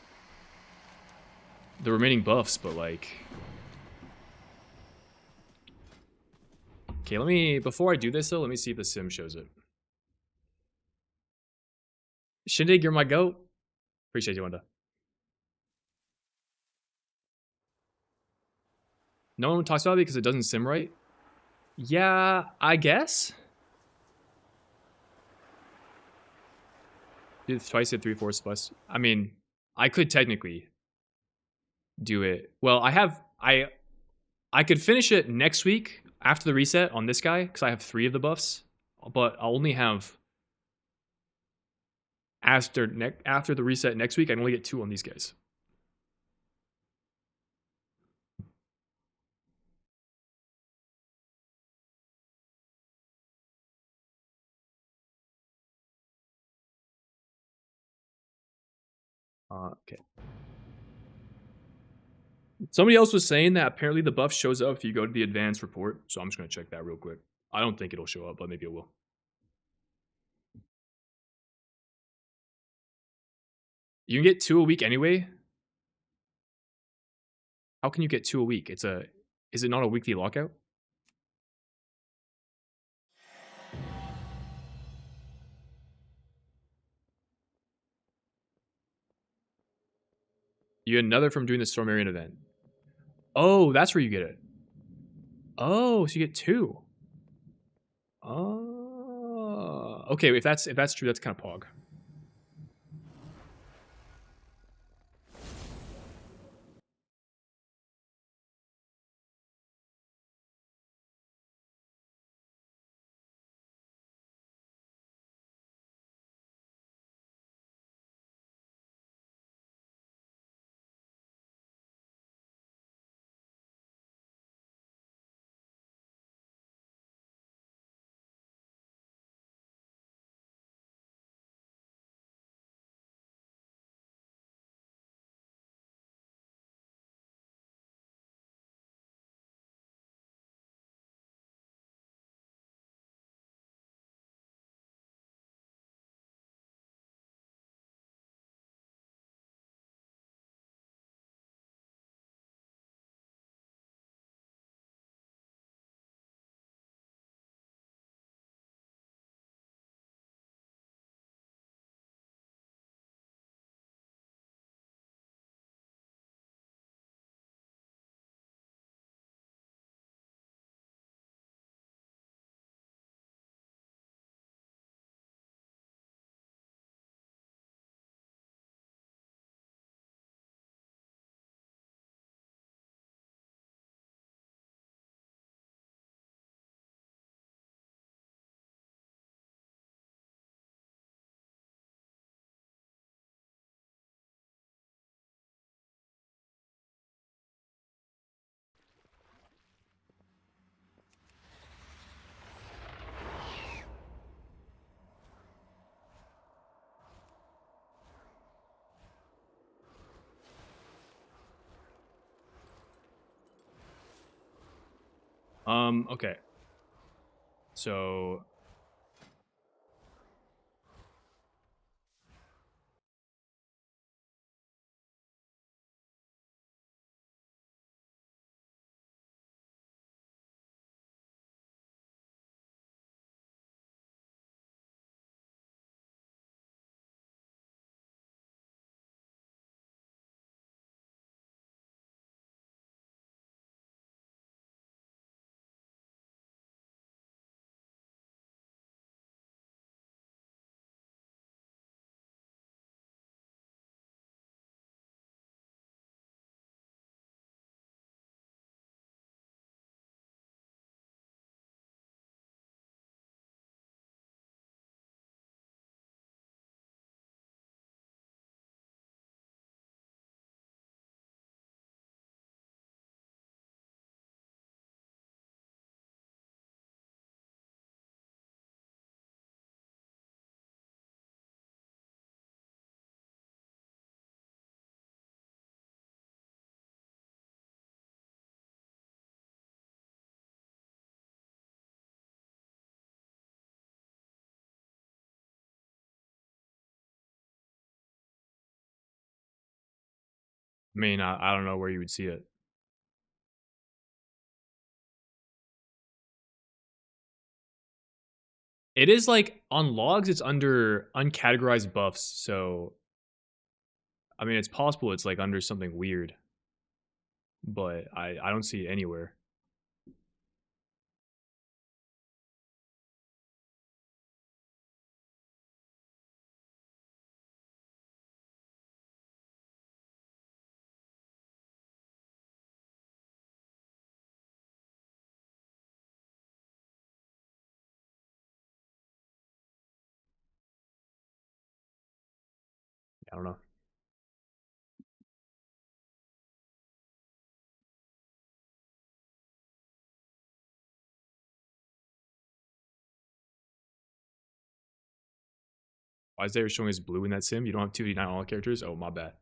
the remaining buffs, but like... Okay, before I do this though, let me see if the sim shows it. Shindig, you're my goat. Appreciate you, Wanda. No one talks about it because it doesn't sim right? Yeah, I guess. Did twice at 3/4 plus. I mean, I could technically do it. Well, I could finish it next week after the reset on this guy because I have 3 of the buffs, but I'll only have after the reset next week. I can only get 2 on these guys. Okay. Somebody else was saying that apparently the buff shows up if you go to the advanced report, so I'm just gonna check that real quick. I don't think it'll show up, but maybe it will. You can get 2 a week anyway. How can you get 2 a week? Is it not a weekly lockout? You get another from doing the Stormarian event. Oh, that's where you get it. Oh, so you get 2. Oh, okay. If that's true, that's kind of pog. Okay. So I mean, I don't know where you would see it. It is like on logs, it's under uncategorized buffs. So, I mean, it's possible it's like under something weird, but I don't see it anywhere. I don't know. Why is there showing as blue in that sim? You don't have 2D9 all characters? Oh, my bad.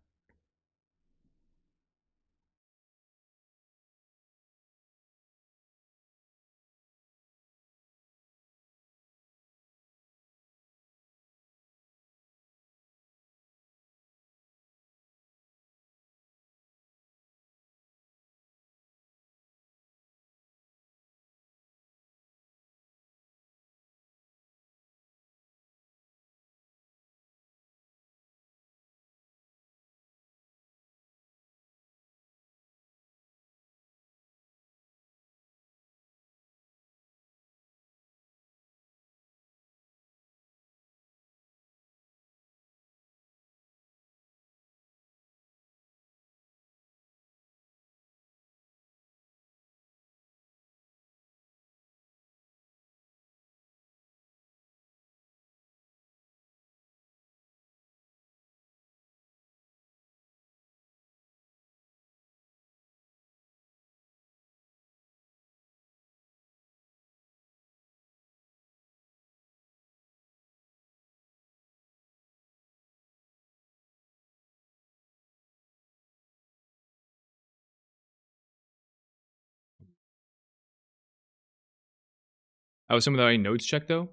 Oh, some of the nodes checked though?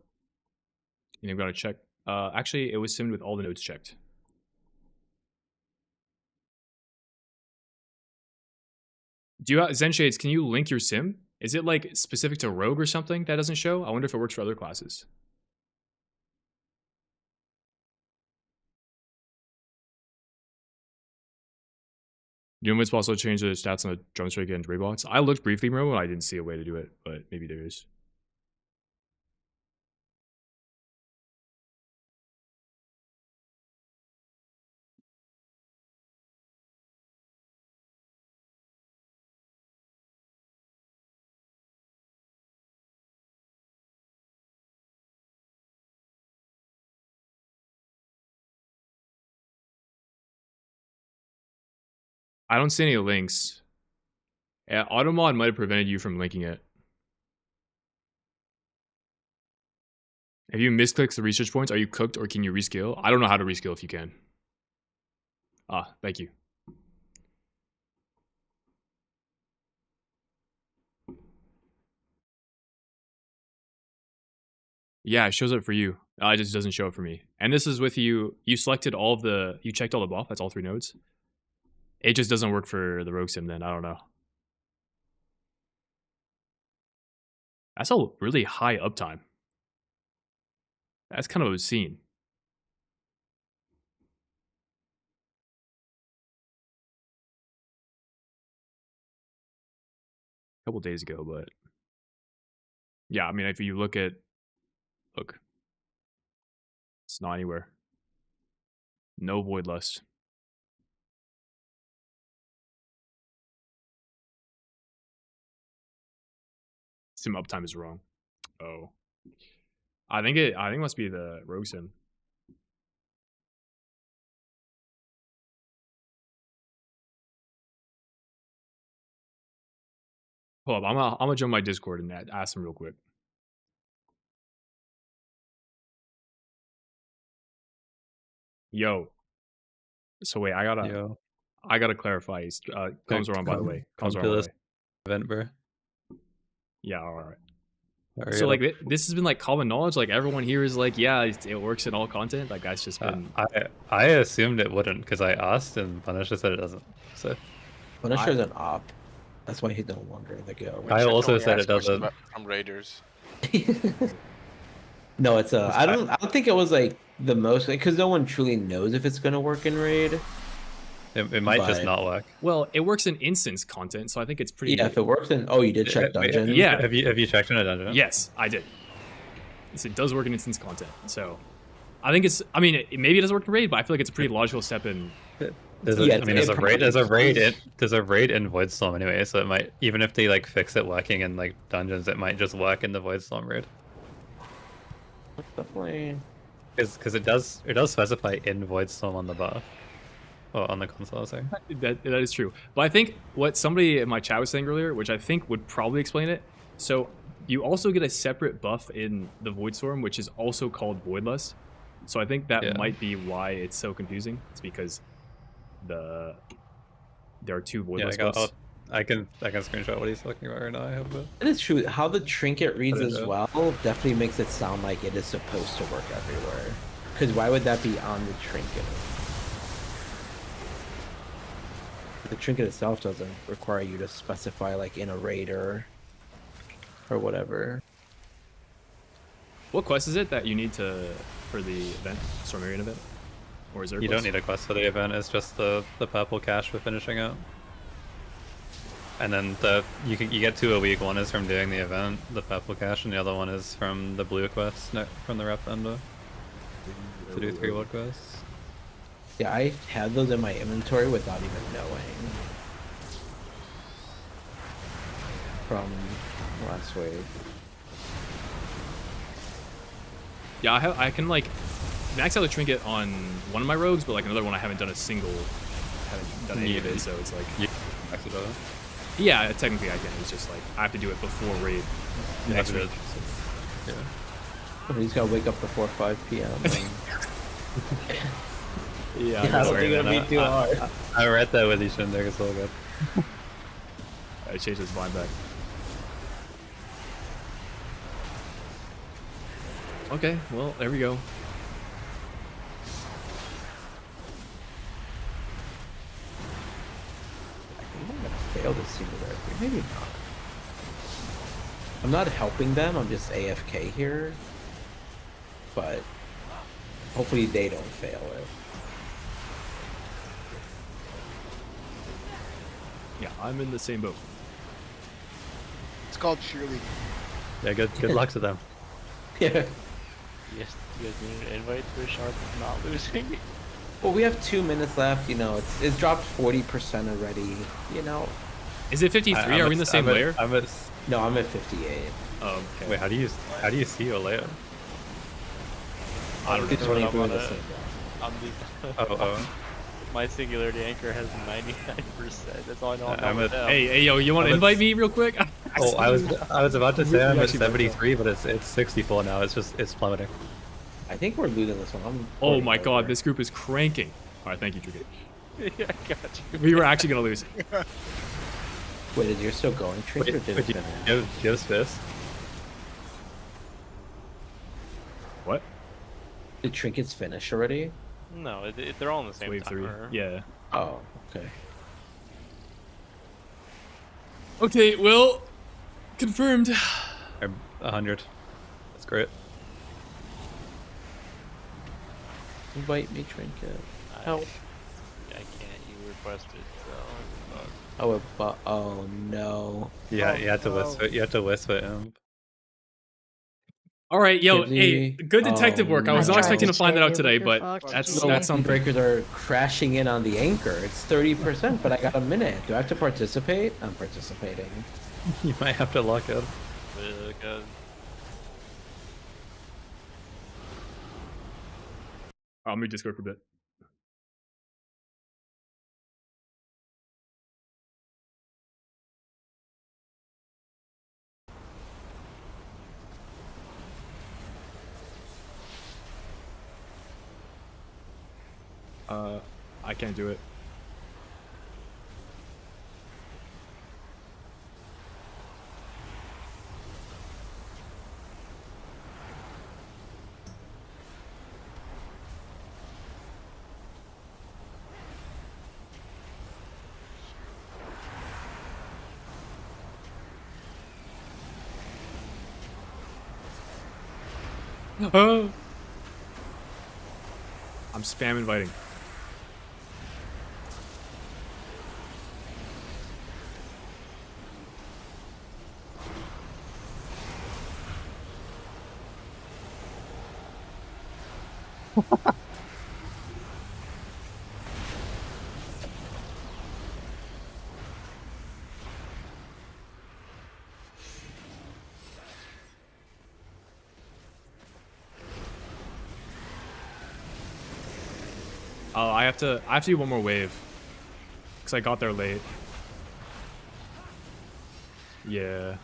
You've got to check. Actually, it was simmed with all the nodes checked. Do you Zen Shades? Can you link your sim? Is it like specific to Rogue or something that doesn't show? I wonder if it works for other classes. You know what's also change the stats on the drumstick and Draybots? I looked briefly, bro, and I didn't see a way to do it, but maybe there is. I don't see any links. Yeah, Automod might have prevented you from linking it. If you misclick the research points, are you cooked or can you reskill? I don't know how to reskill if you can. Ah, thank you. Yeah, it shows up for you. It just doesn't show up for me. And this is with you. You selected all of the. You checked all the buff. That's all 3 nodes. It just doesn't work for the rogue sim. Then I don't know. That's a really high uptime. That's kind of obscene. A couple days ago, but yeah, I mean, if you look, it's not anywhere. No void lust. Sim uptime is wrong. Oh, I think it must be the rogue sim. Hold up, I'm gonna jump my Discord and ask him real quick. Yo. So wait, I gotta clarify. Comes wrong, by the way. Comes wrong, by the way. Event, bro. Yeah, all right. So like this has been like common knowledge. Like everyone here is like, yeah, it works in all content. Like that's just been. I assumed it wouldn't because I asked and Punisher said it doesn't. So Punisher's an op. That's why he's no longer the go. I also said it doesn't. From Raiders. No, it's I don't think it was like the most because no one truly knows if it's gonna work in raid. It might just not work. Well, it works in instance content, so I think it's pretty. Yeah, if it works in. Oh, you did check dungeon. Yeah. Have you checked in a dungeon? Yes, I did. It does work in instance content, so I think it's. I mean, maybe it doesn't work in raid, but I feel like it's a pretty logical step in. There's a raid in Voidstorm anyway, so it might, even if they like fix it working in like dungeons, it might just work in the Voidstorm raid. Definitely. Because it does specify in Voidstorm on the buff. Oh, on the console, sorry. That is true. But I think what somebody in my chat was saying earlier, which I think would probably explain it. So you also get a separate buff in the Voidstorm, which is also called Voidlust. So I think that might be why it's so confusing. It's because there are 2 Voidlust buffs. I can screenshot what he's talking about right now. I have it. It is true. How the Trinket reads as well definitely makes it sound like it is supposed to work everywhere. Because why would that be on the Trinket? The Trinket itself doesn't require you to specify like in a raid or whatever. What quest is it that you need for the event, Stormarian event? Or is there? You don't need a quest for the event. It's just the purple cache for finishing it. And then you get 2 a week. One is from doing the event, the purple cache, and the other one is from the blue quest from the rep vendor to do 3 world quests. Yeah, I had those in my inventory without even knowing. From last wave. Yeah, I can like max out the Trinket on one of my rogues, but like another one I haven't done any of it, so it's like. Max it over. Yeah, technically I can. It's just like I have to do it before raid next week. Yeah. But he's gotta wake up before 5 p.m. Yeah, I don't think it'll be too hard. I read that with Ishin there, it's all good. I changed his blind back. Okay, well, there we go. I think I'm gonna fail this singularity. Maybe not. I'm not helping them, I'm just AFK here. But hopefully they don't fail it. Yeah, I'm in the same boat. It's called cheerleading. Yeah, good luck to them. Yeah. Yes, you guys need an invite to a sharp of not losing. Well, we have 2 minutes left, you know, it's dropped 40% already, you know. Is it 53? Are we in the same layer? No, I'm at 58. Oh, okay. Wait, how do you see your layer? I don't know. It's running through the same Oh. My singularity anchor has 99%. That's all I know. I'm at, hey, yo, you want to invite me real quick? Oh, I was about to say I'm at 73, but it's 64 now. It's plummeting. I think we're losing this one. Oh my god, this group is cranking. All right, thank you, Trinket. Yeah, I got you. We were actually gonna lose. Wait, is yours still going, Trinket, or did it finish? Do you have Spist? What? Did Trinkets finish already? No, they're all in the same Wave 3. timer. Yeah. Oh, okay. Okay, well, confirmed. Or 100. That's great. Invite me, Trinket. I Help. can't. You requested, so. Oh no. Yeah, Oh, you had to no. whisper. You had to whisper him. All right, yo, hey, Kibsy. good detective work. I was Oh, not no. expecting to find that out Stay today, with your but fox, that's The Gigi. something. land breakers are crashing in on the anchor. It's 30%, but I got a minute. Do I have to participate? I'm participating. You might have to lock it. Good. I'll mute Discord for a bit. I can't do it. Oh. I'm spam inviting. Oh, I have to do one more wave. Cause I got there late. Yeah.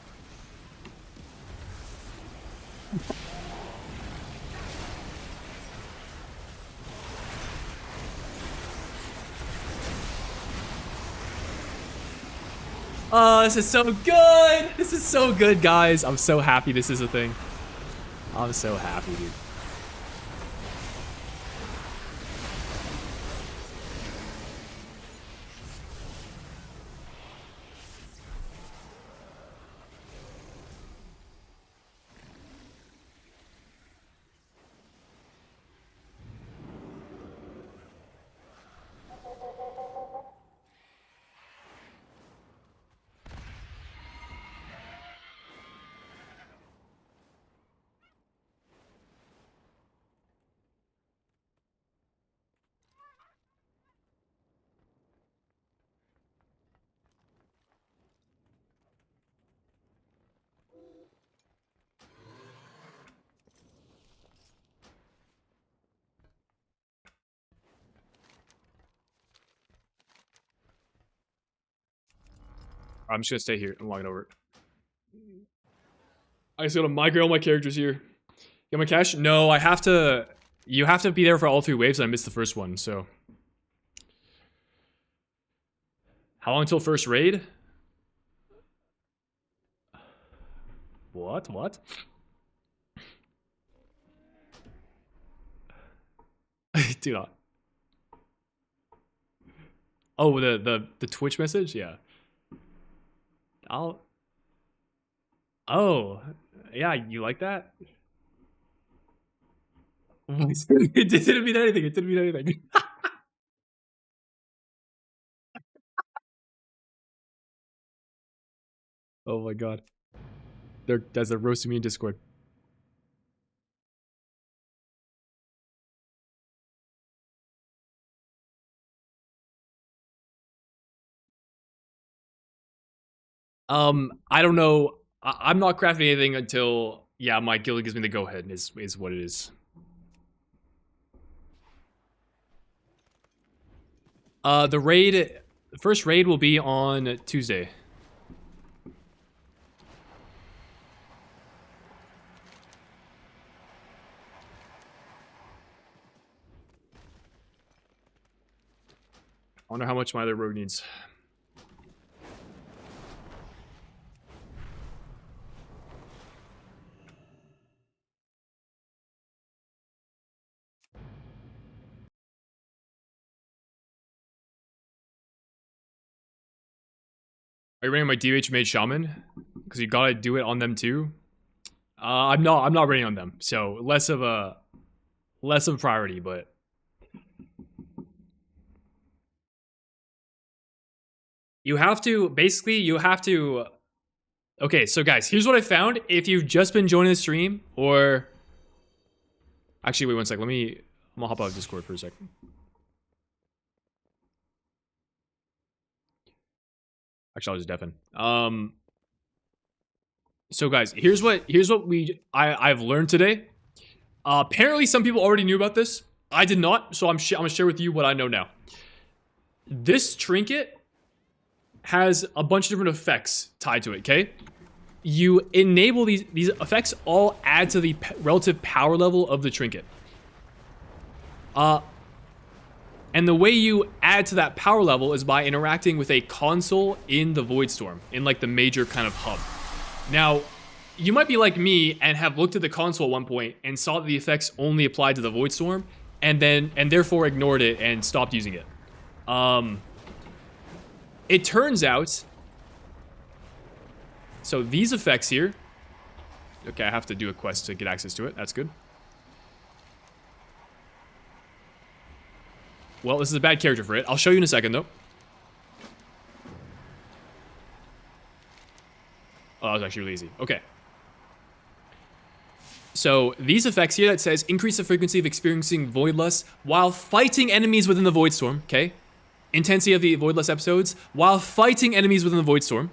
Oh, this is so good! This is so good, guys. I'm so happy this is a thing. I'm so happy, dude. I'm just gonna stay here and log it over. I just gotta migrate all my characters here. Get my cash? No, I have to. You have to be there for all 3 waves, and I missed the first one, so. How long until first raid? What? What? Do not. Oh, the Twitch message? Yeah. I'll. Oh, yeah. You like that? It didn't mean anything. It didn't mean anything. Oh my god. They're roasting me in Discord. I don't know. I'm not crafting anything until my guild gives me the go ahead. Is what it is. The first raid will be on Tuesday. I wonder how much my other rogue needs. Are you running my DH Mage Shaman? Because you gotta do it on them too. I'm not running on them, so less of a priority, but you have to okay, so guys, here's what I found. If you've just been joining the stream, or actually wait one sec, I'm gonna hop out of Discord for a second. Actually, I was deafened. So guys, here's what I've learned today. Apparently, some people already knew about this. I did not, so I'm gonna share with you what I know now. This trinket has a bunch of different effects tied to it. Okay, you enable these effects. All add to the relative power level of the trinket. And the way you add to that power level is by interacting with a console in the Voidstorm, in like the major kind of hub. Now, you might be like me and have looked at the console at one point and saw that the effects only applied to the Voidstorm, and therefore ignored it and stopped using it. It turns out, so these effects here, okay, I have to do a quest to get access to it. That's good. Well, this is a bad character for it. I'll show you in a second, though. Oh, that was actually really easy. Okay. So, these effects here that says increase the frequency of experiencing Voidlust while fighting enemies within the Voidstorm, okay? Intensity of the Voidlust episodes while fighting enemies within the Voidstorm.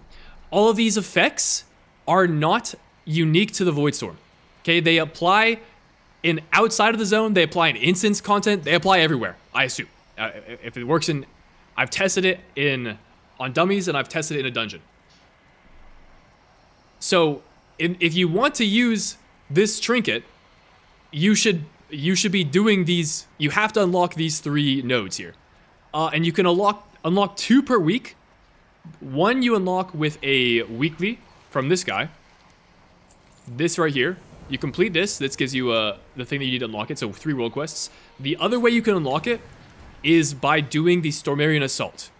All of these effects are not unique to the Voidstorm, okay? They apply in outside of the zone, they apply in instance content, they apply everywhere, I assume. If it works in, I've tested it on dummies and I've tested it in a dungeon. So, if you want to use this trinket, you should be doing these. You have to unlock these 3 nodes here, and you can unlock 2 per week. One you unlock with a weekly from this guy. This right here. You complete this. This gives you the thing that you need to unlock it. So 3 world quests. The other way you can unlock it is by doing the Stormarian Assault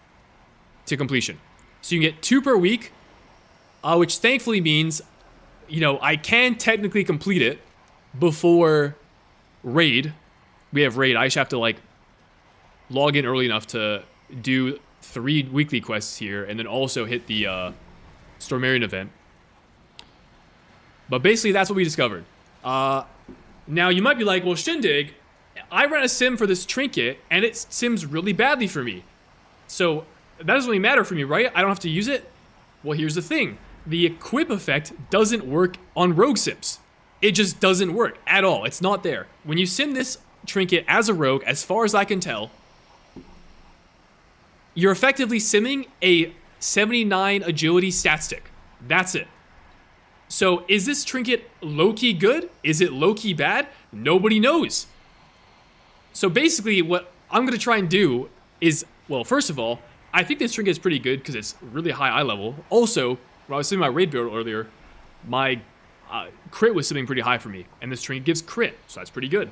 to completion. So you can get 2 per week, which thankfully means, you know, I can technically complete it before raid. We have raid. I just have to like log in early enough to do 3 weekly quests here, and then also hit the Stormarian event. But basically, that's what we discovered. Now, you might be like, well, Shindig, I ran a sim for this trinket, and it sims really badly for me. So, that doesn't really matter for me, right? I don't have to use it? Well, here's the thing. The equip effect doesn't work on rogue sims. It just doesn't work at all. It's not there. When you sim this trinket as a rogue, as far as I can tell, you're effectively simming a 79 agility stat stick. That's it. So, is this trinket low-key good? Is it low-key bad? Nobody knows. So basically, what I'm going to try and do is, well, first of all, I think this trinket is pretty good because it's really high eye level. Also, when I was simming my raid build earlier, my crit was simming pretty high for me, and this trinket gives crit, so that's pretty good.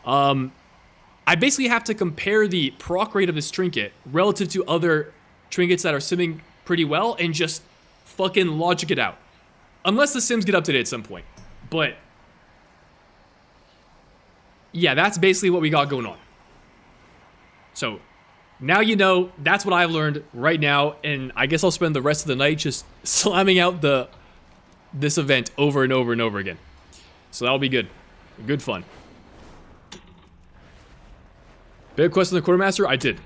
I basically have to compare the proc rate of this trinket relative to other trinkets that are simming pretty well and just fucking logic it out. Unless the sims get up to date at some point. But yeah, that's basically what we got going on. So, now you know, that's what I've learned right now, and I guess I'll spend the rest of the night just slamming out this event over and over and over again. So that'll be good. Good fun. Big quest on the Quartermaster? I did.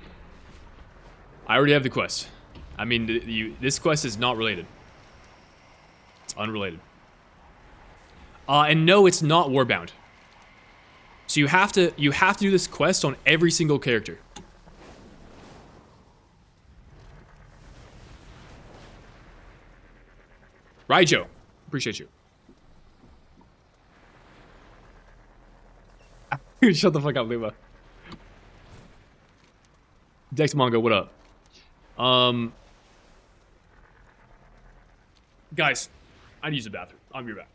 I already have the quest. I mean, this quest is not related. It's unrelated. And no, it's not Warbound. So you have to do this quest on every single character. Raijo, appreciate you. Shut the fuck up, Lima. Dex Mongo, what up? Guys, I need to use the bathroom. I'll be right back.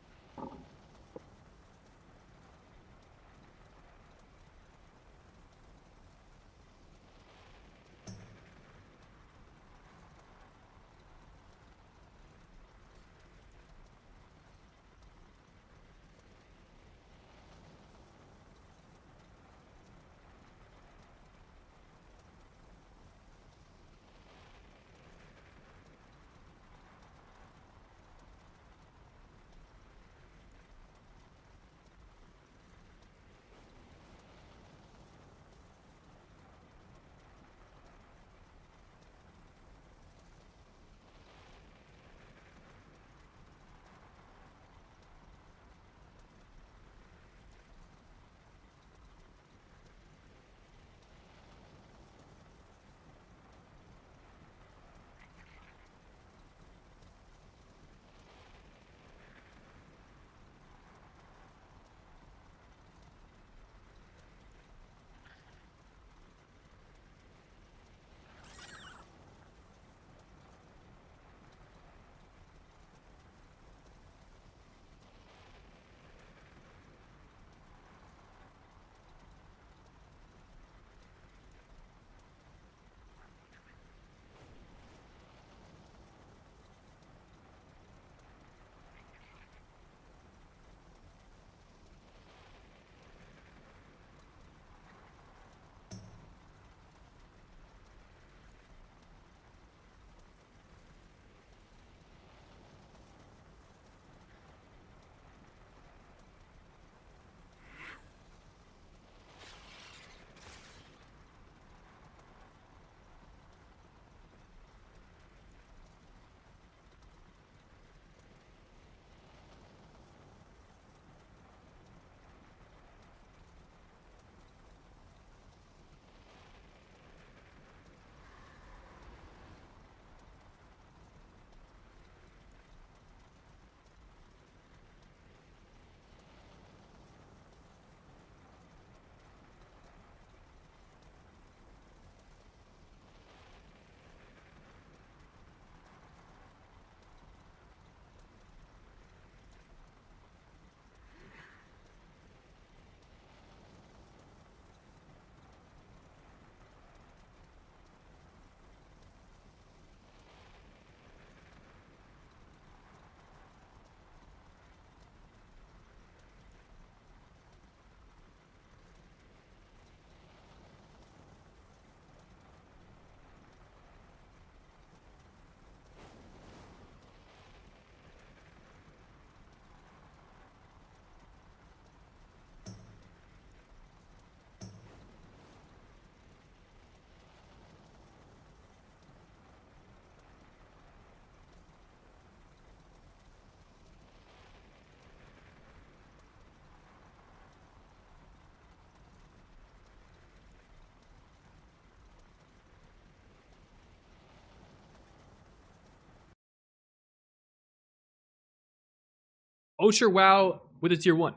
Oh, sure, wow, with a tier 1.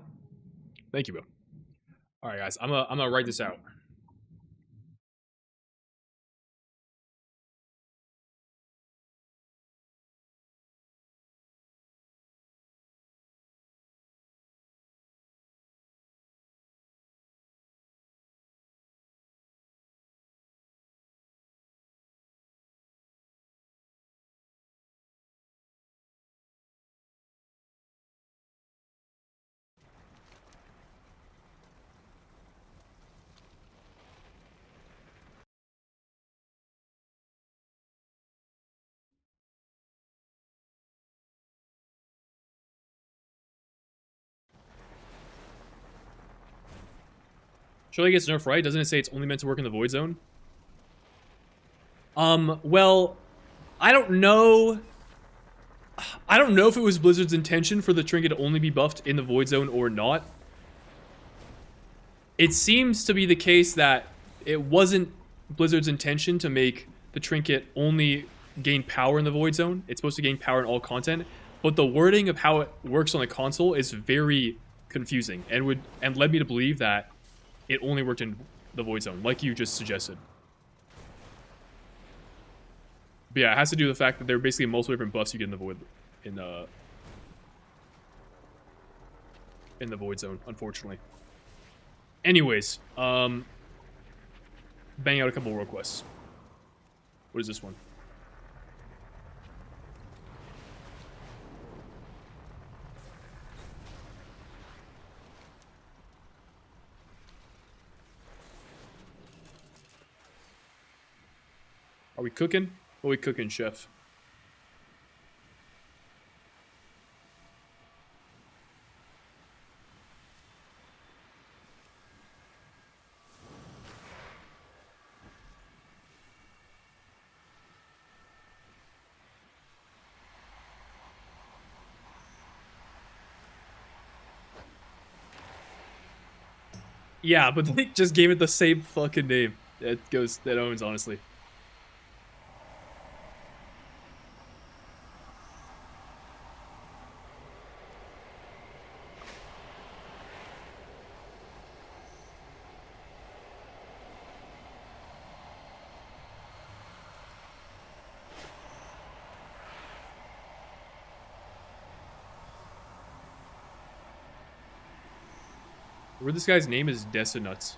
Thank you, bro. Alright, guys, I'm gonna write this out. Surely it gets nerfed, right? Doesn't it say it's only meant to work in the Void Zone? Well, I don't know. I don't know if it was Blizzard's intention for the Trinket to only be buffed in the Void Zone or not. It seems to be the case that it wasn't Blizzard's intention to make the Trinket only gain power in the Void Zone. It's supposed to gain power in all content, but the wording of how it works on the console is very confusing and led me to believe that it only worked in the Void Zone, like you just suggested. But yeah, it has to do with the fact that there are basically multiple different buffs you get in the Void Zone, unfortunately. Anyways, bang out a couple world quests. What is this one? Are we cooking? What are we cooking, chef? Yeah, but they just gave it the same fucking name. That owns, honestly. Where this guy's name is Desinuts.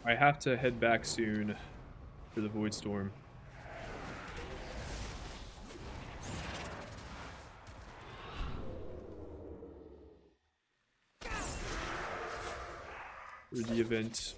I have to head back soon for the Void Storm. For the event.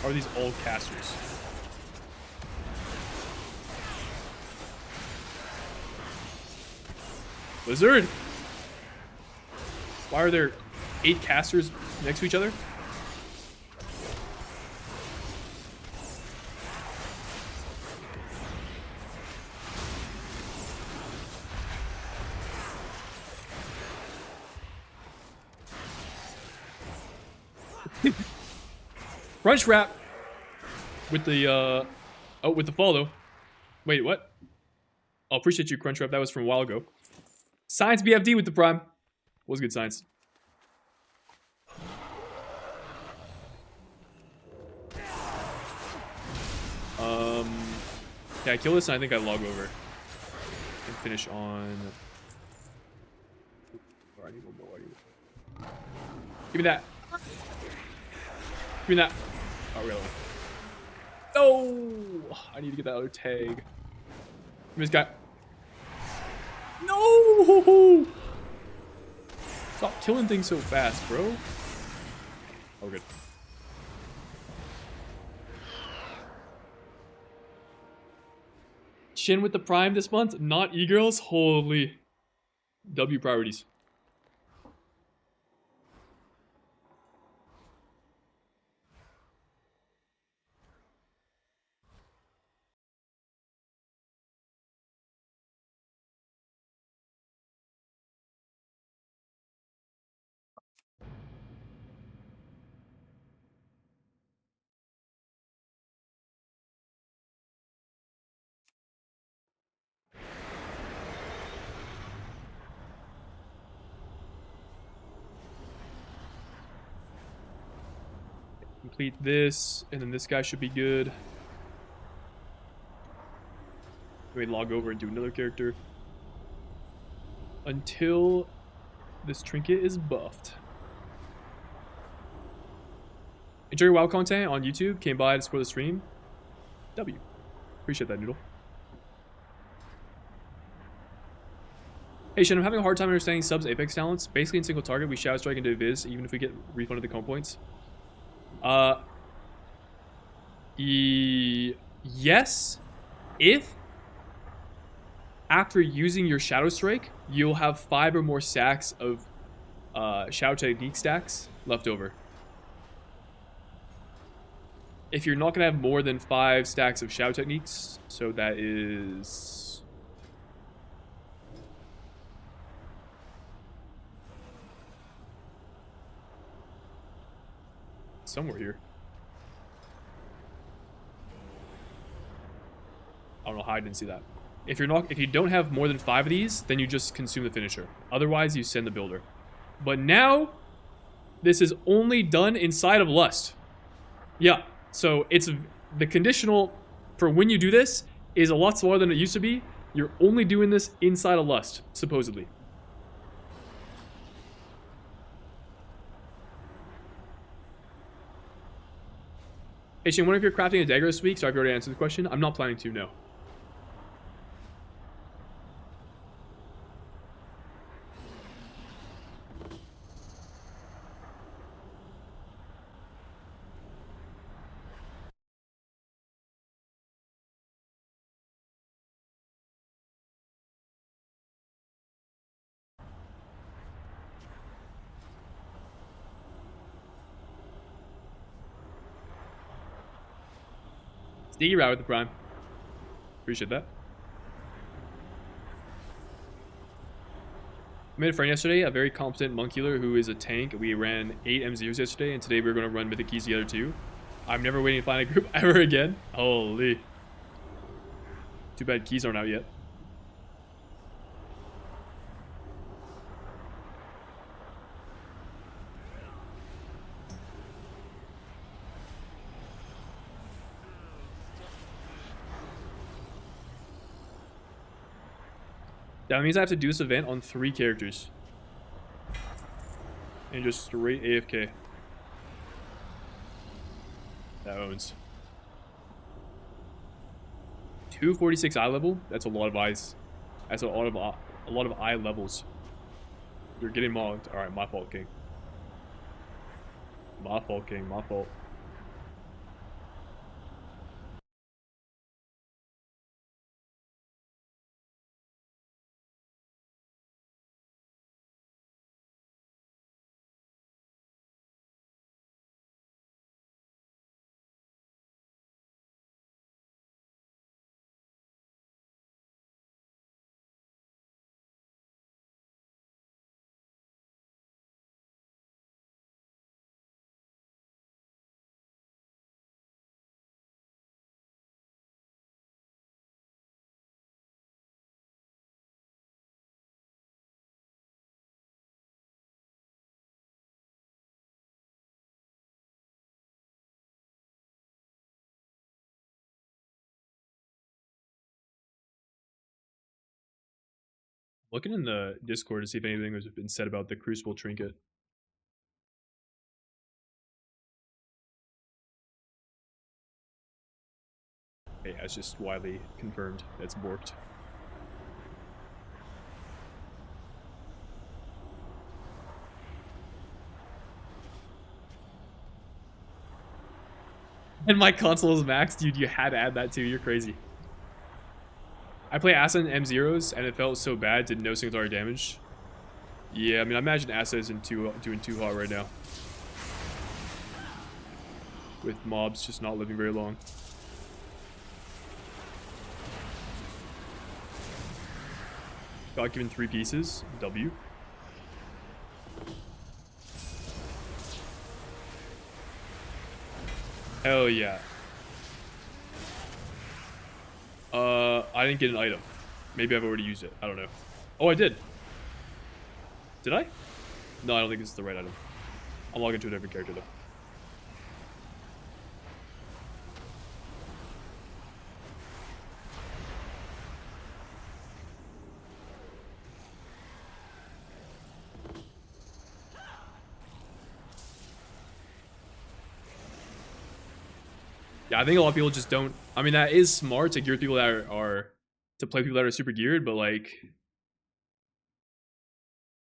Are these all casters? Blizzard? Why are there 8 casters next to each other? Crunch wrap with the with the follow. Wait, what? Oh, appreciate you, Crunch wrap. That was from a while ago. Science BFD with the prime. What was good science? Yeah, I kill this and I think I log over. And finish on... Oh, I need one more. Give me that. Give me that. Oh, really? No! I need to get that other tag. Give me this guy. No! Stop killing things so fast, bro. Oh, good. Shin with the prime this month, not e-girls. Holy. W priorities. Complete this, and then this guy should be good. We log over and do another character. Until this trinket is buffed. Enjoy your WoW content on YouTube. Came by to support the stream. W. Appreciate that, Noodle. Hey, Shen, I'm having a hard time understanding subs Apex talents. Basically, in single target, we shadow strike into Viz, even if we get refunded the comp points. Yes, if after using your shadow strike, you'll have 5 or more stacks of shadow technique stacks left over. If you're not gonna have more than 5 stacks of shadow techniques, so that is somewhere here. I don't know how I didn't see that. If you don't have more than 5 of these, then you just consume the finisher. Otherwise, you send the builder. But now, this is only done inside of Lust. Yeah, so it's the conditional for when you do this is a lot smaller than it used to be. You're only doing this inside of Lust, supposedly. Hey Shane, wonder if you're crafting a dagger this week. Sorry if you already answered the question. I'm not planning to, no. Sneaky route with the prime. Appreciate that. I made a friend yesterday, a very competent monk healer who is a tank. We ran 8 M0s yesterday, and today we're going to run Mythic Keys together too. I'm never waiting to find a group ever again. Holy. Too bad keys aren't out yet. That means I have to do this event on 3 characters. And just straight AFK. That owns. 246 eye level? That's a lot of eyes. That's a lot of eye levels. You're getting mogged. Alright, my fault, King. My fault, King. My fault. Looking in the Discord to see if anything has been said about the Crucible Trinket. Okay, that's just widely confirmed. It's borked. And my console is maxed, dude. You had to add that too. You're crazy. I play Asa in M0s, and it felt so bad. Did no single target damage. Yeah, I mean, I imagine Asa isn't doing too hot right now. With mobs just not living very long. Got given 3 pieces. W. Hell yeah. I didn't get an item. Maybe I've already used it. I don't know. Oh, I did. Did I? No, I don't think this is the right item. I'll log into a different character though. Yeah, I think a lot of people just don't. I mean, that is smart to gear people that are to play people that are super geared, but like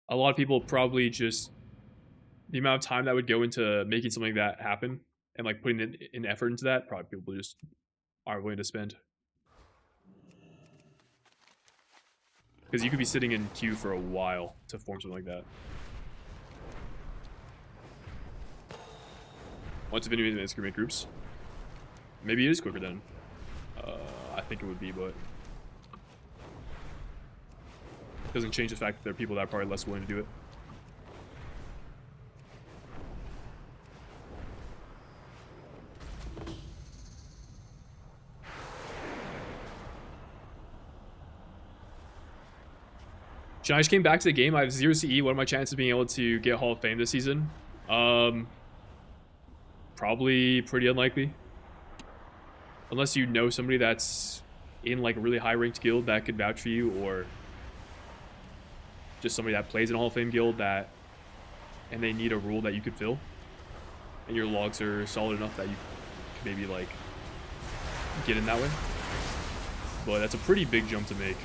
a lot of people probably just the amount of time that would go into making something like that happen and like putting in effort into that, probably people just aren't willing to spend. Because you could be sitting in queue for a while to form something like that. Once the video is in groups. Maybe it is quicker then. I think it would be, but it doesn't change the fact that there are people that are probably less willing to do it. I just came back to the game. I have 0 CE. What are my chances of being able to get Hall of Fame this season? Probably pretty unlikely. Unless you know somebody that's in like a really high ranked guild that could vouch for you, or just somebody that plays in a Hall of Fame guild and they need a rule that you could fill, and your logs are solid enough that you could maybe like get in that way. But that's a pretty big jump to make.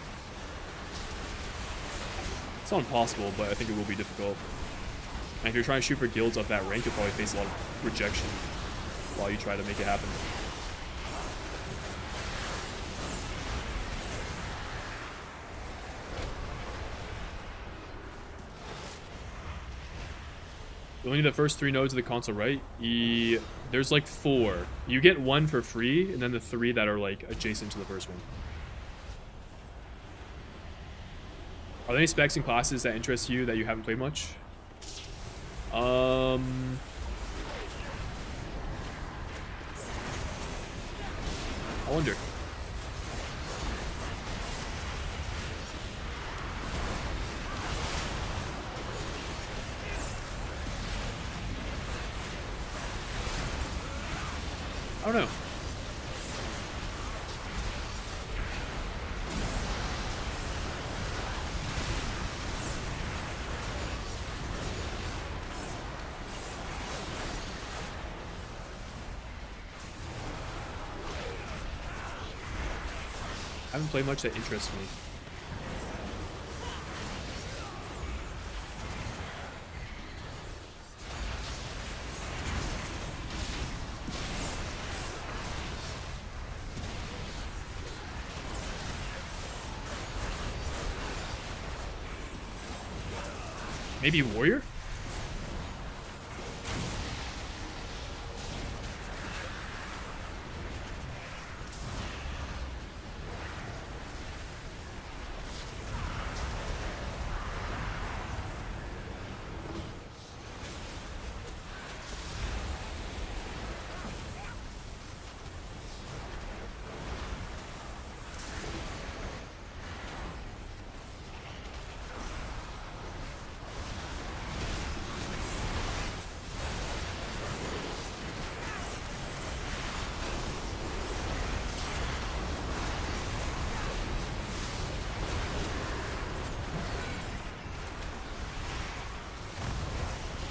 It's not impossible, but I think it will be difficult. And if you're trying to shoot for guilds up that rank, you'll probably face a lot of rejection while you try to make it happen. You only need the first 3 nodes of the console, right? There's like 4. You get 1 for free, and then the 3 that are like adjacent to the first one. Are there any specs and classes that interest you that you haven't played much? I wonder. I don't know. I haven't played much that interests me. Maybe Warrior?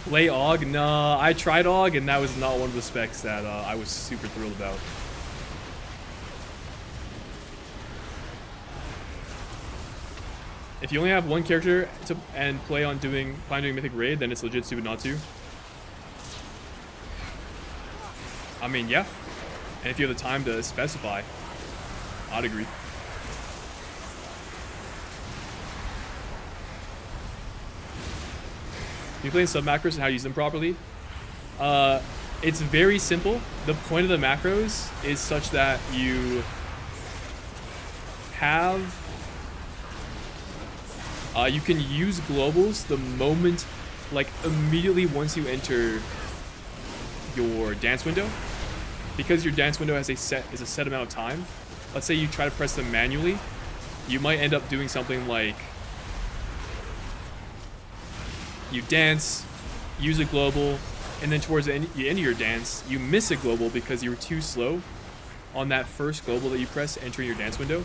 Play AUG? Nah, I tried AUG, and that was not one of the specs that I was super thrilled about. If you only have one character and plan on doing Mythic Raid, then it's legit stupid not to. I mean, yeah. And if you have the time to specify, I'd agree. You play sub macros and how to use them properly. It's very simple. The point of the macros is such that you have you can use globals the moment, like immediately once you enter your dance window, because your dance window has a set amount of time. Let's say you try to press them manually, you might end up doing something like you dance, use a global, and then towards the end of your dance, you miss a global because you were too slow on that first global that you press entering your dance window.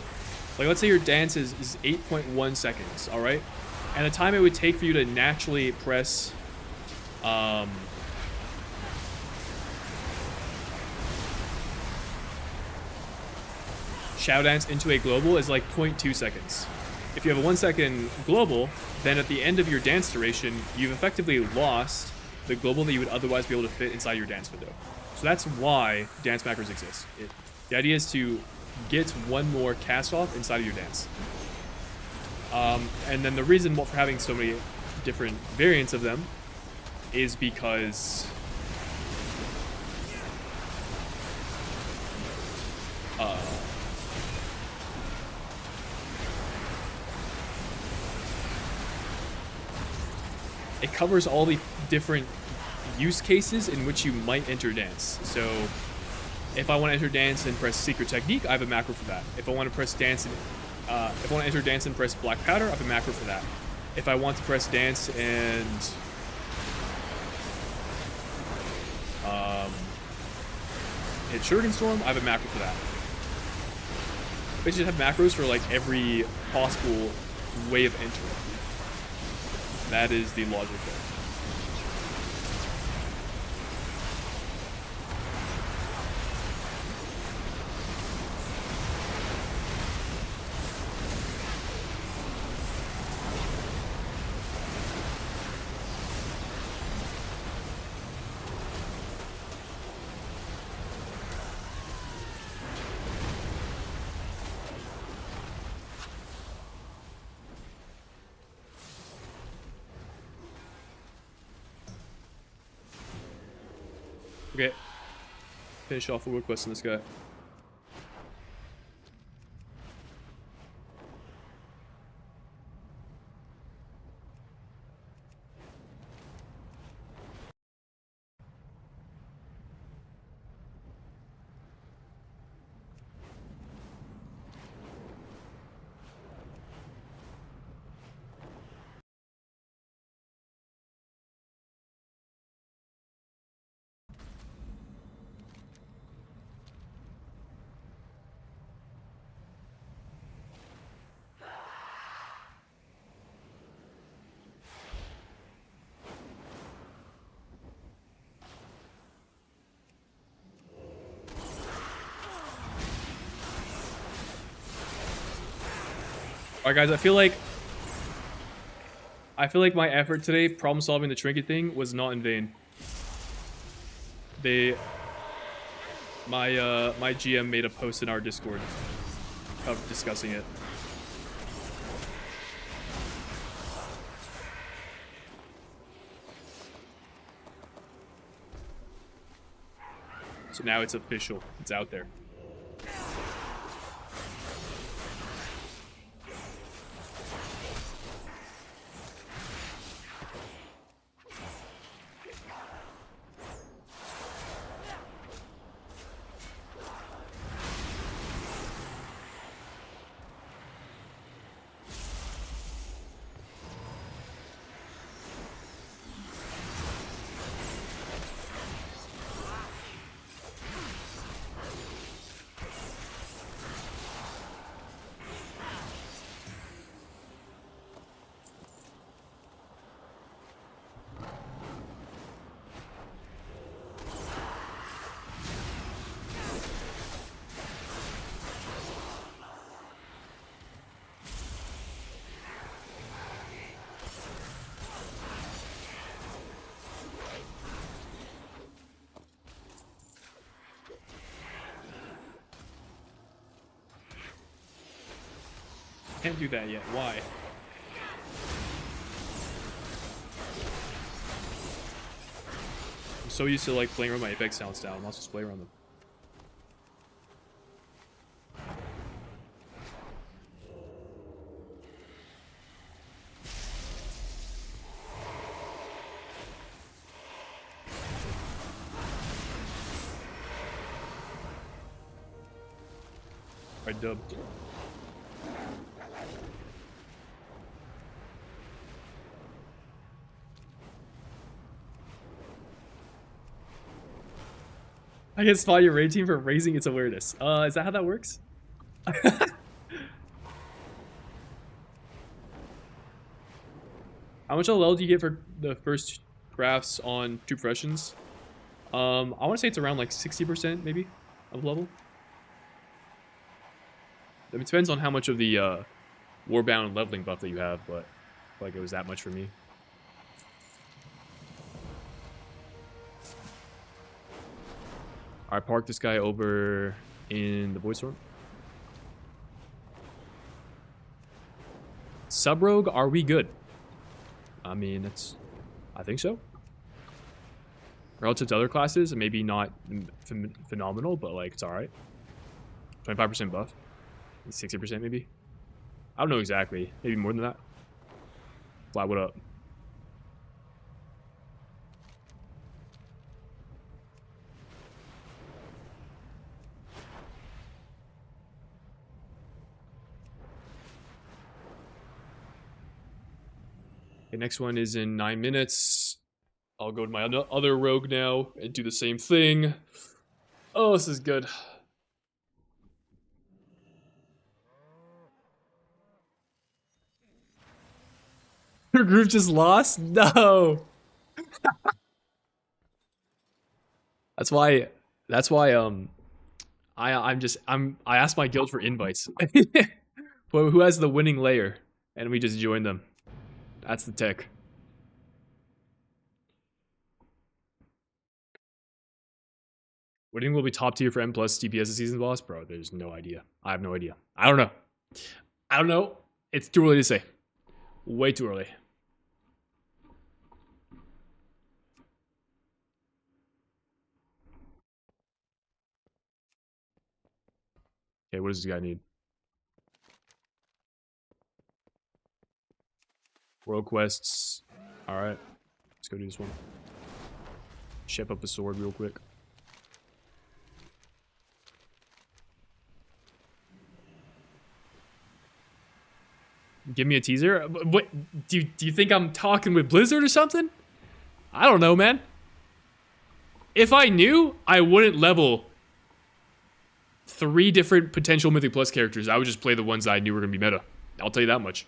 Like, let's say your dance is 8.1 seconds, all right? And the time it would take for you to naturally press Shadow Dance into a global is like 0.2 seconds. If you have a 1 second global, then at the end of your dance duration, you've effectively lost the global that you would otherwise be able to fit inside your dance window. So that's why dance macros exist. The idea is to get one more cast off inside of your dance. And then the reason for having so many different variants of them is because it covers all the different use cases in which you might enter dance. So if I want to enter dance and press Secret Technique, I have a macro for that. If I want to press dance and if I want to enter dance and press Black Powder, I have a macro for that. If I want to press dance and hit Shuriken Storm, I have a macro for that. Basically, just have macros for like every possible way of entering. That is the logic there. Okay. Finish off the world quest on this guy. Alright guys, I feel like my effort today problem solving the Trinket thing was not in vain. My GM made a post in our Discord of discussing it. So now it's official. It's out there. Can't do that yet. Why? I'm so used to like playing around my Apex sound style. I'm not supposed to play around them. Alright, dub. I can spot your raid team for raising its awareness. Is that how that works? How much LL do you get for the first crafts on 2 professions? I want to say it's around like 60% maybe of level. It depends on how much of the Warbound leveling buff that you have, but I feel like it was that much for me. Alright, park this guy over in the Void Storm. Sub-Rogue, are we good? I mean, I think so. Relative to other classes, maybe not phenomenal, but like, it's alright. 25% buff. 60% maybe? I don't know exactly. Maybe more than that. Fly, what up? Okay, next one is in 9 minutes. I'll go to my other rogue now and do the same thing. Oh, this is good. Your group just lost? No. That's why I asked my guild for invites. Well, who has the winning layer? And we just join them. That's the tech. Winning will be top tier for M plus DPS season boss? Bro, there's no idea. I have no idea. I don't know. I don't know. It's too early to say. Way too early. Okay, what does this guy need? World quests. Alright. Let's go do this one. Ship up the sword real quick. Give me a teaser? What? Do you think I'm talking with Blizzard or something? I don't know, man. If I knew, I wouldn't level 3 different potential Mythic Plus characters. I would just play the ones that I knew were going to be meta. I'll tell you that much.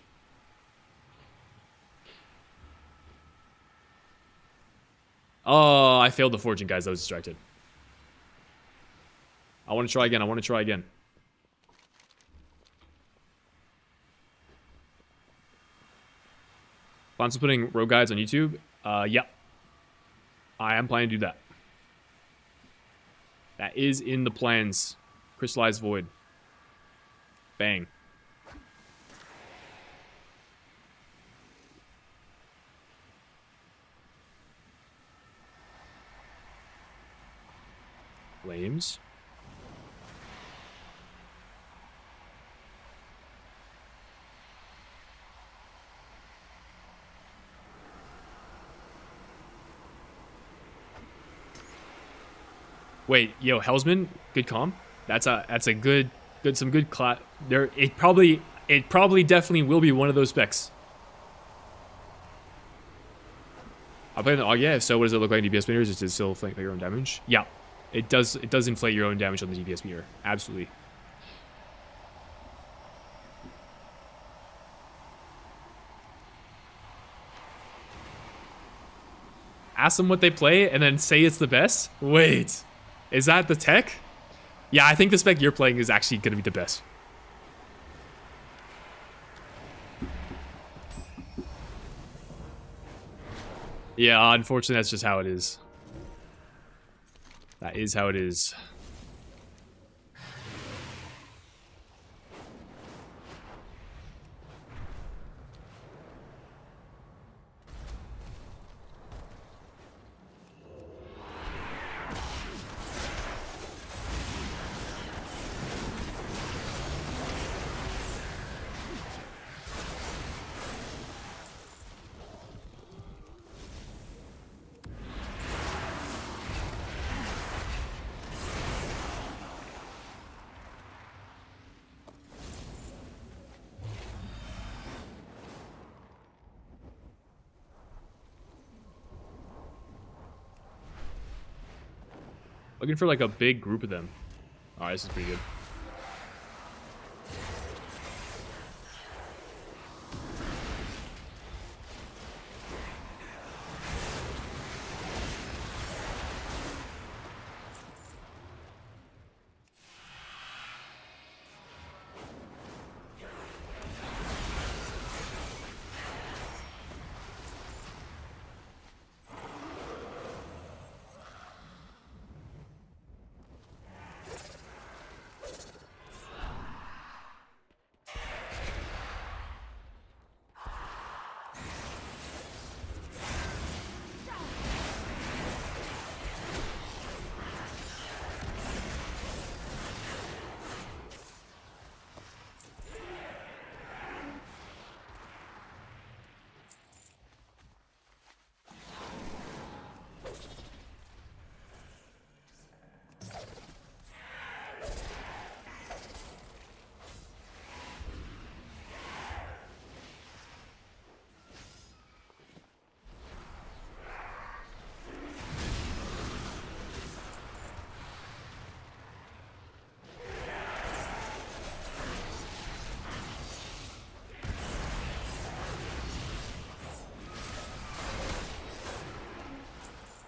Oh, I failed the fortune, guys. I was distracted. I want to try again. I want to try again. Plans on putting rogue guides on YouTube? Yeah. I am planning to do that. That is in the plans. Crystallized Void. Bang. Flames. Wait, yo, Hellsman, good comm. That's a good class. There, it probably definitely will be one of those specs. I'll play the yeah. So what does it look like in DPS meters? Does it still inflate your own damage? Yeah, it does. It does inflate your own damage on the DPS meter. Absolutely. Ask them what they play and then say it's the best? Wait. Is that the tech? Yeah, I think the spec you're playing is actually going to be the best. Yeah, unfortunately, that's just how it is. That is how it is. Looking for like a big group of them. Alright, this is pretty good.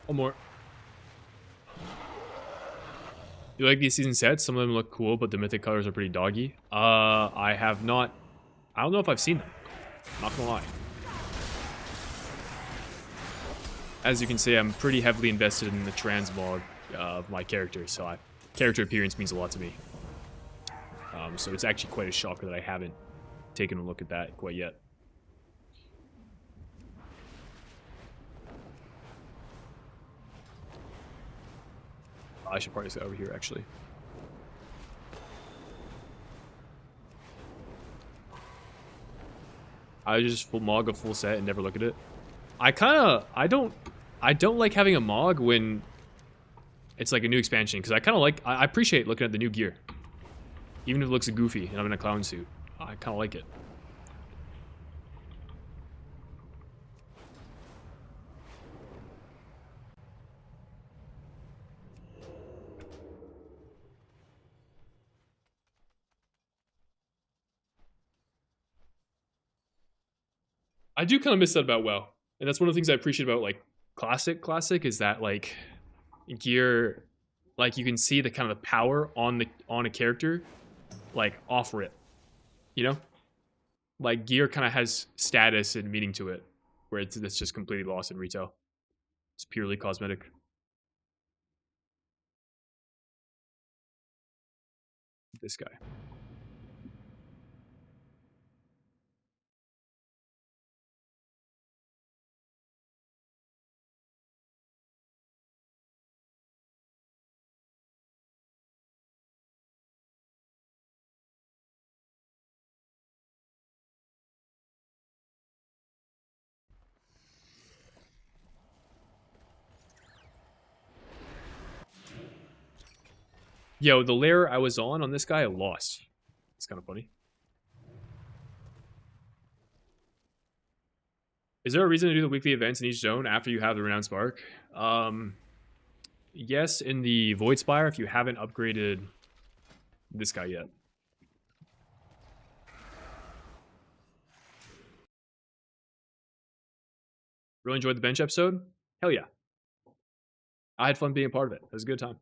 One more. You like these season sets? Some of them look cool, but the mythic colors are pretty doggy. I have not. I don't know if I've seen them. Not gonna lie. As you can see, I'm pretty heavily invested in the transmog of my character, so character appearance means a lot to me. So it's actually quite a shocker that I haven't taken a look at that quite yet. I should probably sit over here, actually. I just full mog a full set and never look at it. I don't like having a mog when it's like a new expansion, because I appreciate looking at the new gear. Even if it looks goofy and I'm in a clown suit. I kind of like it. I do kind of miss that about WoW. And that's one of the things I appreciate about like classic is that like gear, like you can see the kind of the power on a character like off rip. You know? Like gear kind of has status and meaning to it, where it's just completely lost in retail. It's purely cosmetic. This guy. Yo, the layer I was on this guy, I lost. It's kind of funny. Is there a reason to do the weekly events in each zone after you have the Renowned Spark? Yes, in the Void Spire if you haven't upgraded this guy yet. Really enjoyed the bench episode? Hell yeah. I had fun being a part of it. It was a good time.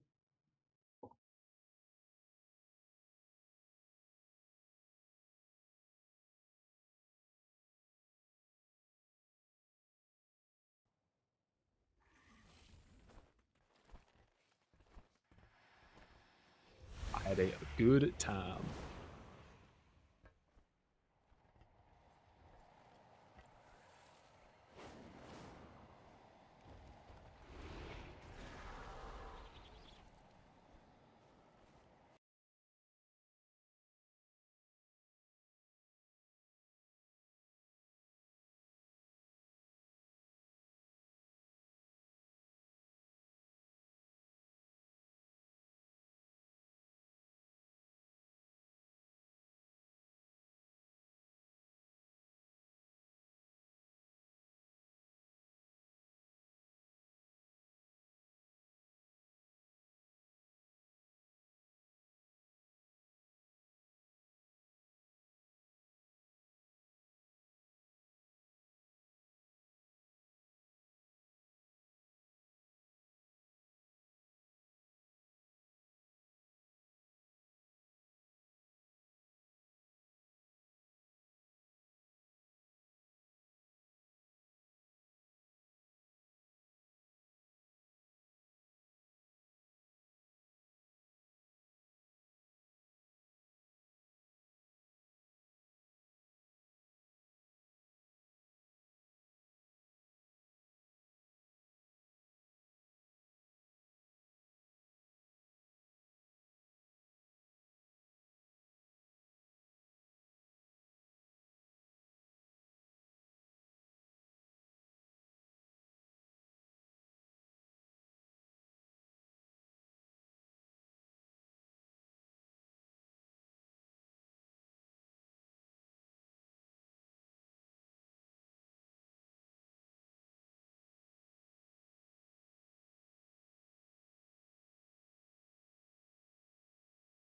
I had a good time.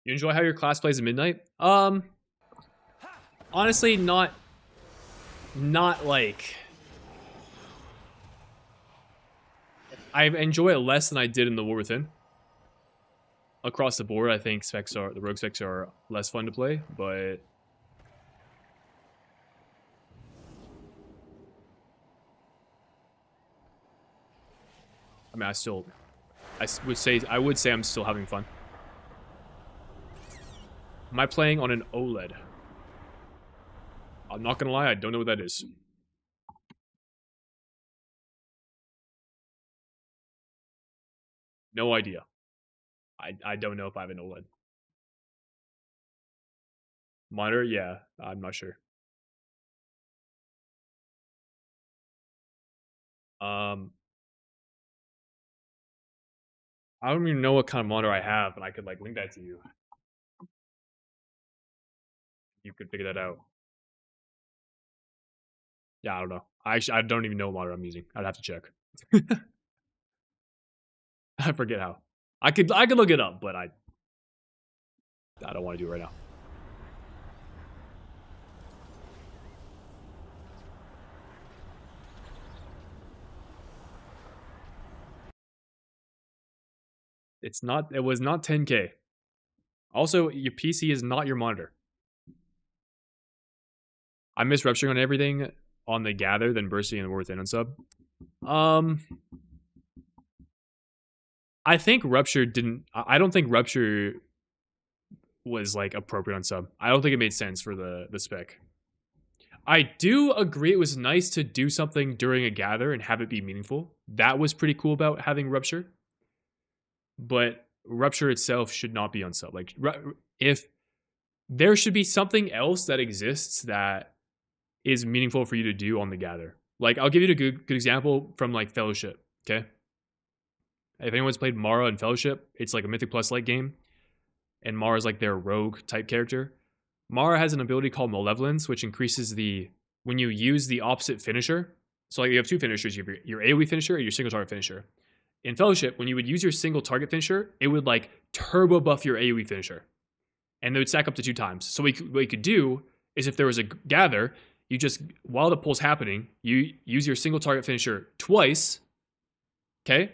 You enjoy how your class plays at midnight? Honestly, not like... I enjoy it less than I did in the War Within. Across the board, I think the rogue specs are less fun to play, but... I mean, I would say I'm still having fun. Am I playing on an OLED? I'm not gonna lie, I don't know what that is. No idea. I don't know if I have an OLED. Monitor? Yeah, I'm not sure. I don't even know what kind of monitor I have, and I could like link that to you. You could figure that out. Yeah, I don't know. I don't even know what monitor I'm using. I'd have to check. I forget how. I could look it up, but I don't want to do it right now. It was not 10K. Also, your PC is not your monitor. I miss rupturing on everything on the gather, then bursting and worth in on sub. I think rupture didn't. I don't think rupture was like appropriate on sub. I don't think it made sense for the spec. I do agree it was nice to do something during a gather and have it be meaningful. That was pretty cool about having rupture. But rupture itself should not be on sub. Like, if there should be something else that exists that is meaningful for you to do on the gather. Like, I'll give you a good example from like Fellowship. Okay, if anyone's played Mara in Fellowship, it's like a Mythic Plus like game, and Mara's like their rogue type character. Mara has an ability called Malevolence, which increases when you use the opposite finisher. So like you have two finishers, you have your AoE finisher and your single target finisher. In Fellowship, when you would use your single target finisher, it would like turbo buff your AoE finisher. And they would stack up to 2 times. So what you could do is if there was a gather, you just, while the pull's happening, you use your single target finisher twice, okay?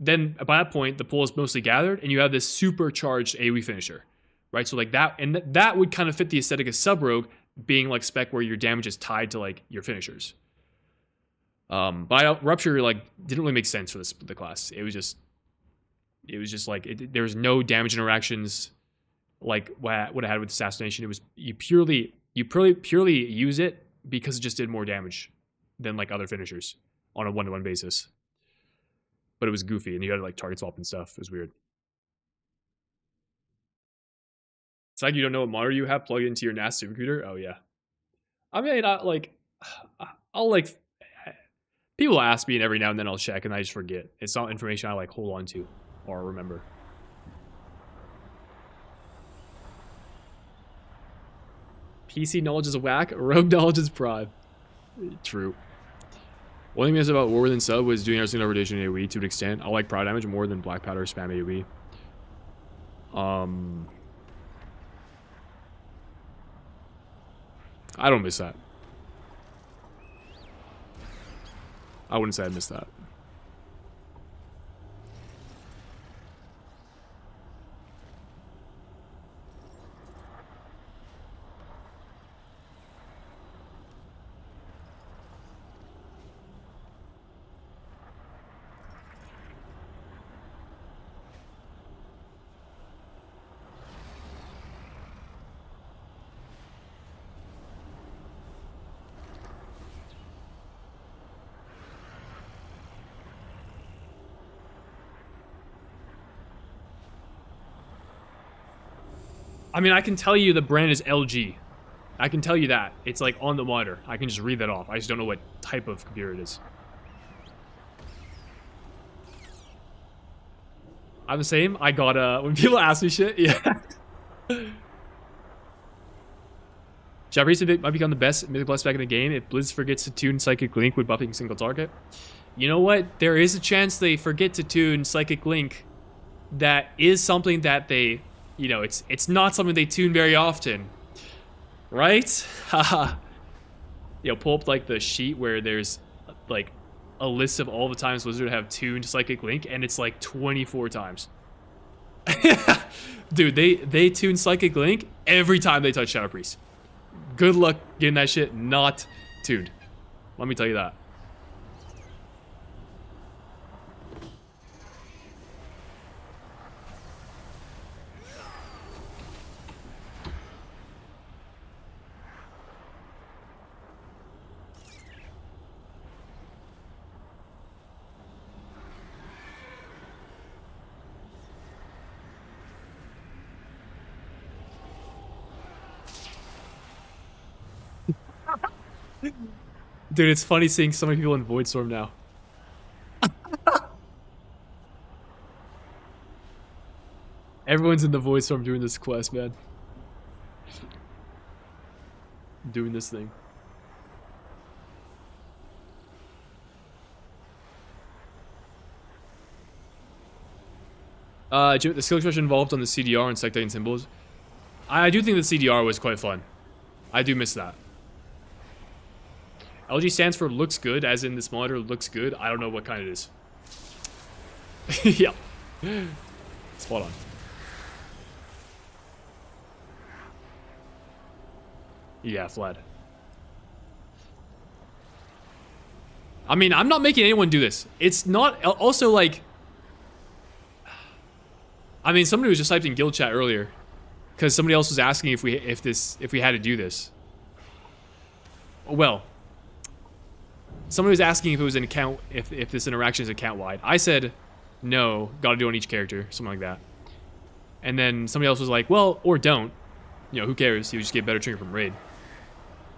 Then by that point, the pull is mostly gathered, and you have this supercharged AoE finisher, right? So like that, and that would kind of fit the aesthetic of Sub-Rogue, being like spec where your damage is tied to like your finishers. But Rupture like didn't really make sense for the class. It was just like there was no damage interactions like what I had with Assassination. It was you purely use it because it just did more damage than like other finishers on a 1-to-1 basis. But it was goofy, and you had to like target swap and stuff. It was weird. It's like you don't know what monitor you have plugged into your NAS supercomputer. Oh yeah, I mean, I'll like people ask me, and every now and then I'll check, and I just forget. It's not information I like hold on to or remember. PC knowledge is whack. Rogue knowledge is prime. True. One thing I said about War Within Sub was doing everything over rotation AoE to an extent. I like Pride damage more than Black Powder spam AoE. I don't miss that. I wouldn't say I miss that. I mean, I can tell you the brand is LG. I can tell you that. It's like on the monitor. I can just read that off. I just don't know what type of computer it is. I'm the same. I got, when people ask me shit, yeah. Japanese might become the best Mythic Plus spec in the game if Blizz forgets to tune Psychic Link with buffing single target. You know what? There is a chance they forget to tune Psychic Link. That is something that they you know, it's not something they tune very often, right? Haha. You know, pull up like the sheet where there's like a list of all the times Blizzard have tuned Psychic Link, and it's like 24 times. Dude, they tune Psychic Link every time they touch Shadow Priest. Good luck getting that shit not tuned. Let me tell you that. Dude, it's funny seeing so many people in Voidstorm now. Everyone's in the Voidstorm doing this quest, man. Doing this thing. The skill expression involved on the CDR and sectarian symbols. I do think the CDR was quite fun. I do miss that. LG stands for looks good, as in this monitor looks good. I don't know what kind it is. Yeah. Spot on. Yeah, Vlad. I mean, I'm not making anyone do this. It's not also like, I mean, somebody was just typed in guild chat earlier because somebody else was asking if we had to do this. Well, somebody was asking if it was an account, if this interaction is account wide. I said no, gotta do it on each character, something like that. And then somebody else was like, well, or don't. You know, who cares? You just get better trinket from raid.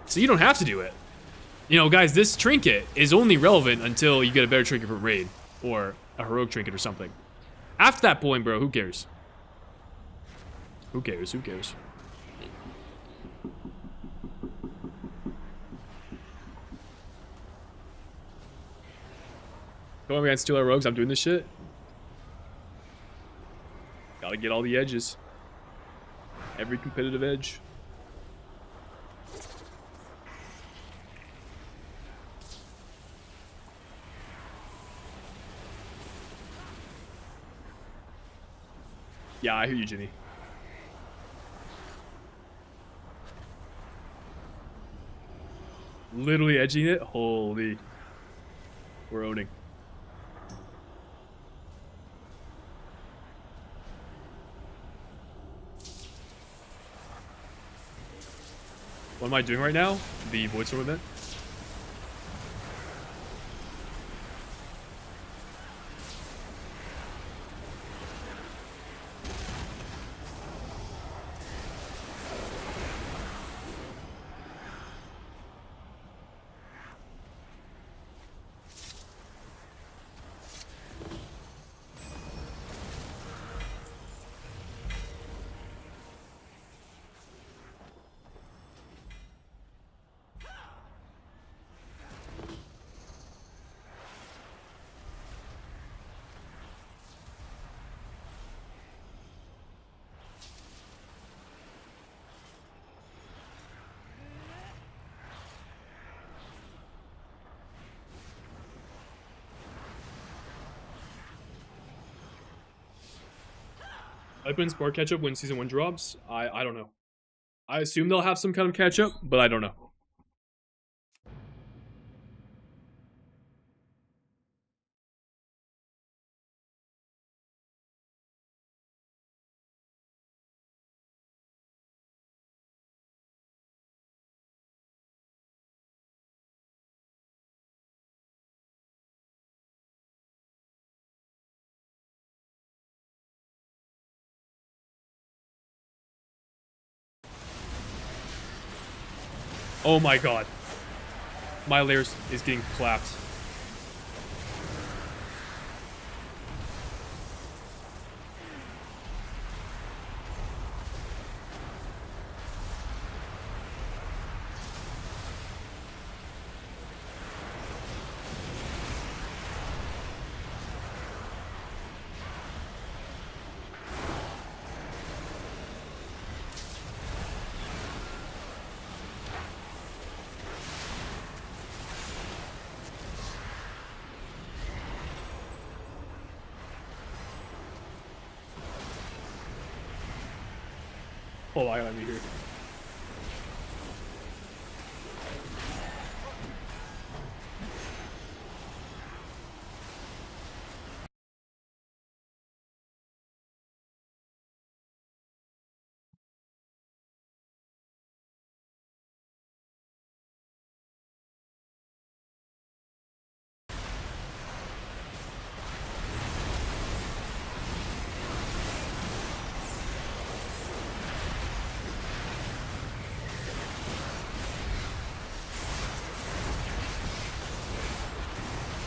So you don't have to do it. You know, guys, this trinket is only relevant until you get a better trinket from raid or a heroic trinket or something. After that point, bro, who cares? Who cares? Who cares? Going against 2 rogues, I'm doing this shit. Gotta get all the edges. Every competitive edge. Yeah, I hear you, Jimmy. Literally edging it? Holy. We're owning. What am I doing right now? The Voidstorm event? Opens more catch up when season 1 drops. I don't know. I assume they'll have some kind of catch up, but I don't know. Oh my god. My layers is getting clapped. Oh, I gotta be here.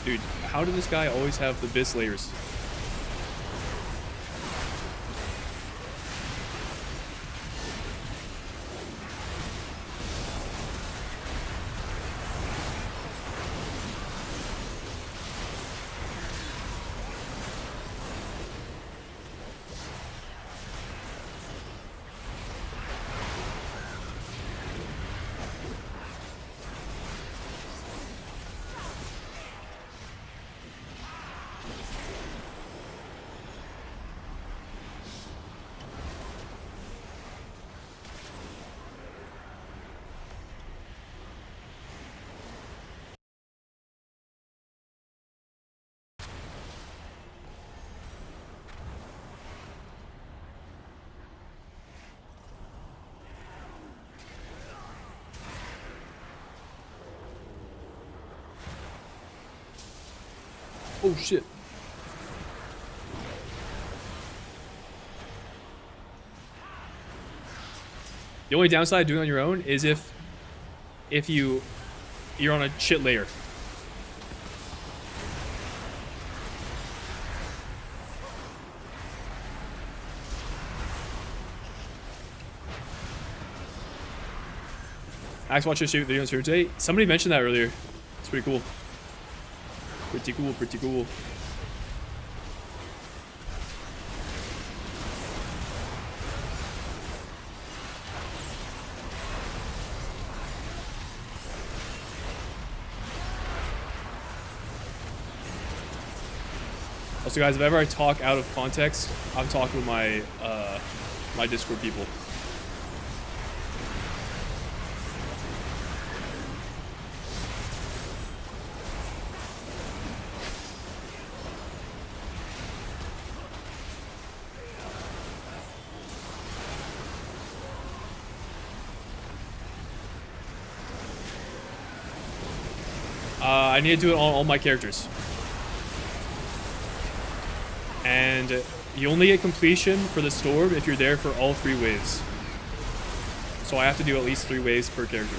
Dude, how did this guy always have the Bis layers? Oh shit. The only downside of doing it on your own is if you're on a shit layer. Axe watch your shoot video on stream today. Somebody mentioned that earlier. It's pretty cool. Pretty cool, pretty cool. Also, guys, if ever I talk out of context, I'm talking with my my Discord people. I need to do it on all my characters. And you only get completion for the storm if you're there for all 3 waves. So I have to do at least 3 waves per character.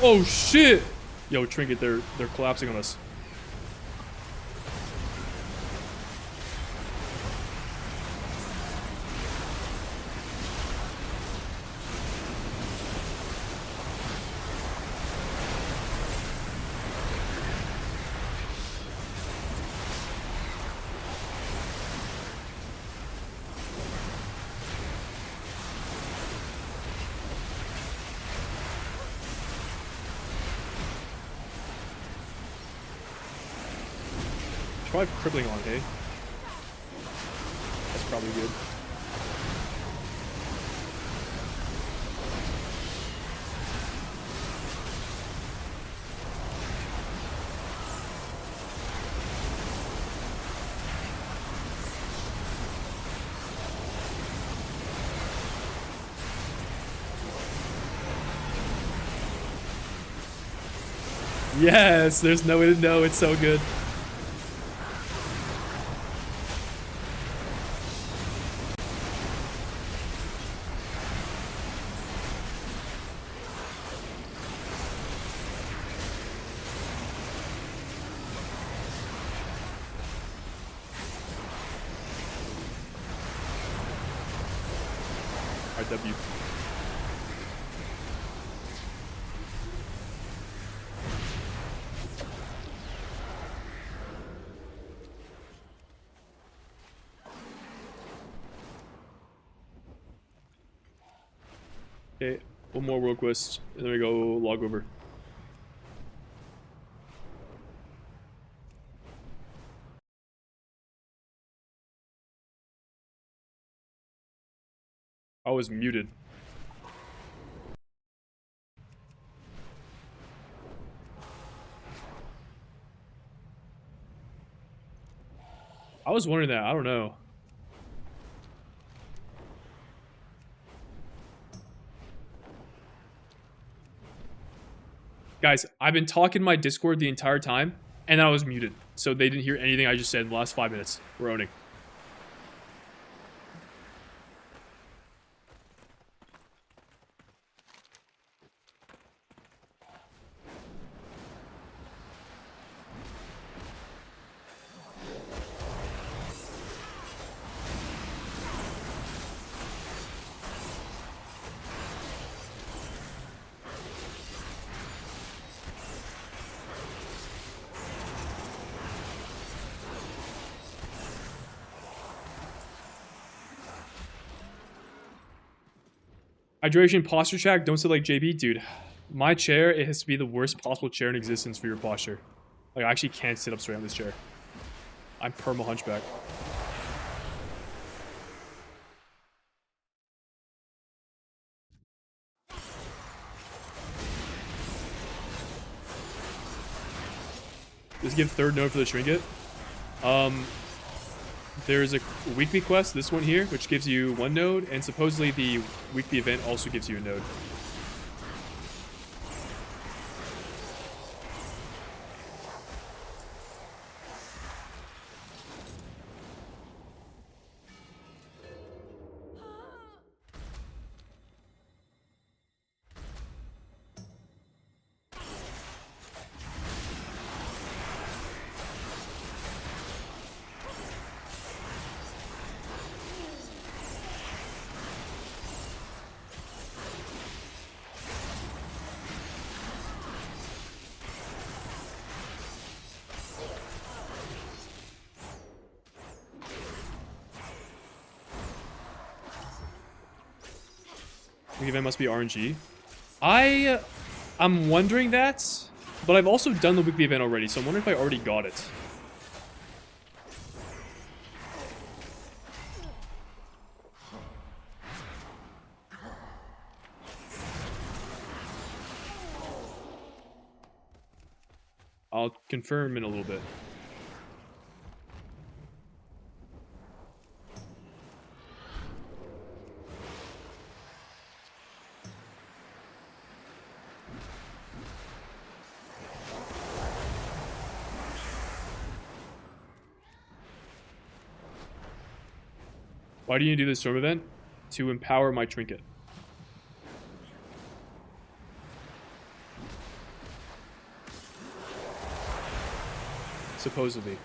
Oh shit! Yo, Trinket, they're collapsing on us. Probably crippling on, hey? That's probably good. Yes, there's no way to know. It's so good. W. Okay, one more world quest, and then we go log over. I was muted. I was wondering that. I don't know. Guys, I've been talking in my Discord the entire time, and then I was muted. So they didn't hear anything I just said in the last 5 minutes. We're owning. Hydration posture check. Don't sit like JB. Dude, my chair, it has to be the worst possible chair in existence for your posture. Like, I actually can't sit up straight on this chair. I'm perma hunchback. Just give third node for the Trinket. There's a weekly quest, this one here, which gives you 1 node, and supposedly the weekly event also gives you a node. The event must be RNG. I'm wondering that, but I've also done the weekly event already, so I'm wondering if I already got it. I'll confirm in a little bit. Why do you do this storm event? To empower my Trinket. Supposedly.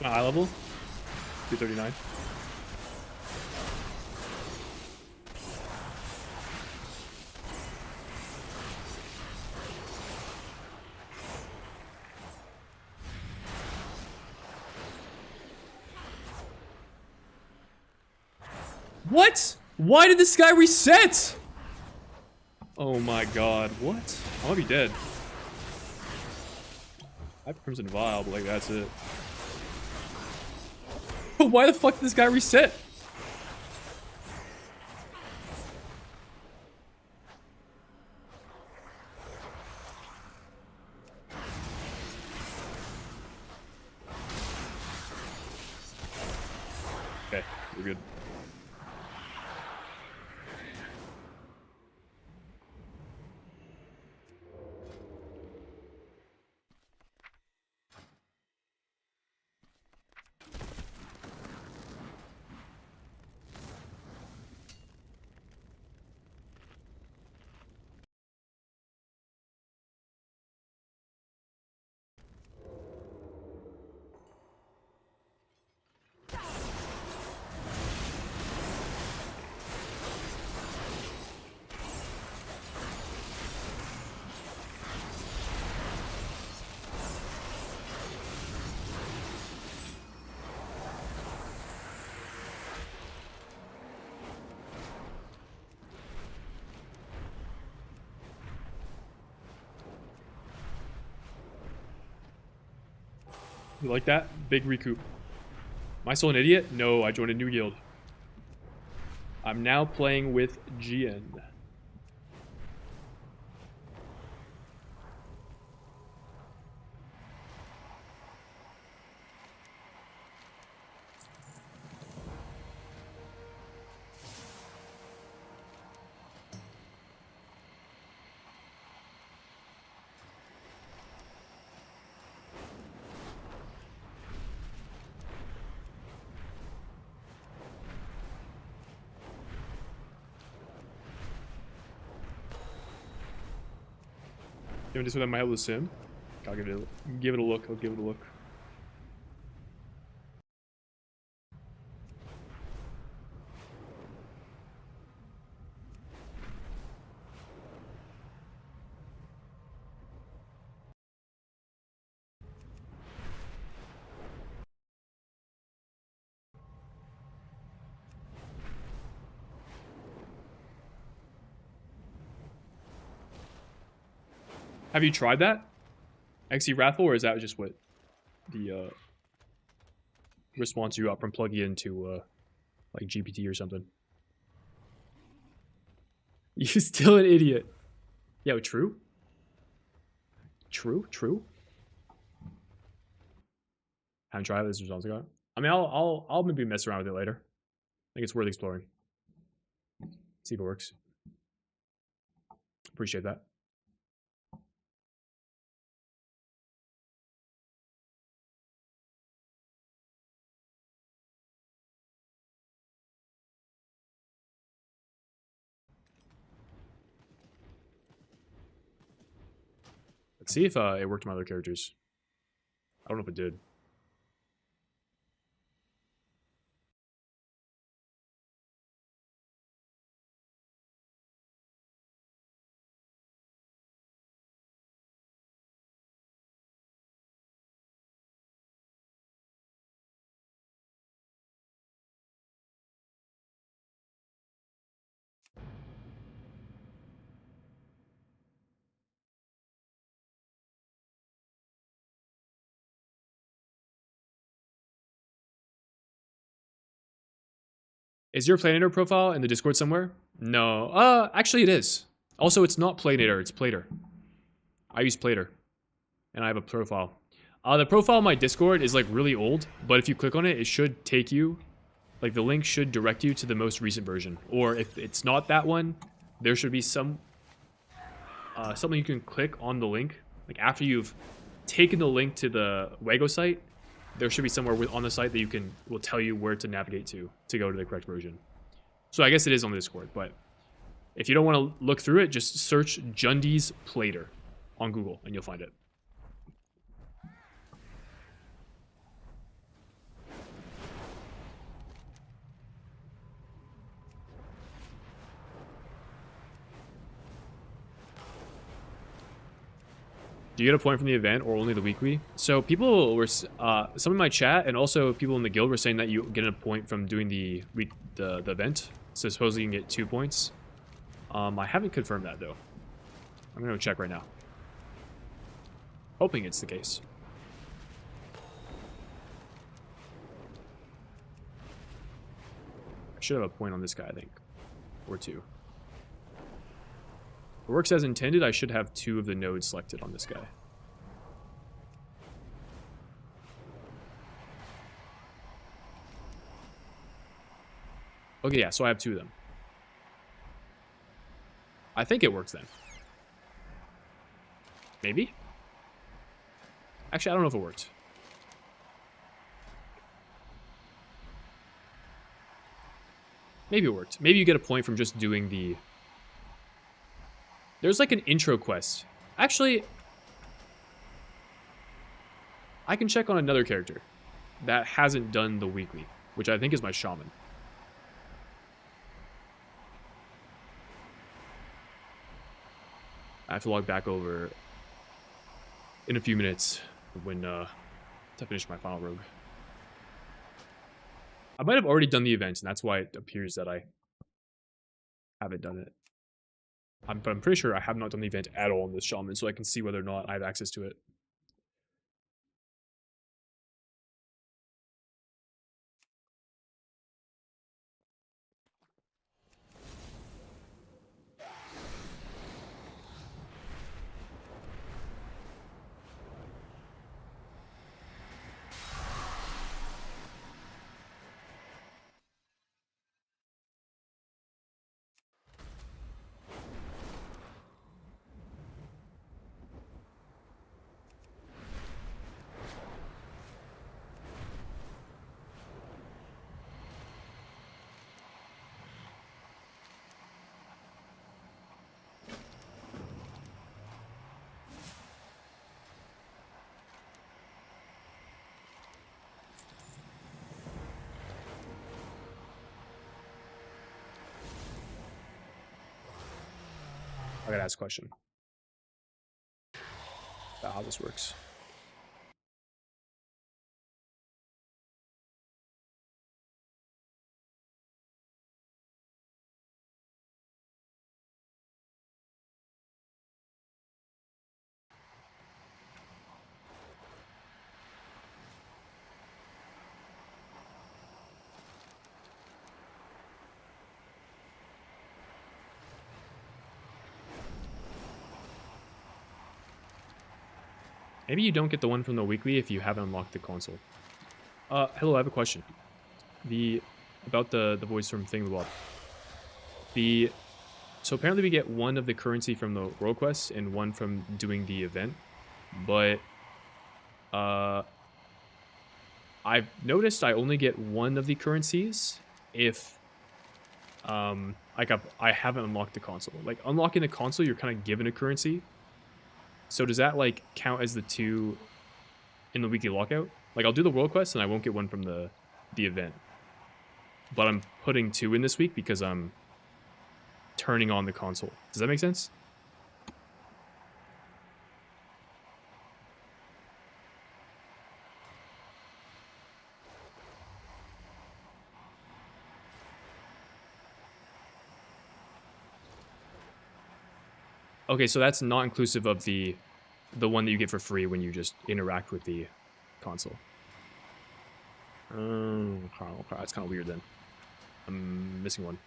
My eye level? 239. What? Why did this guy reset? Oh my god, what? I might be dead. I have Crimson Vial, but like that's it. Why the fuck did this guy reset? Okay, we're good. You like that? Big recoup. Am I still an idiot? No, I joined a new guild. I'm now playing with GN. Doing this with my helpless sim. I'll give it a look. I'll give it a look. Have you tried that? XC Wrathful, or is that just what the response you got from plugging into like GPT or something? You're still an idiot. Yeah, true. True. Haven't tried this results I got. I mean, I'll maybe mess around with it later. I think it's worth exploring. See if it works. Appreciate that. Let's see if it worked on my other characters. I don't know if it did. Is your Planator profile in the Discord somewhere? No. Actually it is. Also, it's not Planator, it's Plater. I use Plater. And I have a profile. The profile on my Discord is like really old, but if you click on it, it should take you, like the link should direct you to the most recent version. Or if it's not that one, there should be something you can click on the link. Like after you've taken the link to the Wago site, there should be somewhere on the site that will tell you where to navigate to go to the correct version. So I guess it is on the Discord, but if you don't want to look through it, just search Jundy's Plater on Google and you'll find it. Do you get a point from the event or only the weekly? So people were, some in my chat and also people in the guild were saying that you get a point from doing the event. So supposedly you can get 2 points. I haven't confirmed that though. I'm gonna go check right now. Hoping it's the case. I should have a point on this guy, I think. Or 2. If it works as intended, I should have 2 of the nodes selected on this guy. Okay, yeah, so I have 2 of them. I think it works then. Maybe? Actually, I don't know if it worked. Maybe it worked. Maybe you get a point from just doing the... There's like an intro quest. Actually, I can check on another character that hasn't done the weekly, which I think is my shaman. I have to log back over in a few minutes when to finish my final rogue. I might have already done the event, and that's why it appears that I haven't done it. But I'm pretty sure I have not done the event at all in this shaman, so I can see whether or not I have access to it. I gotta ask a question about how this works. Maybe you don't get the one from the weekly if you haven't unlocked the console. Hello, I have a question. About the voice from Thingamabob. So apparently we get 1 of the currency from the world quest and 1 from doing the event. But I've noticed I only get 1 of the currencies if like I haven't unlocked the console. Like unlocking the console, you're kind of given a currency. So does that like count as the 2 in the weekly lockout? Like I'll do the world quest and I won't get 1 from the event. But I'm putting 2 in this week because I'm turning on the console. Does that make sense? Okay, so that's not inclusive of the one that you get for free when you just interact with the console. That's kind of weird then. I'm missing 1.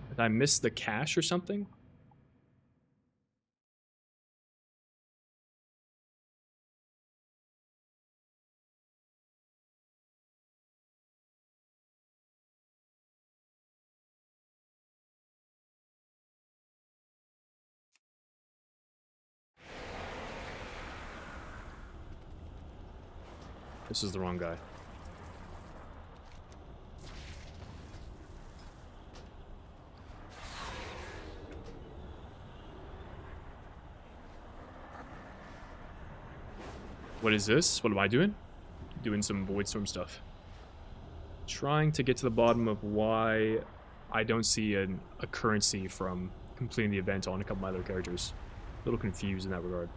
Did I miss the cache or something? This is the wrong guy. What is this? What am I doing? Doing some Voidstorm stuff. Trying to get to the bottom of why I don't see a currency from completing the event on a couple of my other characters. A little confused in that regard.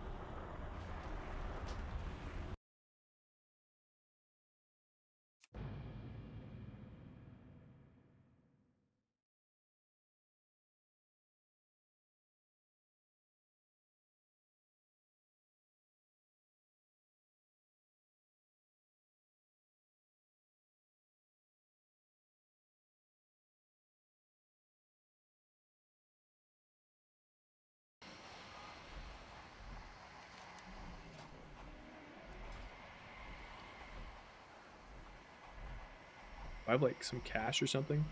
I have like some cash or something.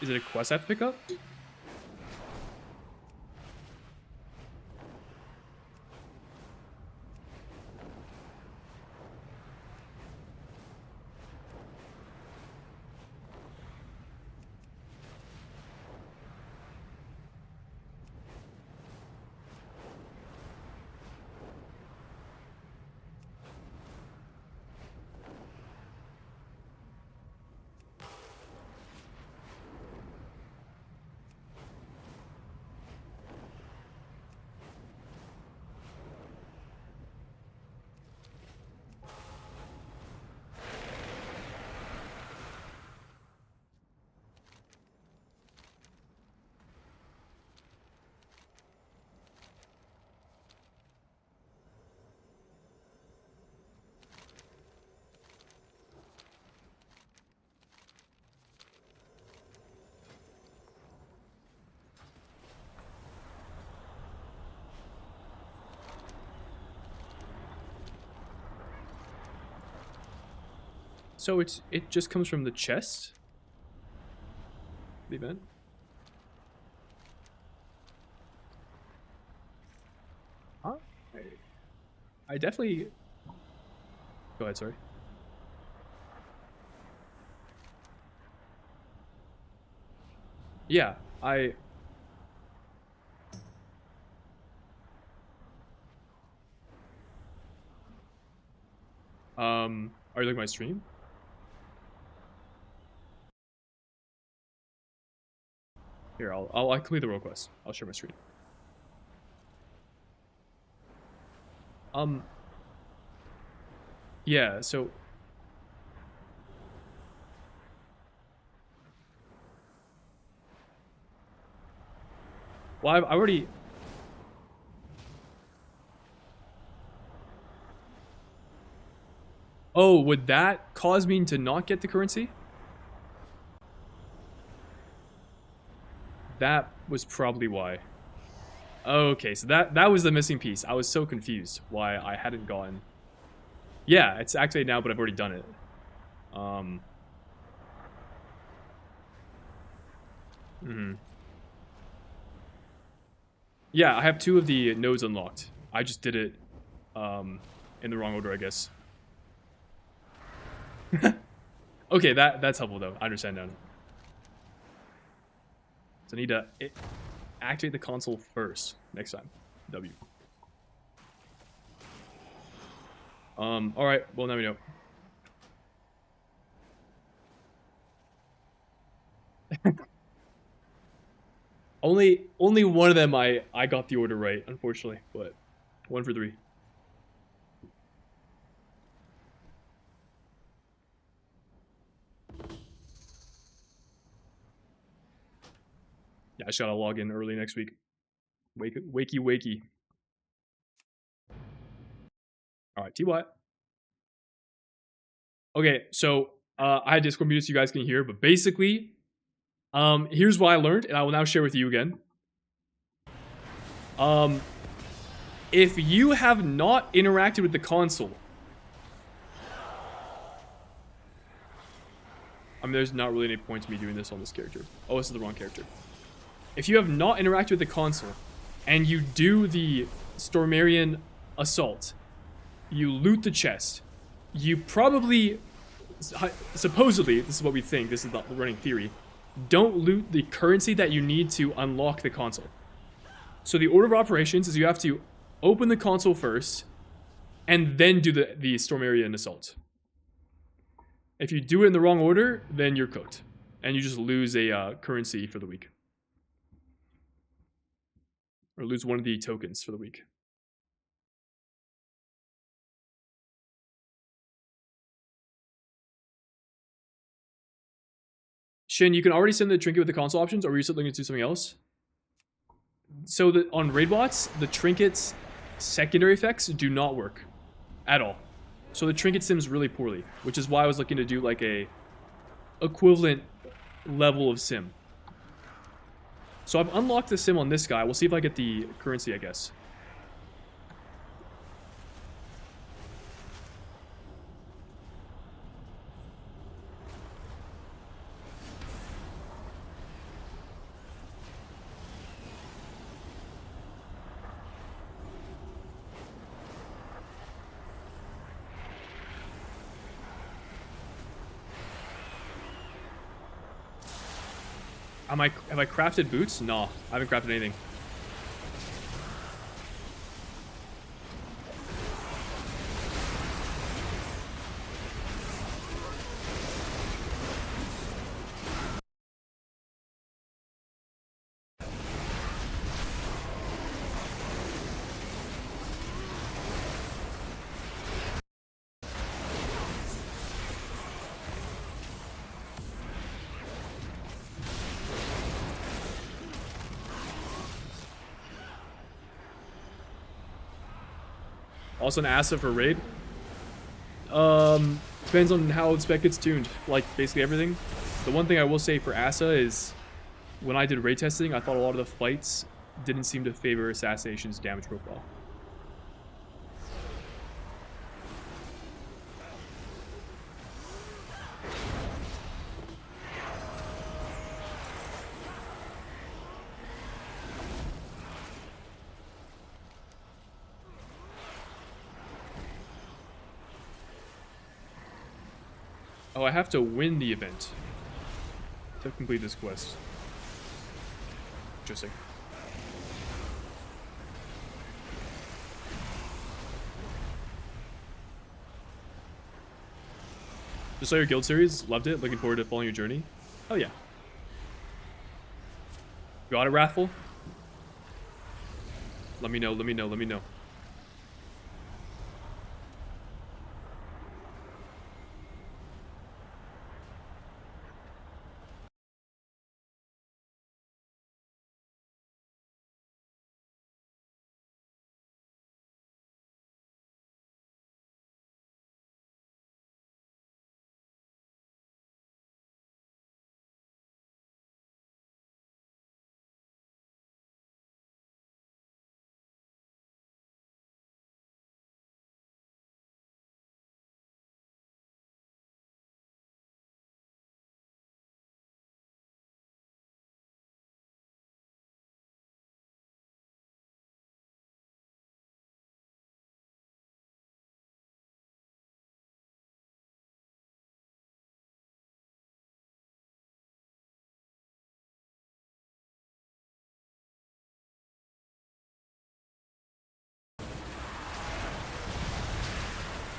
Is it a quest I have to pick up? So it just comes from the chest? The event? Huh? I definitely... Go ahead, sorry. Yeah, are you looking at my stream? Here, I'll complete the role quest. I'll share my screen. Yeah, so... Well, I already... Oh, would that cause me to not get the currency? That was probably why. Okay, so that was the missing piece. I was so confused why I hadn't gotten... Yeah, it's activated now, but I've already done it. Yeah, I have 2 of the nodes unlocked. I just did it in the wrong order, I guess. Okay, that's helpful though. I understand now. So I need to activate the console first next time. W. Alright, well now we know. Only one of them I got the order right, unfortunately, but 1 for 3. Yeah, I just gotta log in early next week. Wakey. Alright, TY. Okay, so I had Discord muted so you guys can hear, but basically, here's what I learned, and I will now share with you again. If you have not interacted with the console, I mean, there's not really any point to me doing this on this character. Oh, this is the wrong character. If you have not interacted with the console, and you do the Stormarian assault. You loot the chest. You probably, supposedly, this is what we think, this is the running theory, don't loot the currency that you need to unlock the console. So the order of operations is you have to open the console first, and then do the storm area and assault. If you do it in the wrong order, then you're cooked. And you just lose a currency for the week. Or lose one of the tokens for the week. Shin, you can already send the trinket with the console options, or were you still looking to do something else? So on raid bots, the trinket's secondary effects do not work at all. So the trinket sims really poorly, which is why I was looking to do like a equivalent level of sim. So I've unlocked the sim on this guy. We'll see if I get the currency, I guess. Have I crafted boots? No, I haven't crafted anything. Also an Asa for raid. Depends on how the spec gets tuned. Like basically everything. The one thing I will say for Asa is when I did raid testing, I thought a lot of the fights didn't seem to favor Assassination's damage profile. Oh, I have to win the event to complete this quest. Interesting. Just saw your guild series, loved it, looking forward to following your journey. Oh yeah. Got it, Wrathful? Let me know, let me know, let me know.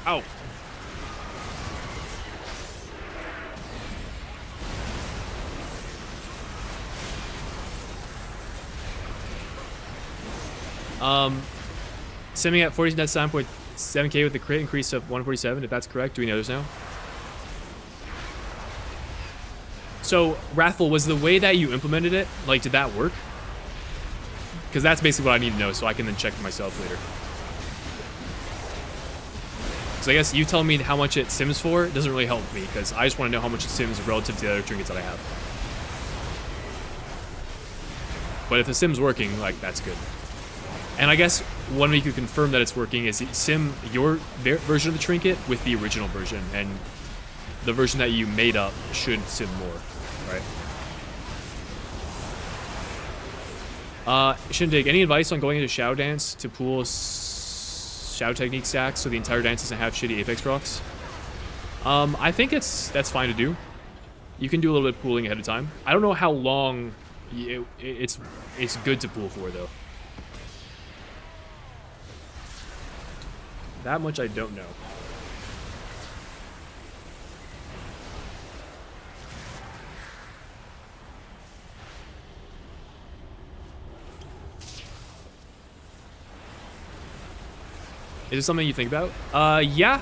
Ow. Simming at 49.7k with the crit increase of 147, if that's correct. Do we know others now? So, Wrathful, was the way that you implemented it, like, did that work? Because that's basically what I need to know, so I can then check for myself later. So I guess you telling me how much it sims for doesn't really help me, because I just want to know how much it sims relative to the other trinkets that I have. But if the sim's working, like, that's good. And I guess one way you could confirm that it's working is sim your version of the trinket with the original version, and the version that you made up should sim more, right? Shindig, any advice on going into Shadow Dance to pool Shadow Technique stacks, so the entire dance doesn't have shitty Apex procs. I think that's fine to do. You can do a little bit of pooling ahead of time. I don't know how long it's good to pool for, though. That much I don't know. Is it something you think about? Yeah.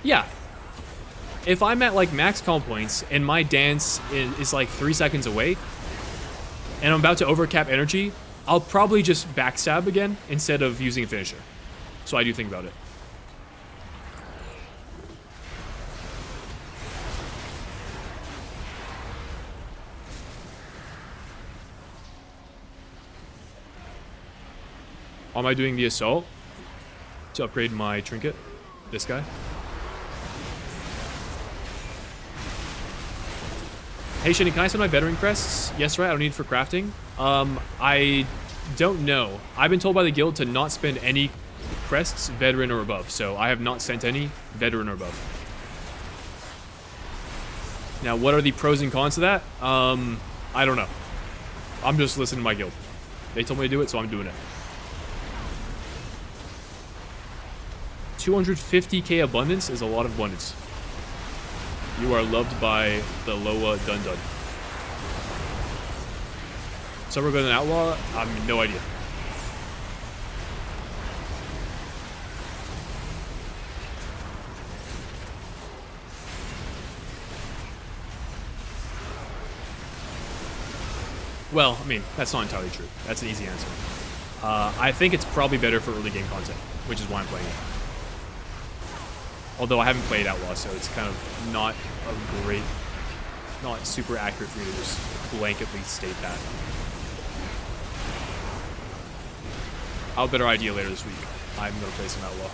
Yeah. If I'm at like max comp points and my dance is like 3 seconds away, and I'm about to overcap energy, I'll probably just backstab again instead of using a finisher. So I do think about it. Am I doing the assault to upgrade my trinket? This guy? Hey Shinny, can I send my veteran crests? Yes, right, I don't need it for crafting. I don't know. I've been told by the guild to not spend any crests veteran or above, so I have not sent any veteran or above. Now, what are the pros and cons to that? I don't know. I'm just listening to my guild. They told me to do it, so I'm doing it. 250k abundance is a lot of abundance. You are loved by the Loa Dun Dun. So we're going to outlaw? I have no idea. Well, I mean, that's not entirely true. That's an easy answer. I think it's probably better for early game content, which is why I'm playing it. Although I haven't played Outlaw, so it's kind of not super accurate for me to just blanketly state that. I'll have a better idea later this week. I'm going to play some Outlaw.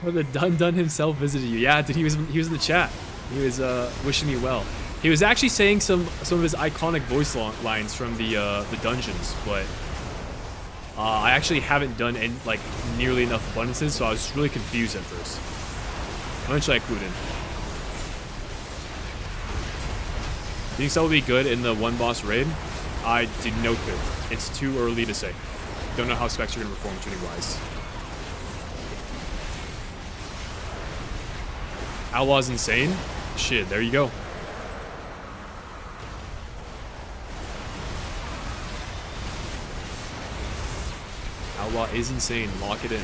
Or the Dun Dun himself visited you. Yeah, dude, he was in the chat. He was wishing me well. He was actually saying some of his iconic voice lines from the dungeons, but I actually haven't done nearly enough abundances, so I was really confused at first. Eventually, I clued in. Do you think Subtlety will be good in the one boss raid? I did no clue. It's too early to say. Don't know how specs are going to perform tuning wise. Outlaw's insane? Shit, there you go. Outlaw is insane. Lock it in.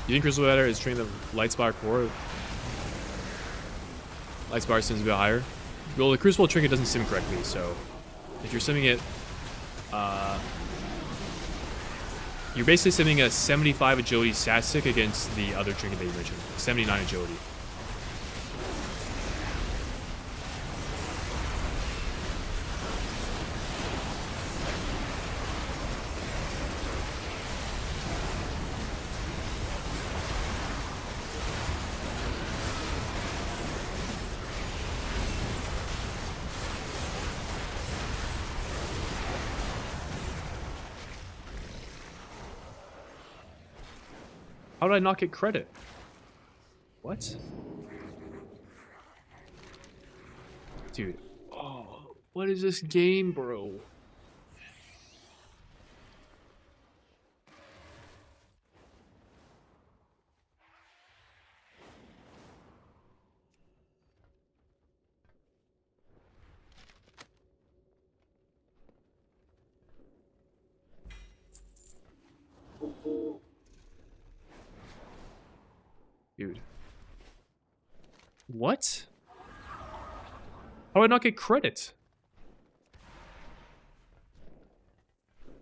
You think Crystal Better is training the Lightspire core? Lightspire sims a bit higher. Well, the Crucible Trinket doesn't sim correctly, so if you're simming it, you're basically simming a 75 agility stat stick against the other trinket that you mentioned, 79 agility. How did I not get credit? What? Dude. Oh, what is this game, bro? Dude. What? How did I not get credit?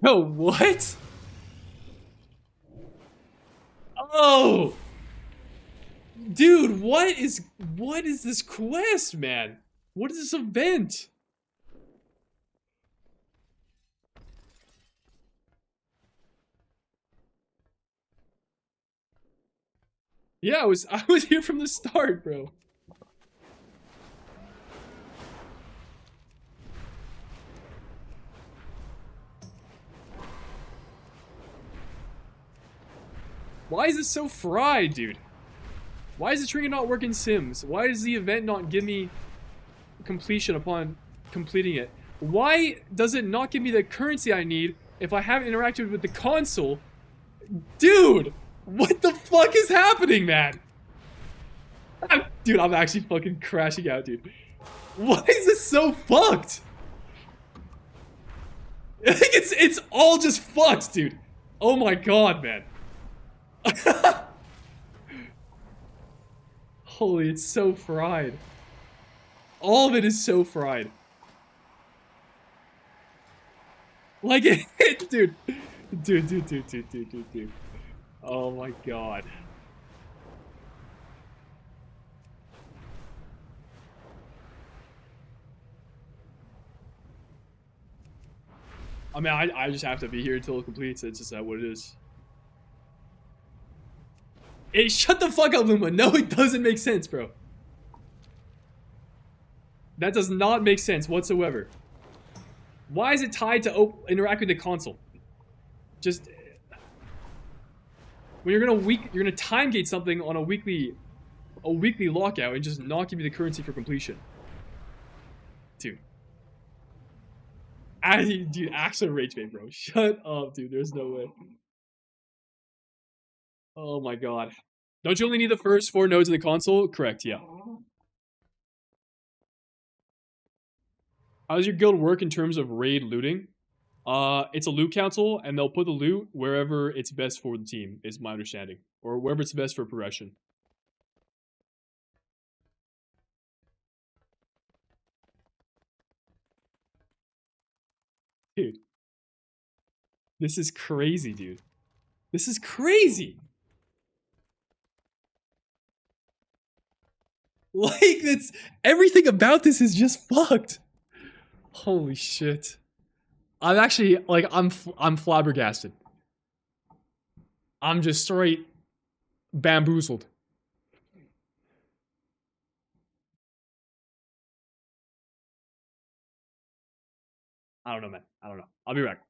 Oh, what? Oh! Dude, what is this quest, man? What is this event? Yeah, I was here from the start, bro. Why is this so fried, dude? Why is the Trinket not work in Sims? Why does the event not give me completion upon completing it? Why does it not give me the currency I need if I haven't interacted with the console? Dude, what the fuck is happening, man? Dude, I'm actually fucking crashing out, dude. Why is this so fucked? I think it's all just fucked, dude. Oh my god, man. Holy, it's so fried. All of it is so fried. Like, dude. Dude. Oh my god. I mean, I just have to be here until it completes. It's just what it is. Hey, shut the fuck up, Luma. No, it doesn't make sense, bro. That does not make sense whatsoever. Why is it tied to interact with the console? Just when you're gonna time gate something on a weekly lockout and just not give you the currency for completion. Dude. Dude, actual rage bait, bro. Shut up, dude. There's no way. Oh my god. Don't you only need the first 4 nodes in the console? Correct, yeah. How does your guild work in terms of raid looting? It's a loot council, and they'll put the loot wherever it's best for the team, is my understanding. Or wherever it's best for progression. Dude. This is crazy, dude. This is crazy! Like, that's... Everything about this is just fucked! Holy shit. I'm actually, like, I'm flabbergasted. I'm just straight bamboozled. I don't know, man. I don't know. I'll be back.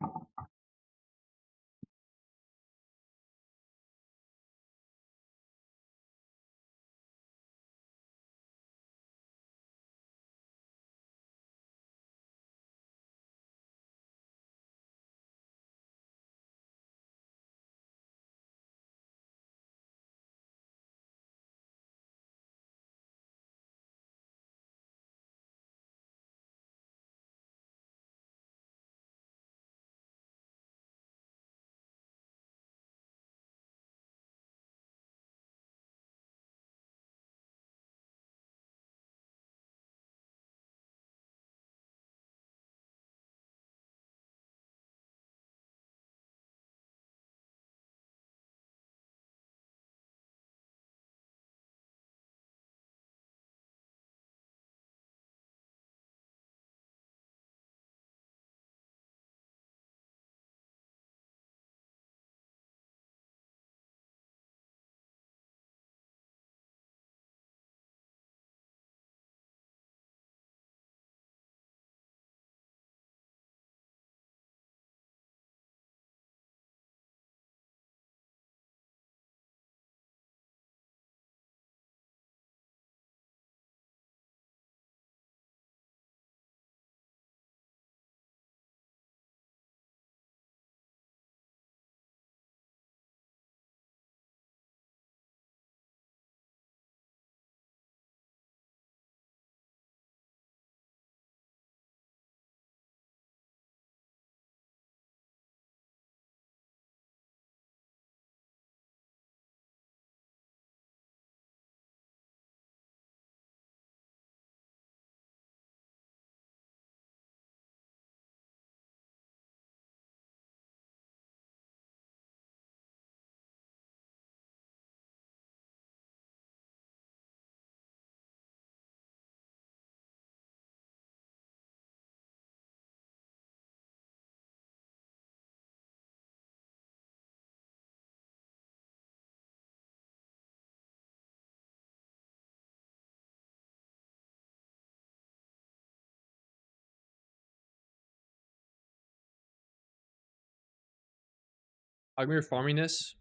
I'm gonna be farming this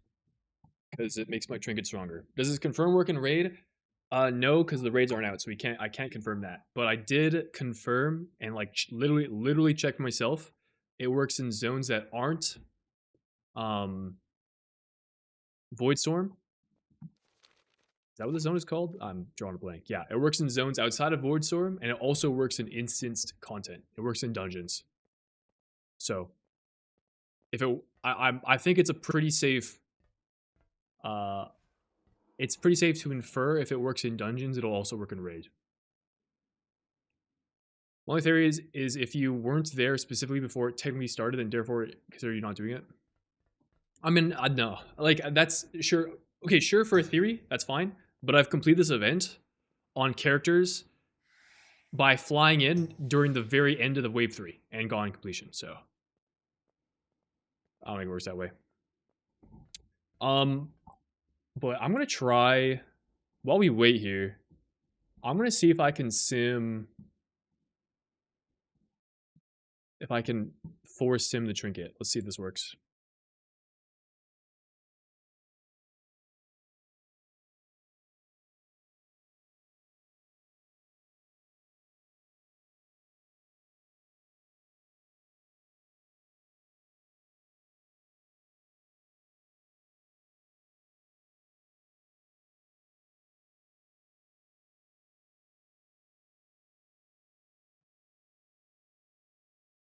because it makes my trinket stronger. Does this confirm work in raid? No, because the raids aren't out, so I can't confirm that. But I did confirm and like literally check myself. It works in zones that aren't Void Storm. Is that what the zone is called? I'm drawing a blank. Yeah, it works in zones outside of Void Storm, and it also works in instanced content. It works in dungeons. So, if it, I think it's a pretty safe. It's pretty safe to infer if it works in dungeons, it'll also work in raid. My only theory is if you weren't there specifically before it technically started, and therefore consider you not doing it. I mean, no, like that's sure. Okay, sure for a theory, that's fine. But I've completed this event on characters by flying in during the very end of the wave 3 and gone completion. So I don't think it works that way. But I'm gonna try while we wait here. I'm gonna see if I can sim. If I can force sim the trinket. Let's see if this works.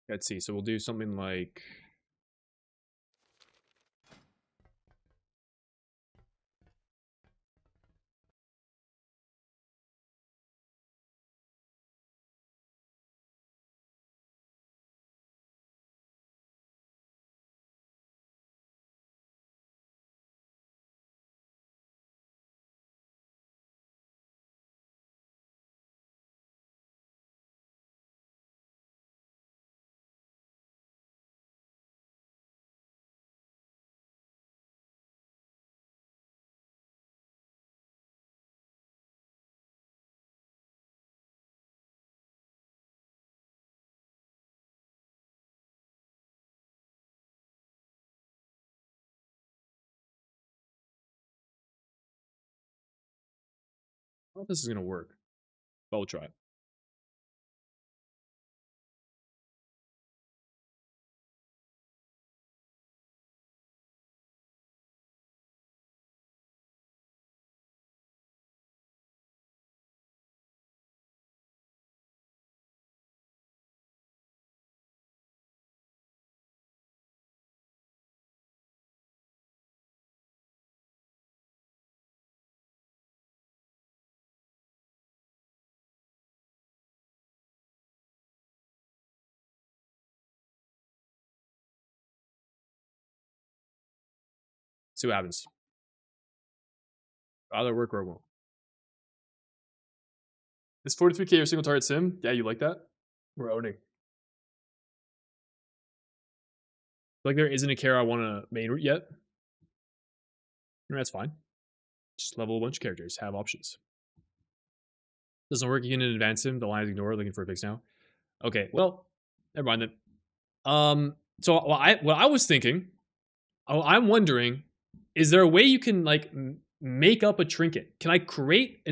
Let's see. So we'll do something like. I don't know if this is gonna work, but we'll try it. See what happens. Either work or it won't. Is 43k your single target sim? Yeah, you like that? We're owning. Like there isn't a care I want to main route yet. That's fine. Just level a bunch of characters, have options. Doesn't work, you can advance him, the line is ignored, looking for a fix now. Okay, well, never mind then. So what I was thinking, I'm wondering, is there a way you can like make up a trinket? Can I create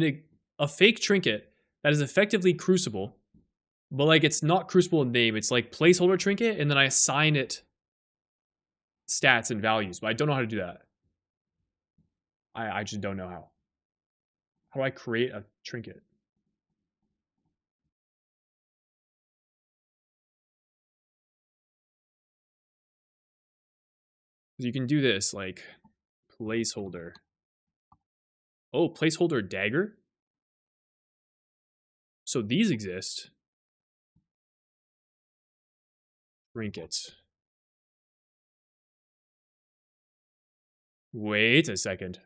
a fake trinket that is effectively Crucible, but like it's not Crucible in name, it's like placeholder trinket, and then I assign it stats and values, but I don't know how to do that. I just don't know how. How do I create a trinket? You can do this, like, placeholder. Oh, placeholder dagger? So these exist. Trinkets. Wait a second.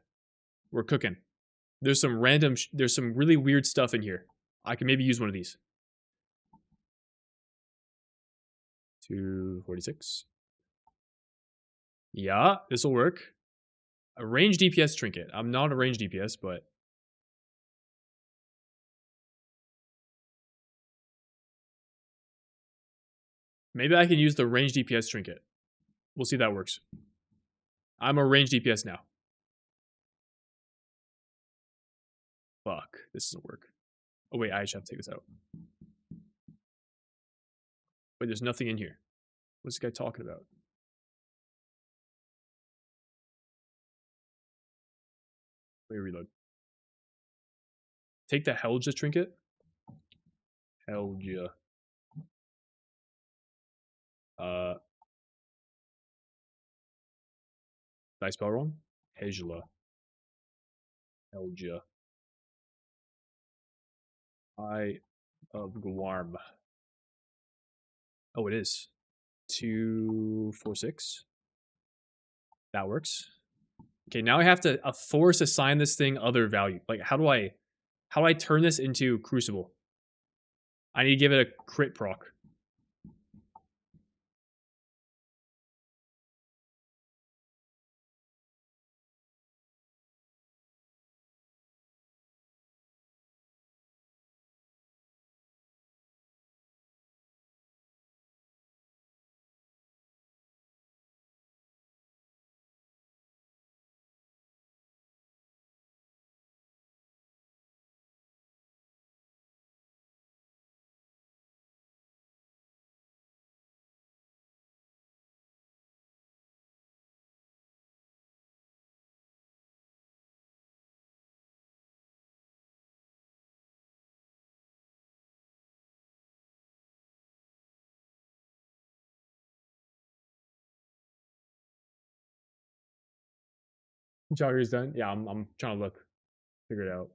We're cooking. There's some there's some really weird stuff in here. I can maybe use one of these. 246. Yeah, this will work. A range DPS trinket. I'm not a range DPS, but maybe I can use the range DPS trinket. We'll see if that works. I'm a range DPS now. Fuck, this doesn't work. Oh wait, I actually have to take this out. Wait, there's nothing in here. What's this guy talking about? Let me reload. Take the Helja trinket. Helja. Did I spell wrong? Hejla. Helja. Eye of Gwarm. Oh, it is. 246. That works. Okay, now I have to force assign this thing other value. Like, how do I turn this into Crucible? I need to give it a crit proc. Jogger's done. Yeah, I'm trying to look, figure it out.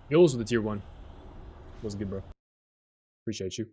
Yours with the tier 1. Wasn't good, bro. Appreciate you.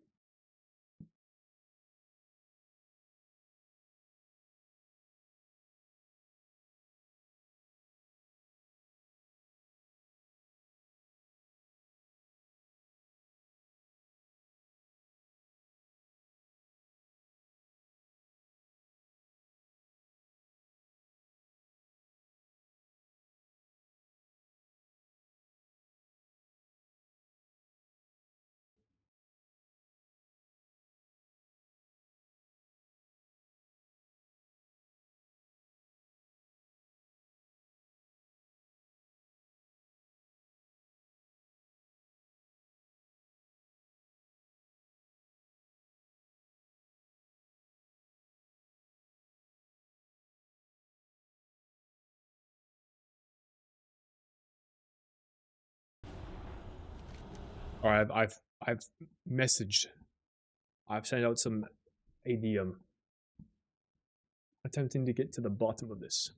All right, I've messaged. I've sent out some ADM attempting to get to the bottom of this.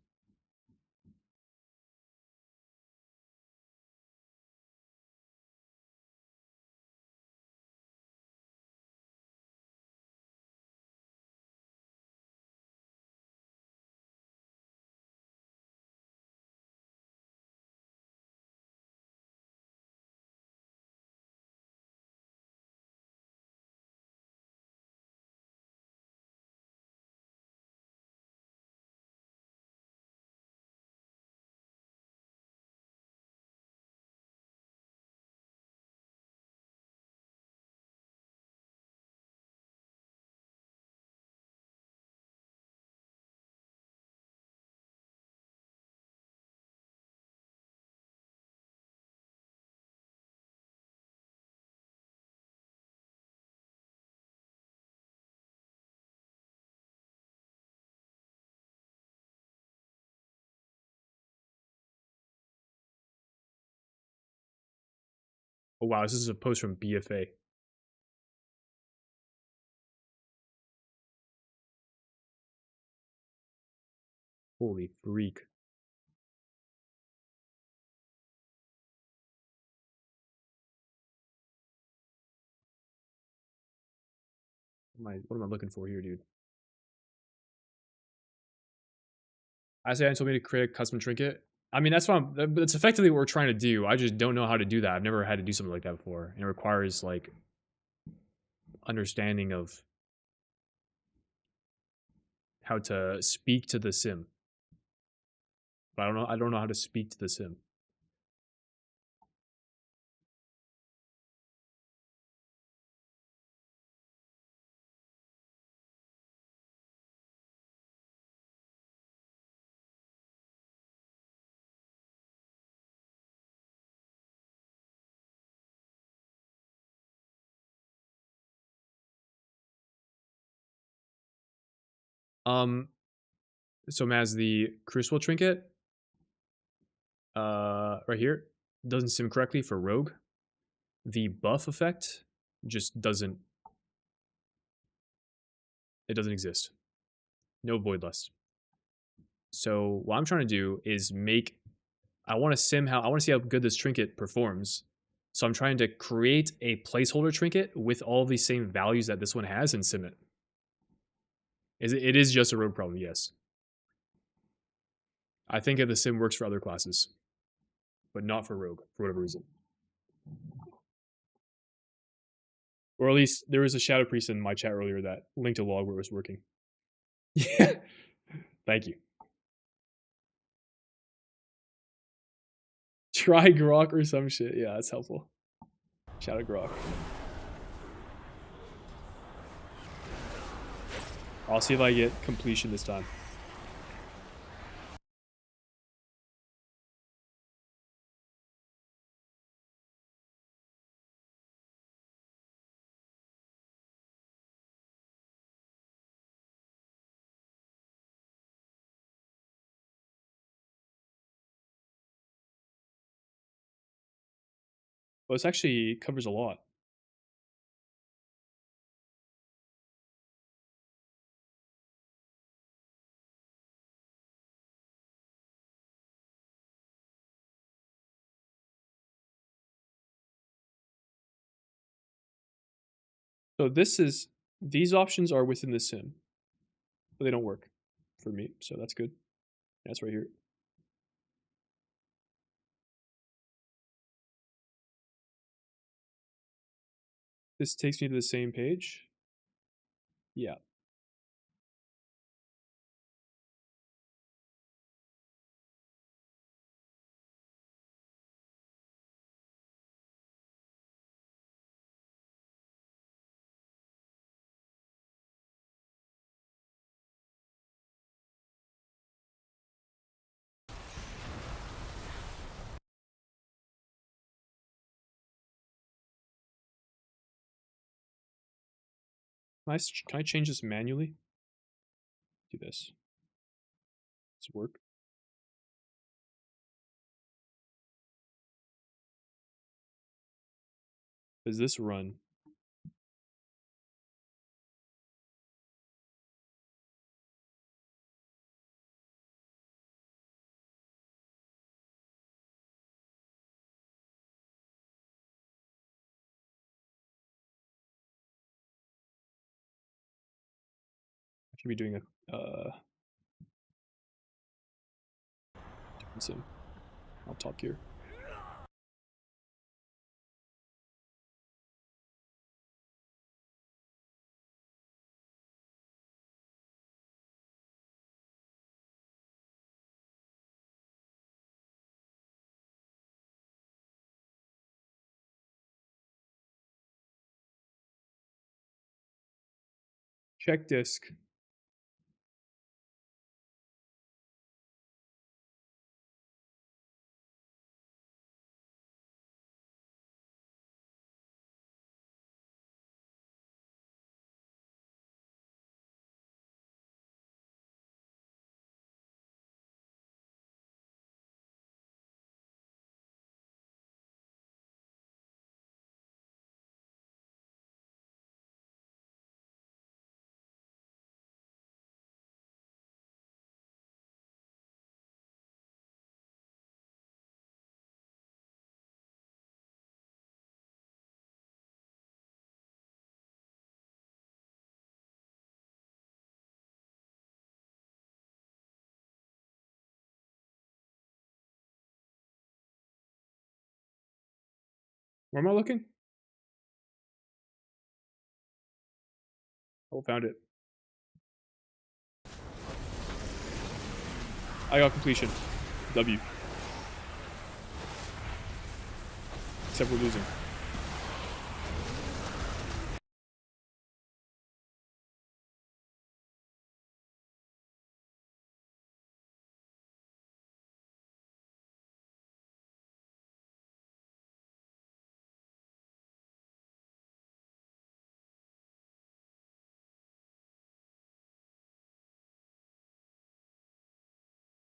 Oh wow, this is a post from BFA. Holy freak. What am I looking for here, dude? I say told me to create a custom trinket. I mean, that's effectively what we're trying to do. I just don't know how to do that. I've never had to do something like that before. And it requires like understanding of how to speak to the sim. But I don't know how to speak to the sim. Um so Maz, the crucible trinket, right here, doesn't sim correctly for rogue. The buff effect just doesn't it doesn't exist. No void lust. So what I'm trying to do is I want to see how good this trinket performs. So I'm trying to create a placeholder trinket with all the same values that this one has and sim it. It is just a rogue problem, yes. I think that the sim works for other classes, but not for rogue for whatever reason. Or at least there was a shadow priest in my chat earlier that linked a log where it was working. Yeah. Thank you. Try Grok or some shit. Yeah, that's helpful. Shout out Grok. I'll see if I get completion this time. Well, this actually covers a lot. So these options are within the sim, but they don't work for me. So that's good. That's right here. This takes me to the same page. Yeah. Can I change this manually? Do this. Does it work? Does this run? I should be doing a different sim. I'll talk here. Check disk. Where am I looking? Oh, found it. I got completion. W. Except we're losing.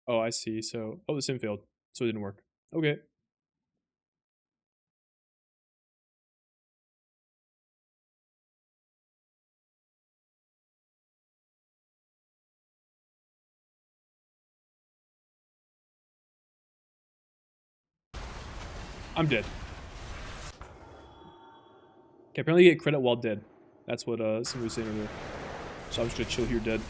Oh, I see. So, oh, the sim failed. So it didn't work. Okay. I'm dead. Okay, apparently you get credit while dead. That's what somebody was saying earlier. So I'm just gonna chill here dead.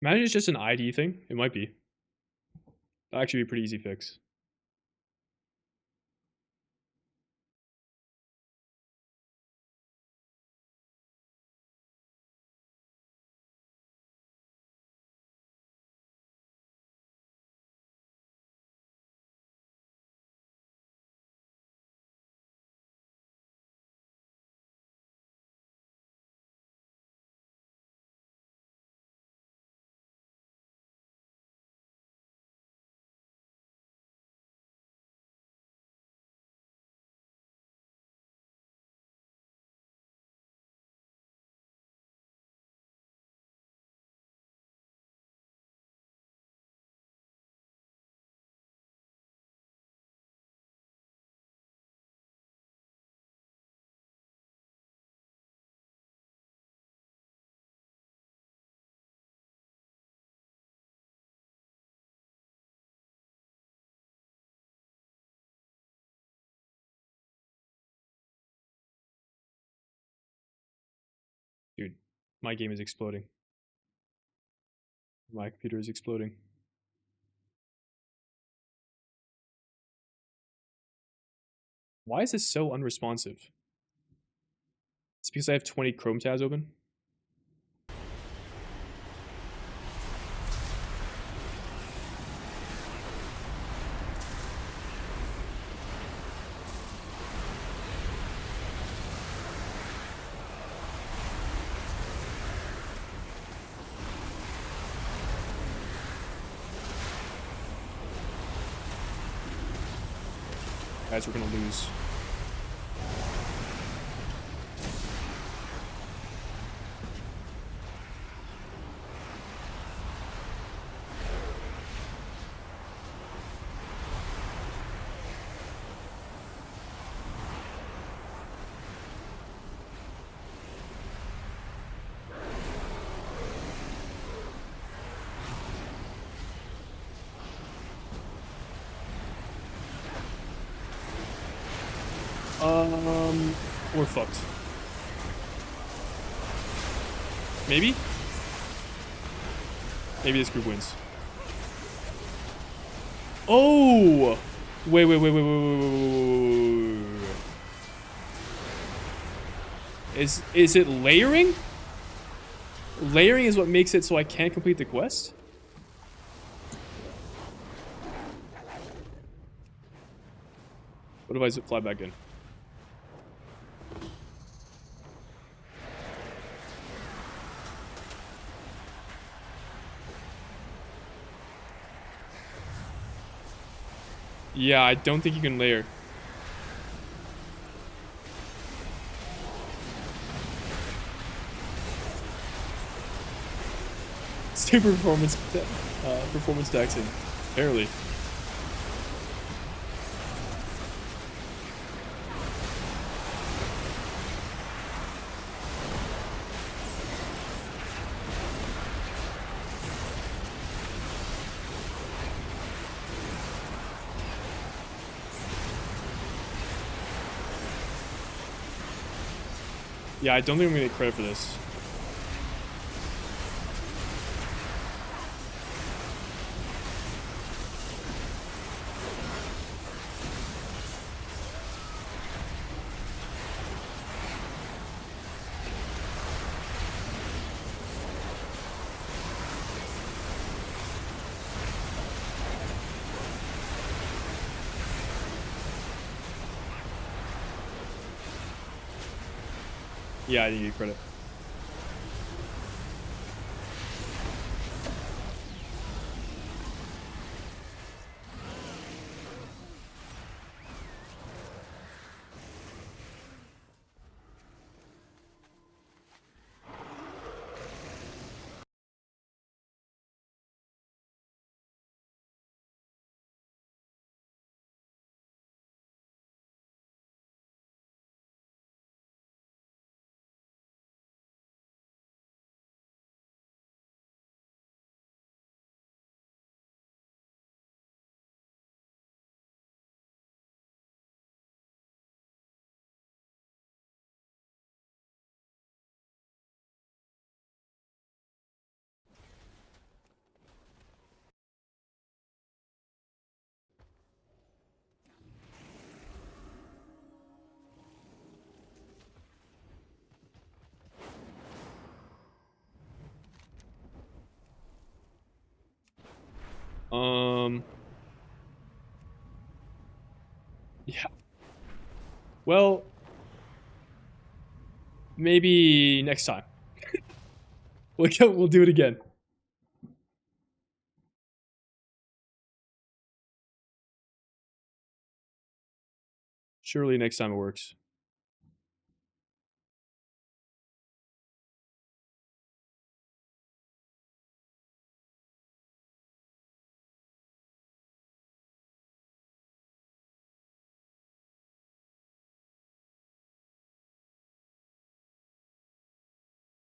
Imagine it's just an ID thing. It might be. That'd actually be a pretty easy fix. Dude, my game is exploding. My computer is exploding. Why is this so unresponsive? It's because I have 20 Chrome tabs open. Guys, we're gonna lose. We're fucked. Maybe? Maybe this group wins. Oh! Wait. Is it layering? layering is what makes it so I can't complete the quest? What if I fly back in? Yeah, I don't think you can layer. Super performance taxing. Barely. Yeah, I don't think I'm gonna get credit for this. Yeah, I didn't get credit. Yeah. Well, maybe next time. We'll do it again. Surely next time it works.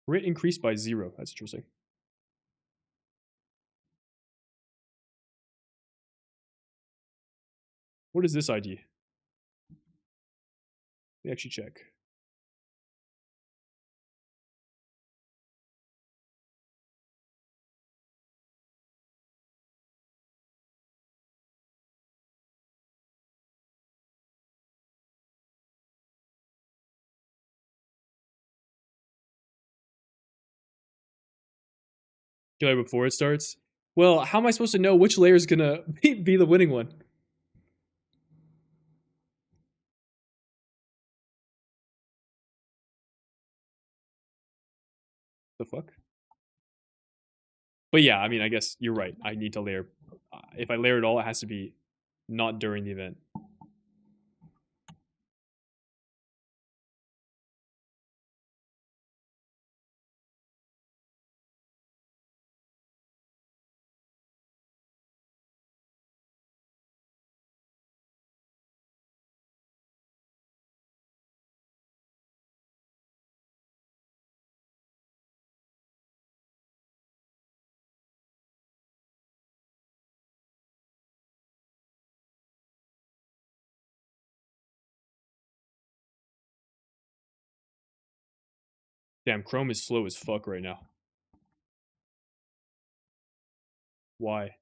Rate increased by 0. That's interesting. What is this ID? Let me actually check. Killer before it starts? Well, how am I supposed to know which layer is gonna be the winning one? The fuck? But yeah, I mean, I guess you're right. I need to layer. If I layer it all, it has to be not during the event. Damn, Chrome is slow as fuck right now. Why?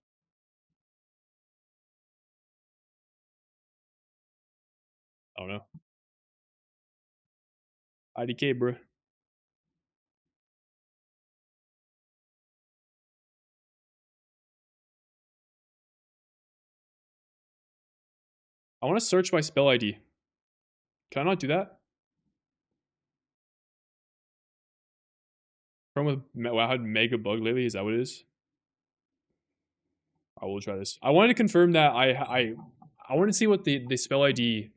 I don't know. IDK, bro. I want to search my spell ID. Can I not do that? From with wow, had mega bug lately. Is that what it is? I will try this. I wanted to confirm that I wanted to see what the spell ID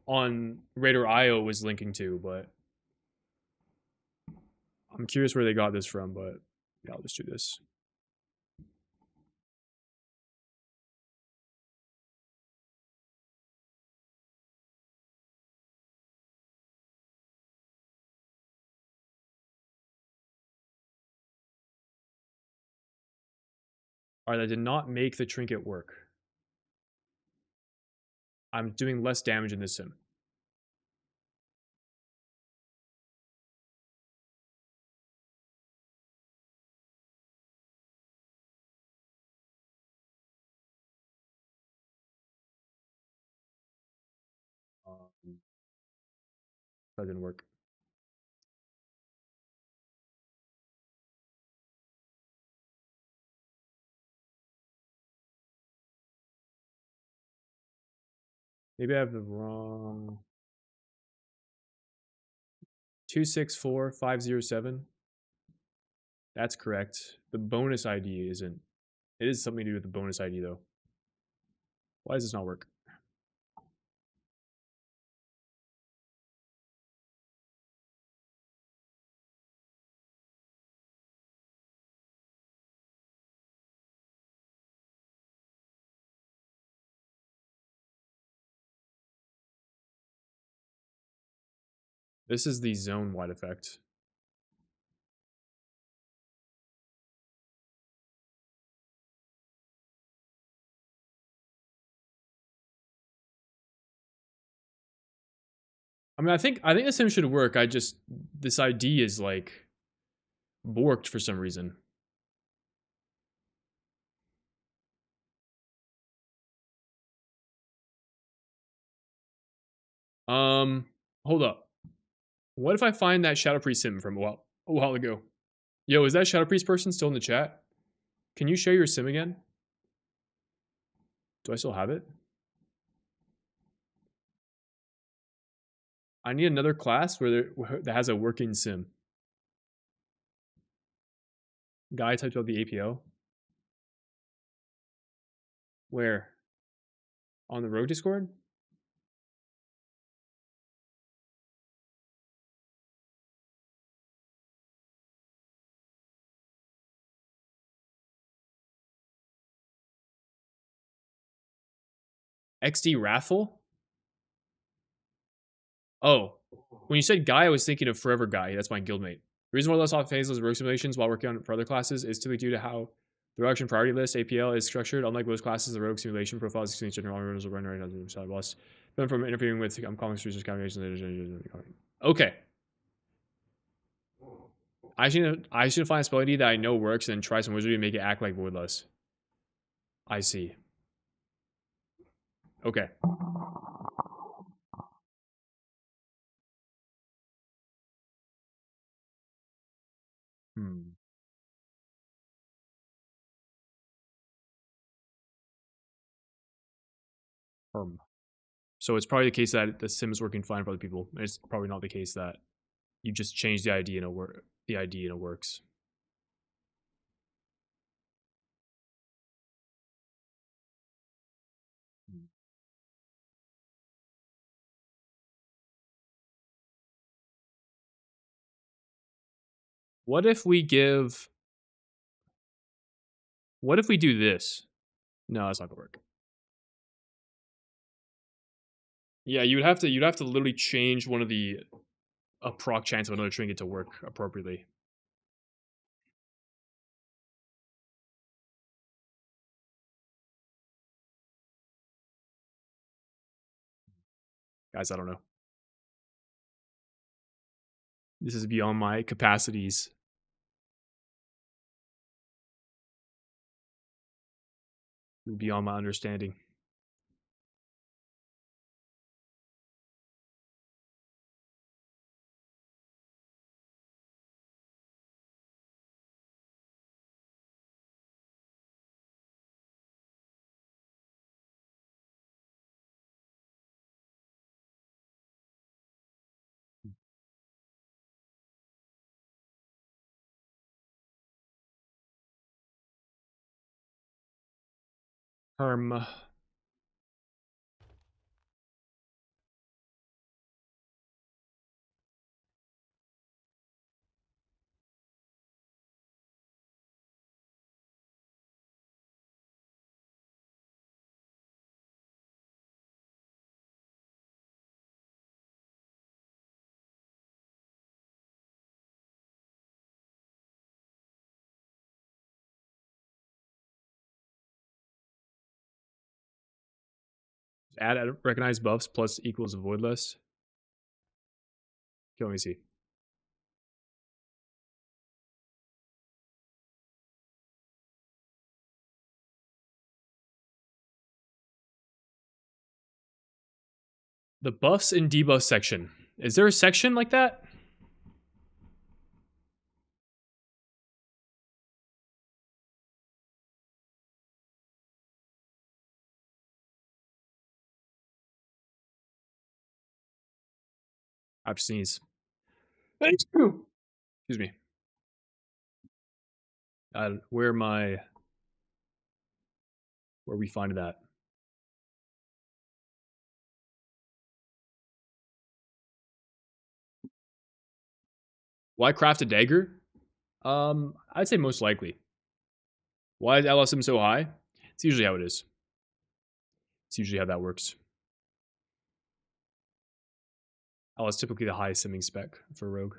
on Raider IO was linking to, but I'm curious where they got this from. But yeah, I'll just do this. All right, I did not make the trinket work. I'm doing less damage in this sim. That didn't work. Maybe I have the wrong 264507. That's correct. The bonus ID isn't. It is something to do with the bonus ID though. Why does this not work? This is the zone wide effect. I mean, I think the sim should work. I just this ID is like borked for some reason. Hold up. What if I find that Shadow Priest sim from a while ago? Yo, is that Shadow Priest person still in the chat? Can you share your sim again? Do I still have it? I need another class that has a working sim. Guy typed out the APO. Where? On the Rogue Discord? XD Raffle? Oh, when you said Guy, I was thinking of Forever Guy. That's my guildmate. The reason why less off phaseless rogue simulations while working on for other classes is typically due to how the reduction priority list APL is structured. Unlike most classes, the rogue simulation profiles exchange general runners will run right on the side lost. Then from interfering with comics research combinations. Okay. I should find a spell ID that I know works and then try some wizardry and make it act like Voidless. I see. Okay. Hmm. So it's probably the case that the sim is working fine for other people. It's probably not the case that you just change the ID and it works. What if we do this? No, that's not gonna work. Yeah, you'd have to literally change one of a proc chance of another trinket to work appropriately. Guys, I don't know. This is beyond my capacities. Beyond my understanding. Herm. Add recognize buffs plus equals avoid list. Okay, let me see. The buffs and debuffs section. Is there a section like that? I've sneeze. Excuse me. Where we find that? Why craft a dagger? I'd say most likely. Why is LSM so high? It's usually how it is. It's usually how that works. L is typically the highest simming spec for rogue.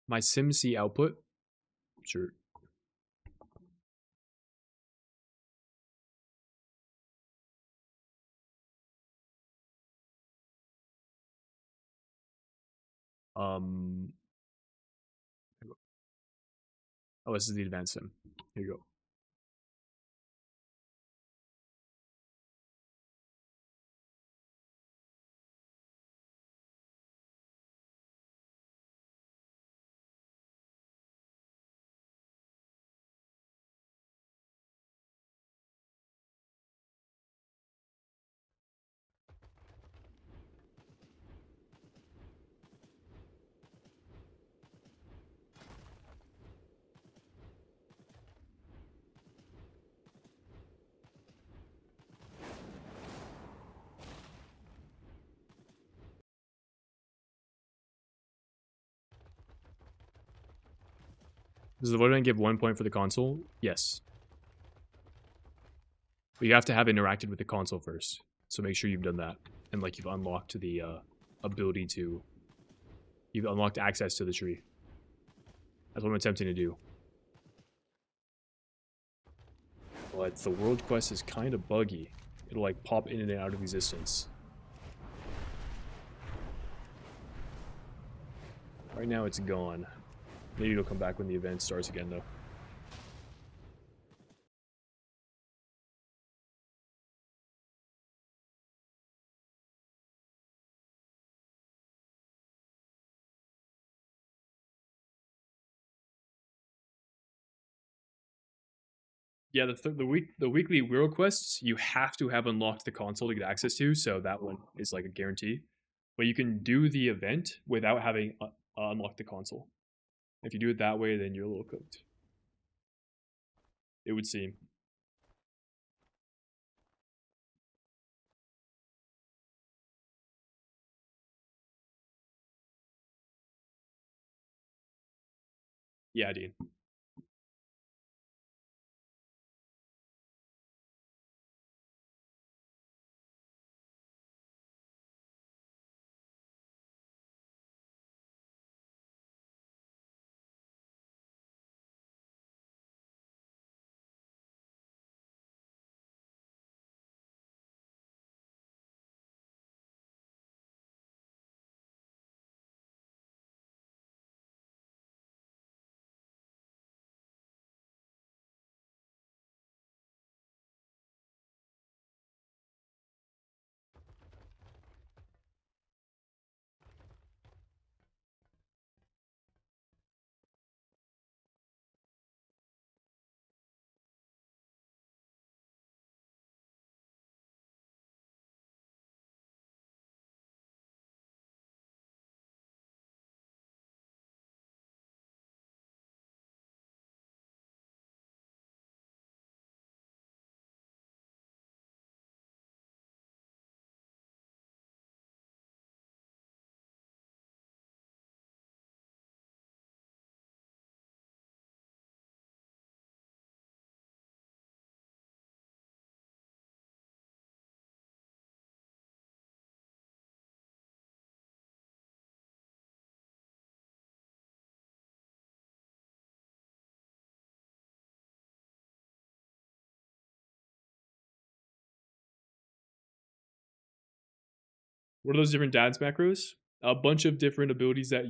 My SimC output? Sure. Oh, this is the advanced sim. Here you go. Does the voting give 1 point for the console? Yes. But you have to have interacted with the console first. So make sure you've done that. And like you've unlocked the ability to... You've unlocked access to the tree. That's what I'm attempting to do. But the world quest is kind of buggy. It'll like pop in and out of existence. Right now it's gone. Maybe it'll come back when the event starts again though. Yeah, the weekly world quests you have to have unlocked the console to get access to, so that one is like a guarantee. But you can do the event without having unlocked the console. If you do it that way, then you're a little cooked. It would seem. Yeah, Dean. What are those different dance macros? A bunch of different abilities that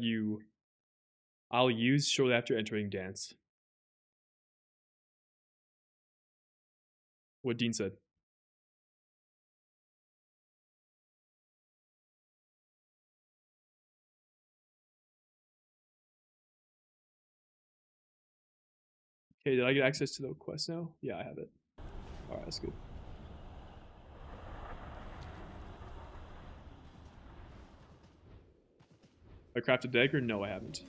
I'll use shortly after entering dance. What Dean said. Okay, did I get access to the quest now? Yeah, I have it. Alright, that's good. I crafted a dagger? No, I haven't.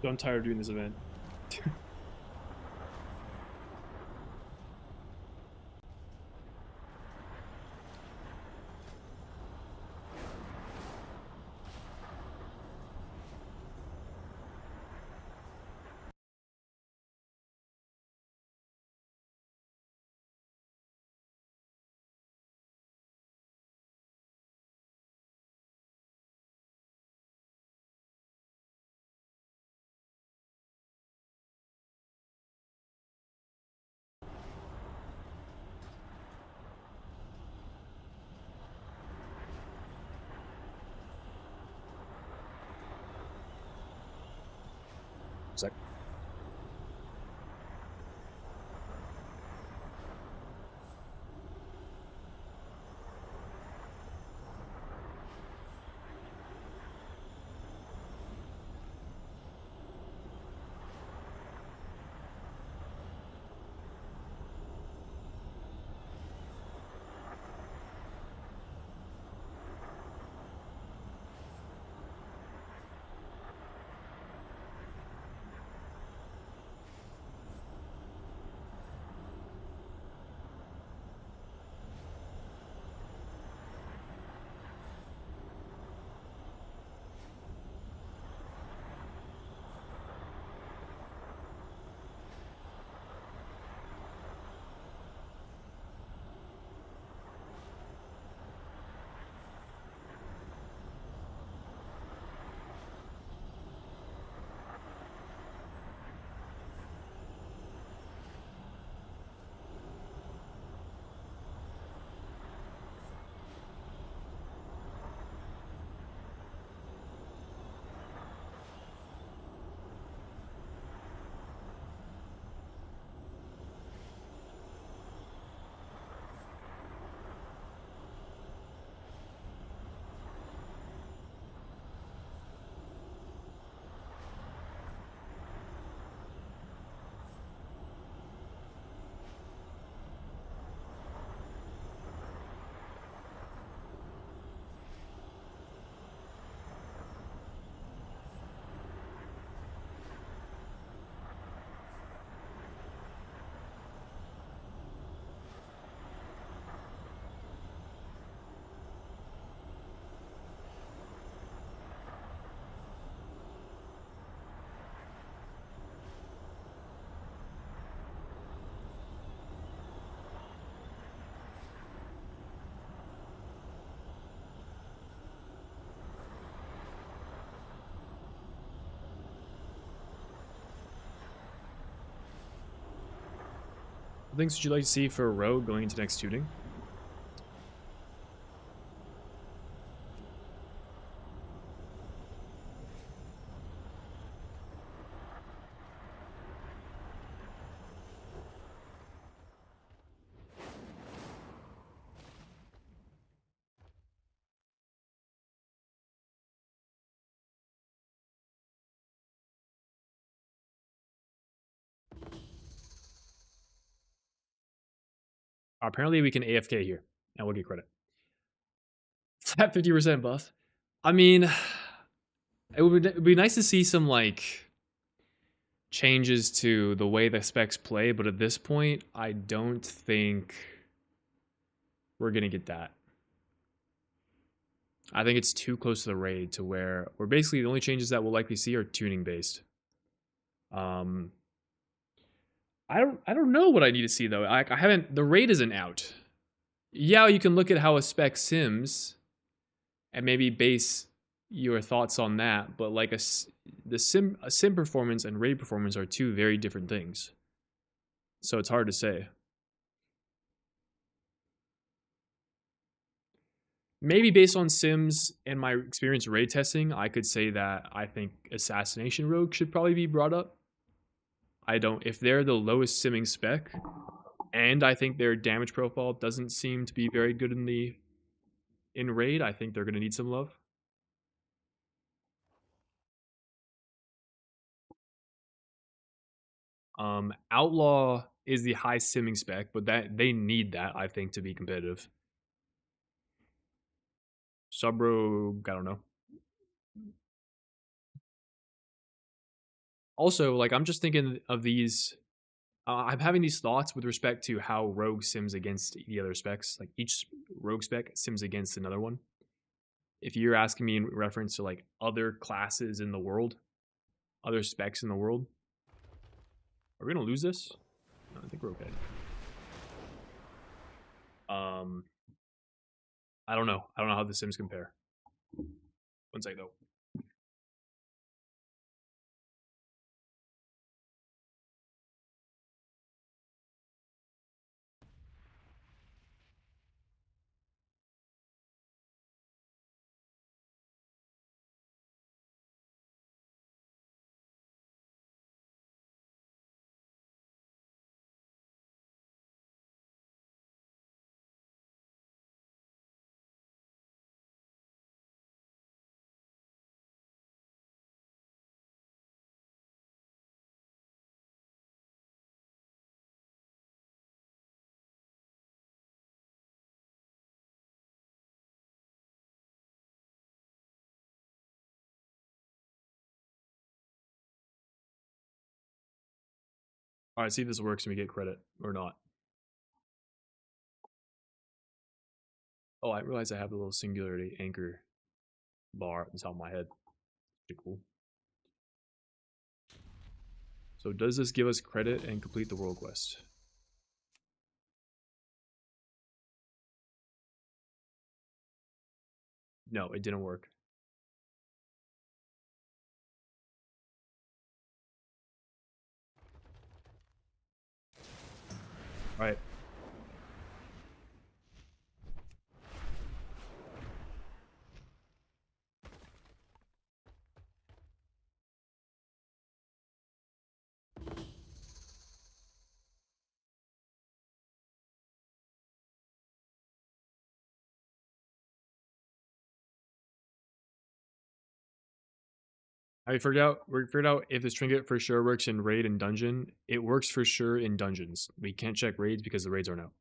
So I'm tired of doing this event. Sec. What things would you like to see for a rogue going into next tuning? Apparently we can AFK here, and we'll get credit. Flat 50% buff. I mean, it would be nice to see some like changes to the way the specs play, but at this point, I don't think we're gonna get that. I think it's too close to the raid to where we're basically the only changes that we'll likely see are tuning based. Um, I don't know what I need to see though. I haven't. The raid isn't out. Yeah, you can look at how a spec sims and maybe base your thoughts on that, but like a sim performance and raid performance are two very different things. So it's hard to say. Maybe based on sims and my experience raid testing, I could say that I think assassination rogue should probably be brought up. I don't, if they're the lowest simming spec, and I think their damage profile doesn't seem to be very good in raid, I think they're gonna need some love. Outlaw is the high simming spec, but that they need that, I think, to be competitive. Sub rogue, I don't know. Also, like I'm just thinking of these. I'm having these thoughts with respect to how rogue sims against the other specs. Like each rogue spec sims against another one. If you're asking me in reference to like other classes in the world, other specs in the world, are we gonna lose this? No, I think we're okay. Um, I don't know. I don't know how the sims compare. One sec though. All right, see if this works and we get credit or not. Oh, I realize I have a little singularity anchor bar at the top of my head. Pretty cool. So does this give us credit and complete the world quest? No, it didn't work. All right. Have you figured out? We figured out if this trinket for sure works in raid and dungeon. It works for sure in dungeons. We can't check raids because the raids aren't out.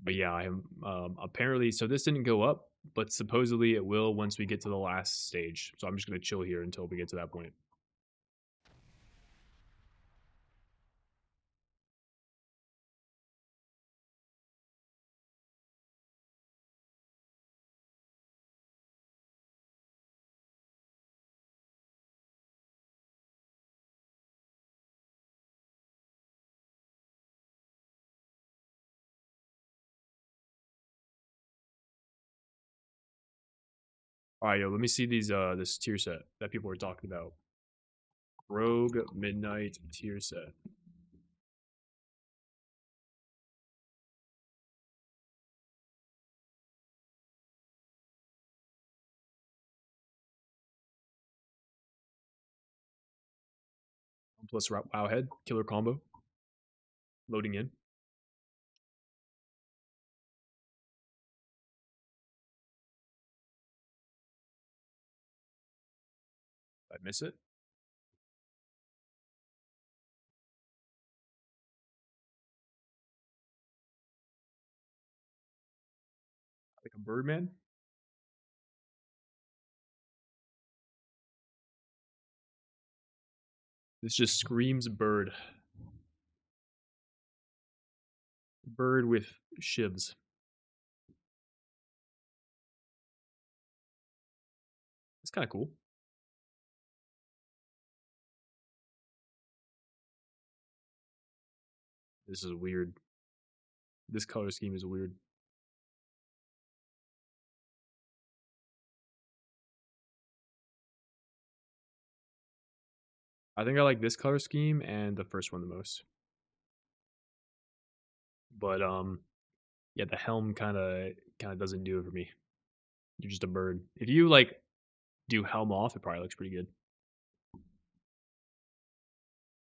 But yeah, I am apparently. So this didn't go up, but supposedly it will once we get to the last stage. So I'm just gonna chill here until we get to that point. All right, yo, let me see these this tier set that people were talking about. Rogue Midnight tier set. Plus Wowhead killer combo. Loading in. miss it? Like a Birdman? This just screams bird. Bird with shivs. It's kind of cool. This is weird. This color scheme is weird. I think I like this color scheme and the first one the most. But yeah, the helm kind of doesn't do it for me. You're just a bird. If you like do helm off, it probably looks pretty good.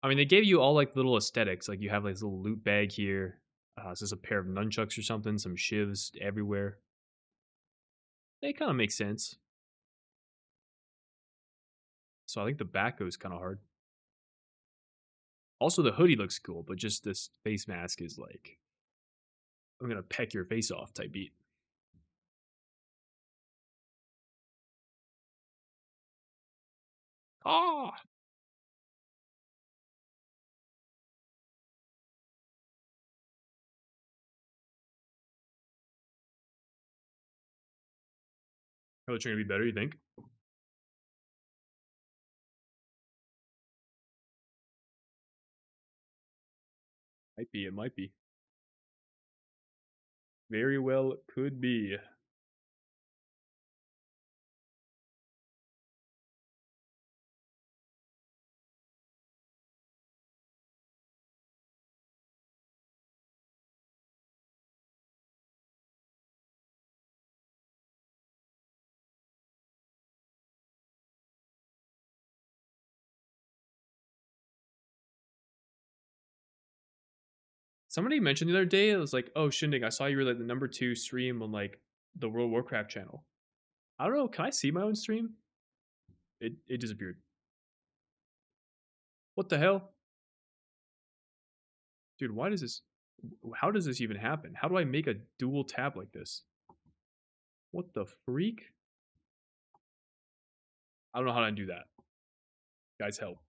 I mean, they gave you all like little aesthetics. Like you have like this little loot bag here. This is a pair of nunchucks or something. Some shivs everywhere. They kind of make sense. So I think the back goes kind of hard. Also, the hoodie looks cool, but just this face mask is like, I'm gonna peck your face off type beat. Ah! Are they trying to be better, you think? Might be, it might be. Very well could be. Somebody mentioned the other day, it was like, oh, Shindig, I saw you were like the #2 stream on like the World of Warcraft channel. I don't know, can I see my own stream? It disappeared. What the hell? Dude, why does this... How does this even happen? How do I make a dual tab like this? What the freak? I don't know how to do that. Guys, help.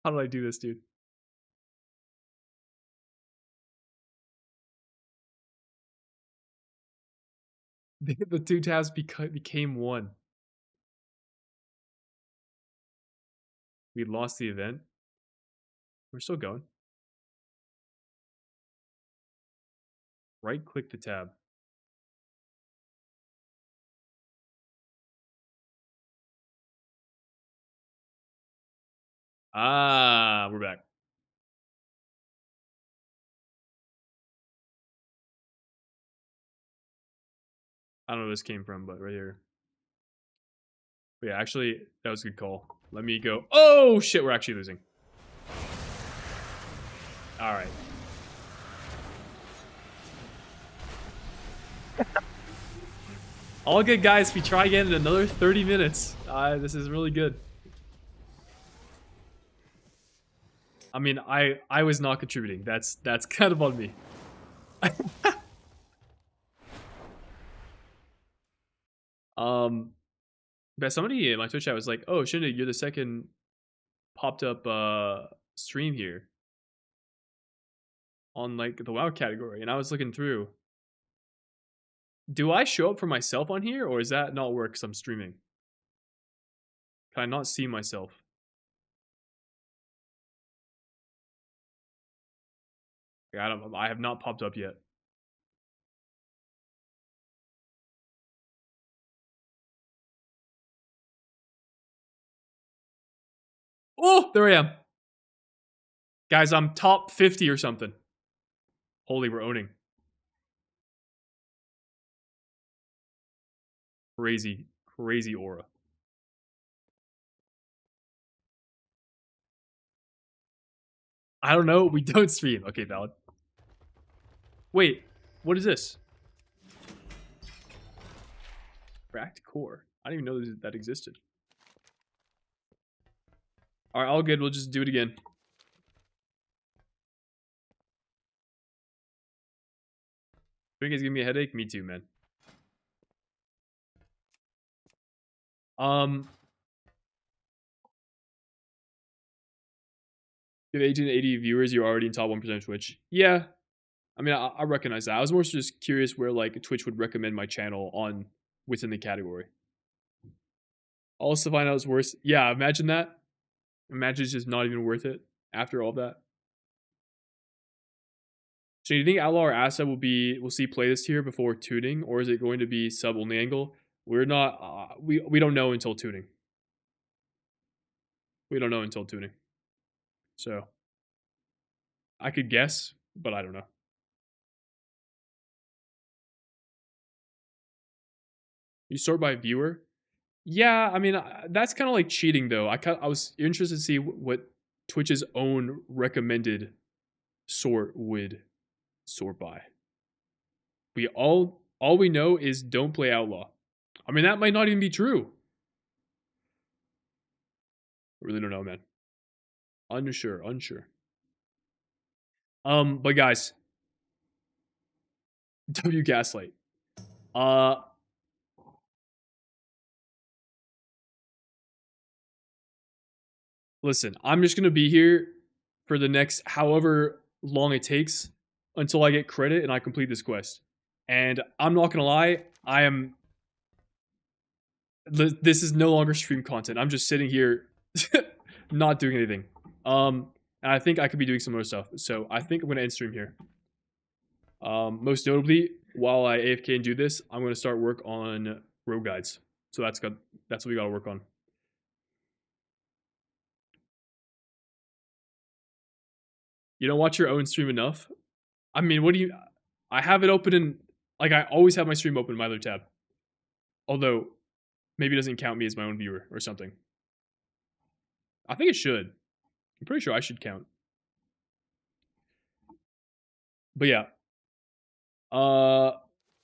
How do I do this, dude? The two tabs became one. We lost the event. We're still going. Right click the tab. Ah, we're back. I don't know where this came from, but right here. But yeah, actually, that was a good call. Let me go. Oh, shit, we're actually losing. All right. All good, guys. We try again in another 30 minutes. This is really good. I mean, I was not contributing. That's kind of on me. But somebody in my Twitch chat was like, "Oh, Shindig, you're the second popped up stream here on like the WoW category," and I was looking through. Do I show up for myself on here, or is that not work because I'm streaming? Can I not see myself? I have not popped up yet. Oh, there I am. Guys, I'm top 50 or something. Holy, we're owning. Crazy, crazy aura. I don't know. We don't stream. Okay, valid. Wait, what is this? Cracked core. I didn't even know that existed. All right, all good. We'll just do it again. Trinket's giving me a headache. Me too, man. You have 1880 viewers. You're already in top 1% of Twitch. Yeah, I mean, I recognize that. I was more just curious where like Twitch would recommend my channel on within the category. Also, find out it's worse. Yeah, imagine that. Imagine it's just not even worth it after all that. So, do you think Outlaw or Asa will see playlist here before tuning, or is it going to be sub only angle? We're not. We don't know until tuning. We don't know until tuning. So, I could guess, but I don't know. You sort by viewer. Yeah, I mean that's kind of like cheating though. I was interested to see what Twitch's own recommended sort would sort by. All we know is don't play Outlaw. I mean that might not even be true. I really don't know, man. Unsure. But guys, W Gaslight. Listen, I'm just gonna be here for the next however long it takes until I get credit and I complete this quest. And I'm not gonna lie, this is no longer stream content. I'm just sitting here not doing anything. And I think I could be doing some other stuff. So I think I'm gonna end stream here. Most notably, while I AFK and do this, I'm gonna start work on road guides. So that's what we gotta work on. You don't watch your own stream enough? I mean, what do you... I have it open in... Like, I always have my stream open in my other tab. Although, maybe it doesn't count me as my own viewer or something. I think it should. I'm pretty sure I should count. But yeah.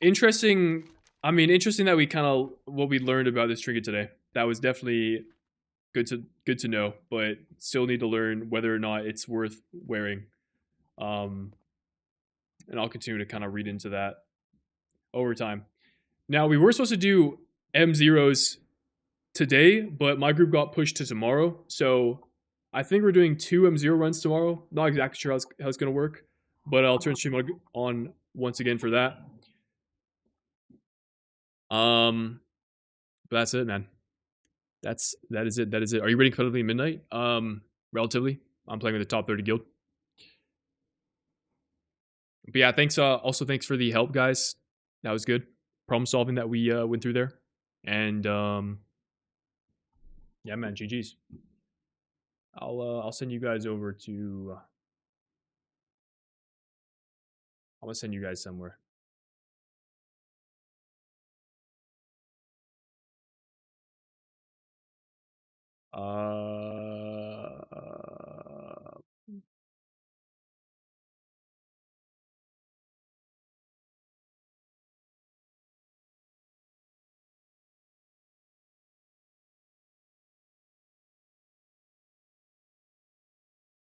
Interesting... I mean, interesting that we kind of... What we learned about this trinket today. That was definitely good to know. But still need to learn whether or not it's worth wearing. And I'll continue to kind of read into that over time. Now, we were supposed to do M0s today, but my group got pushed to tomorrow. So I think we're doing 2 M0 runs tomorrow. Not exactly sure how it's going to work, but I'll turn stream on once again for that. But that's it, man. That is it. Are you ready competitively midnight? Relatively. I'm playing with the top 30 guild. But yeah, thanks. Also, thanks for the help, guys. That was good. Problem solving that we went through there. And yeah, man, GG's. I'll send you guys over to... I'm gonna send you guys somewhere.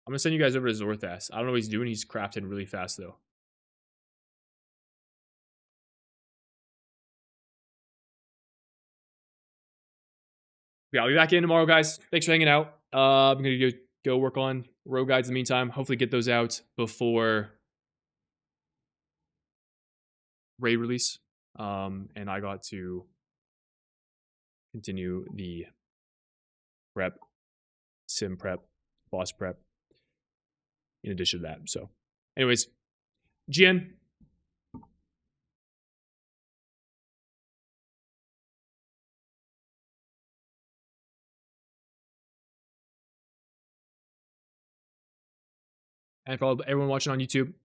I'm gonna send you guys over to Zorthas. I don't know what he's doing. He's crafting really fast though. Yeah, I'll be back in tomorrow, guys. Thanks for hanging out. I'm gonna go work on road guides in the meantime. Hopefully get those out before raid release. And I got to continue the prep, sim prep, boss prep, in addition to that. So, anyways, GN. And for everyone watching on YouTube,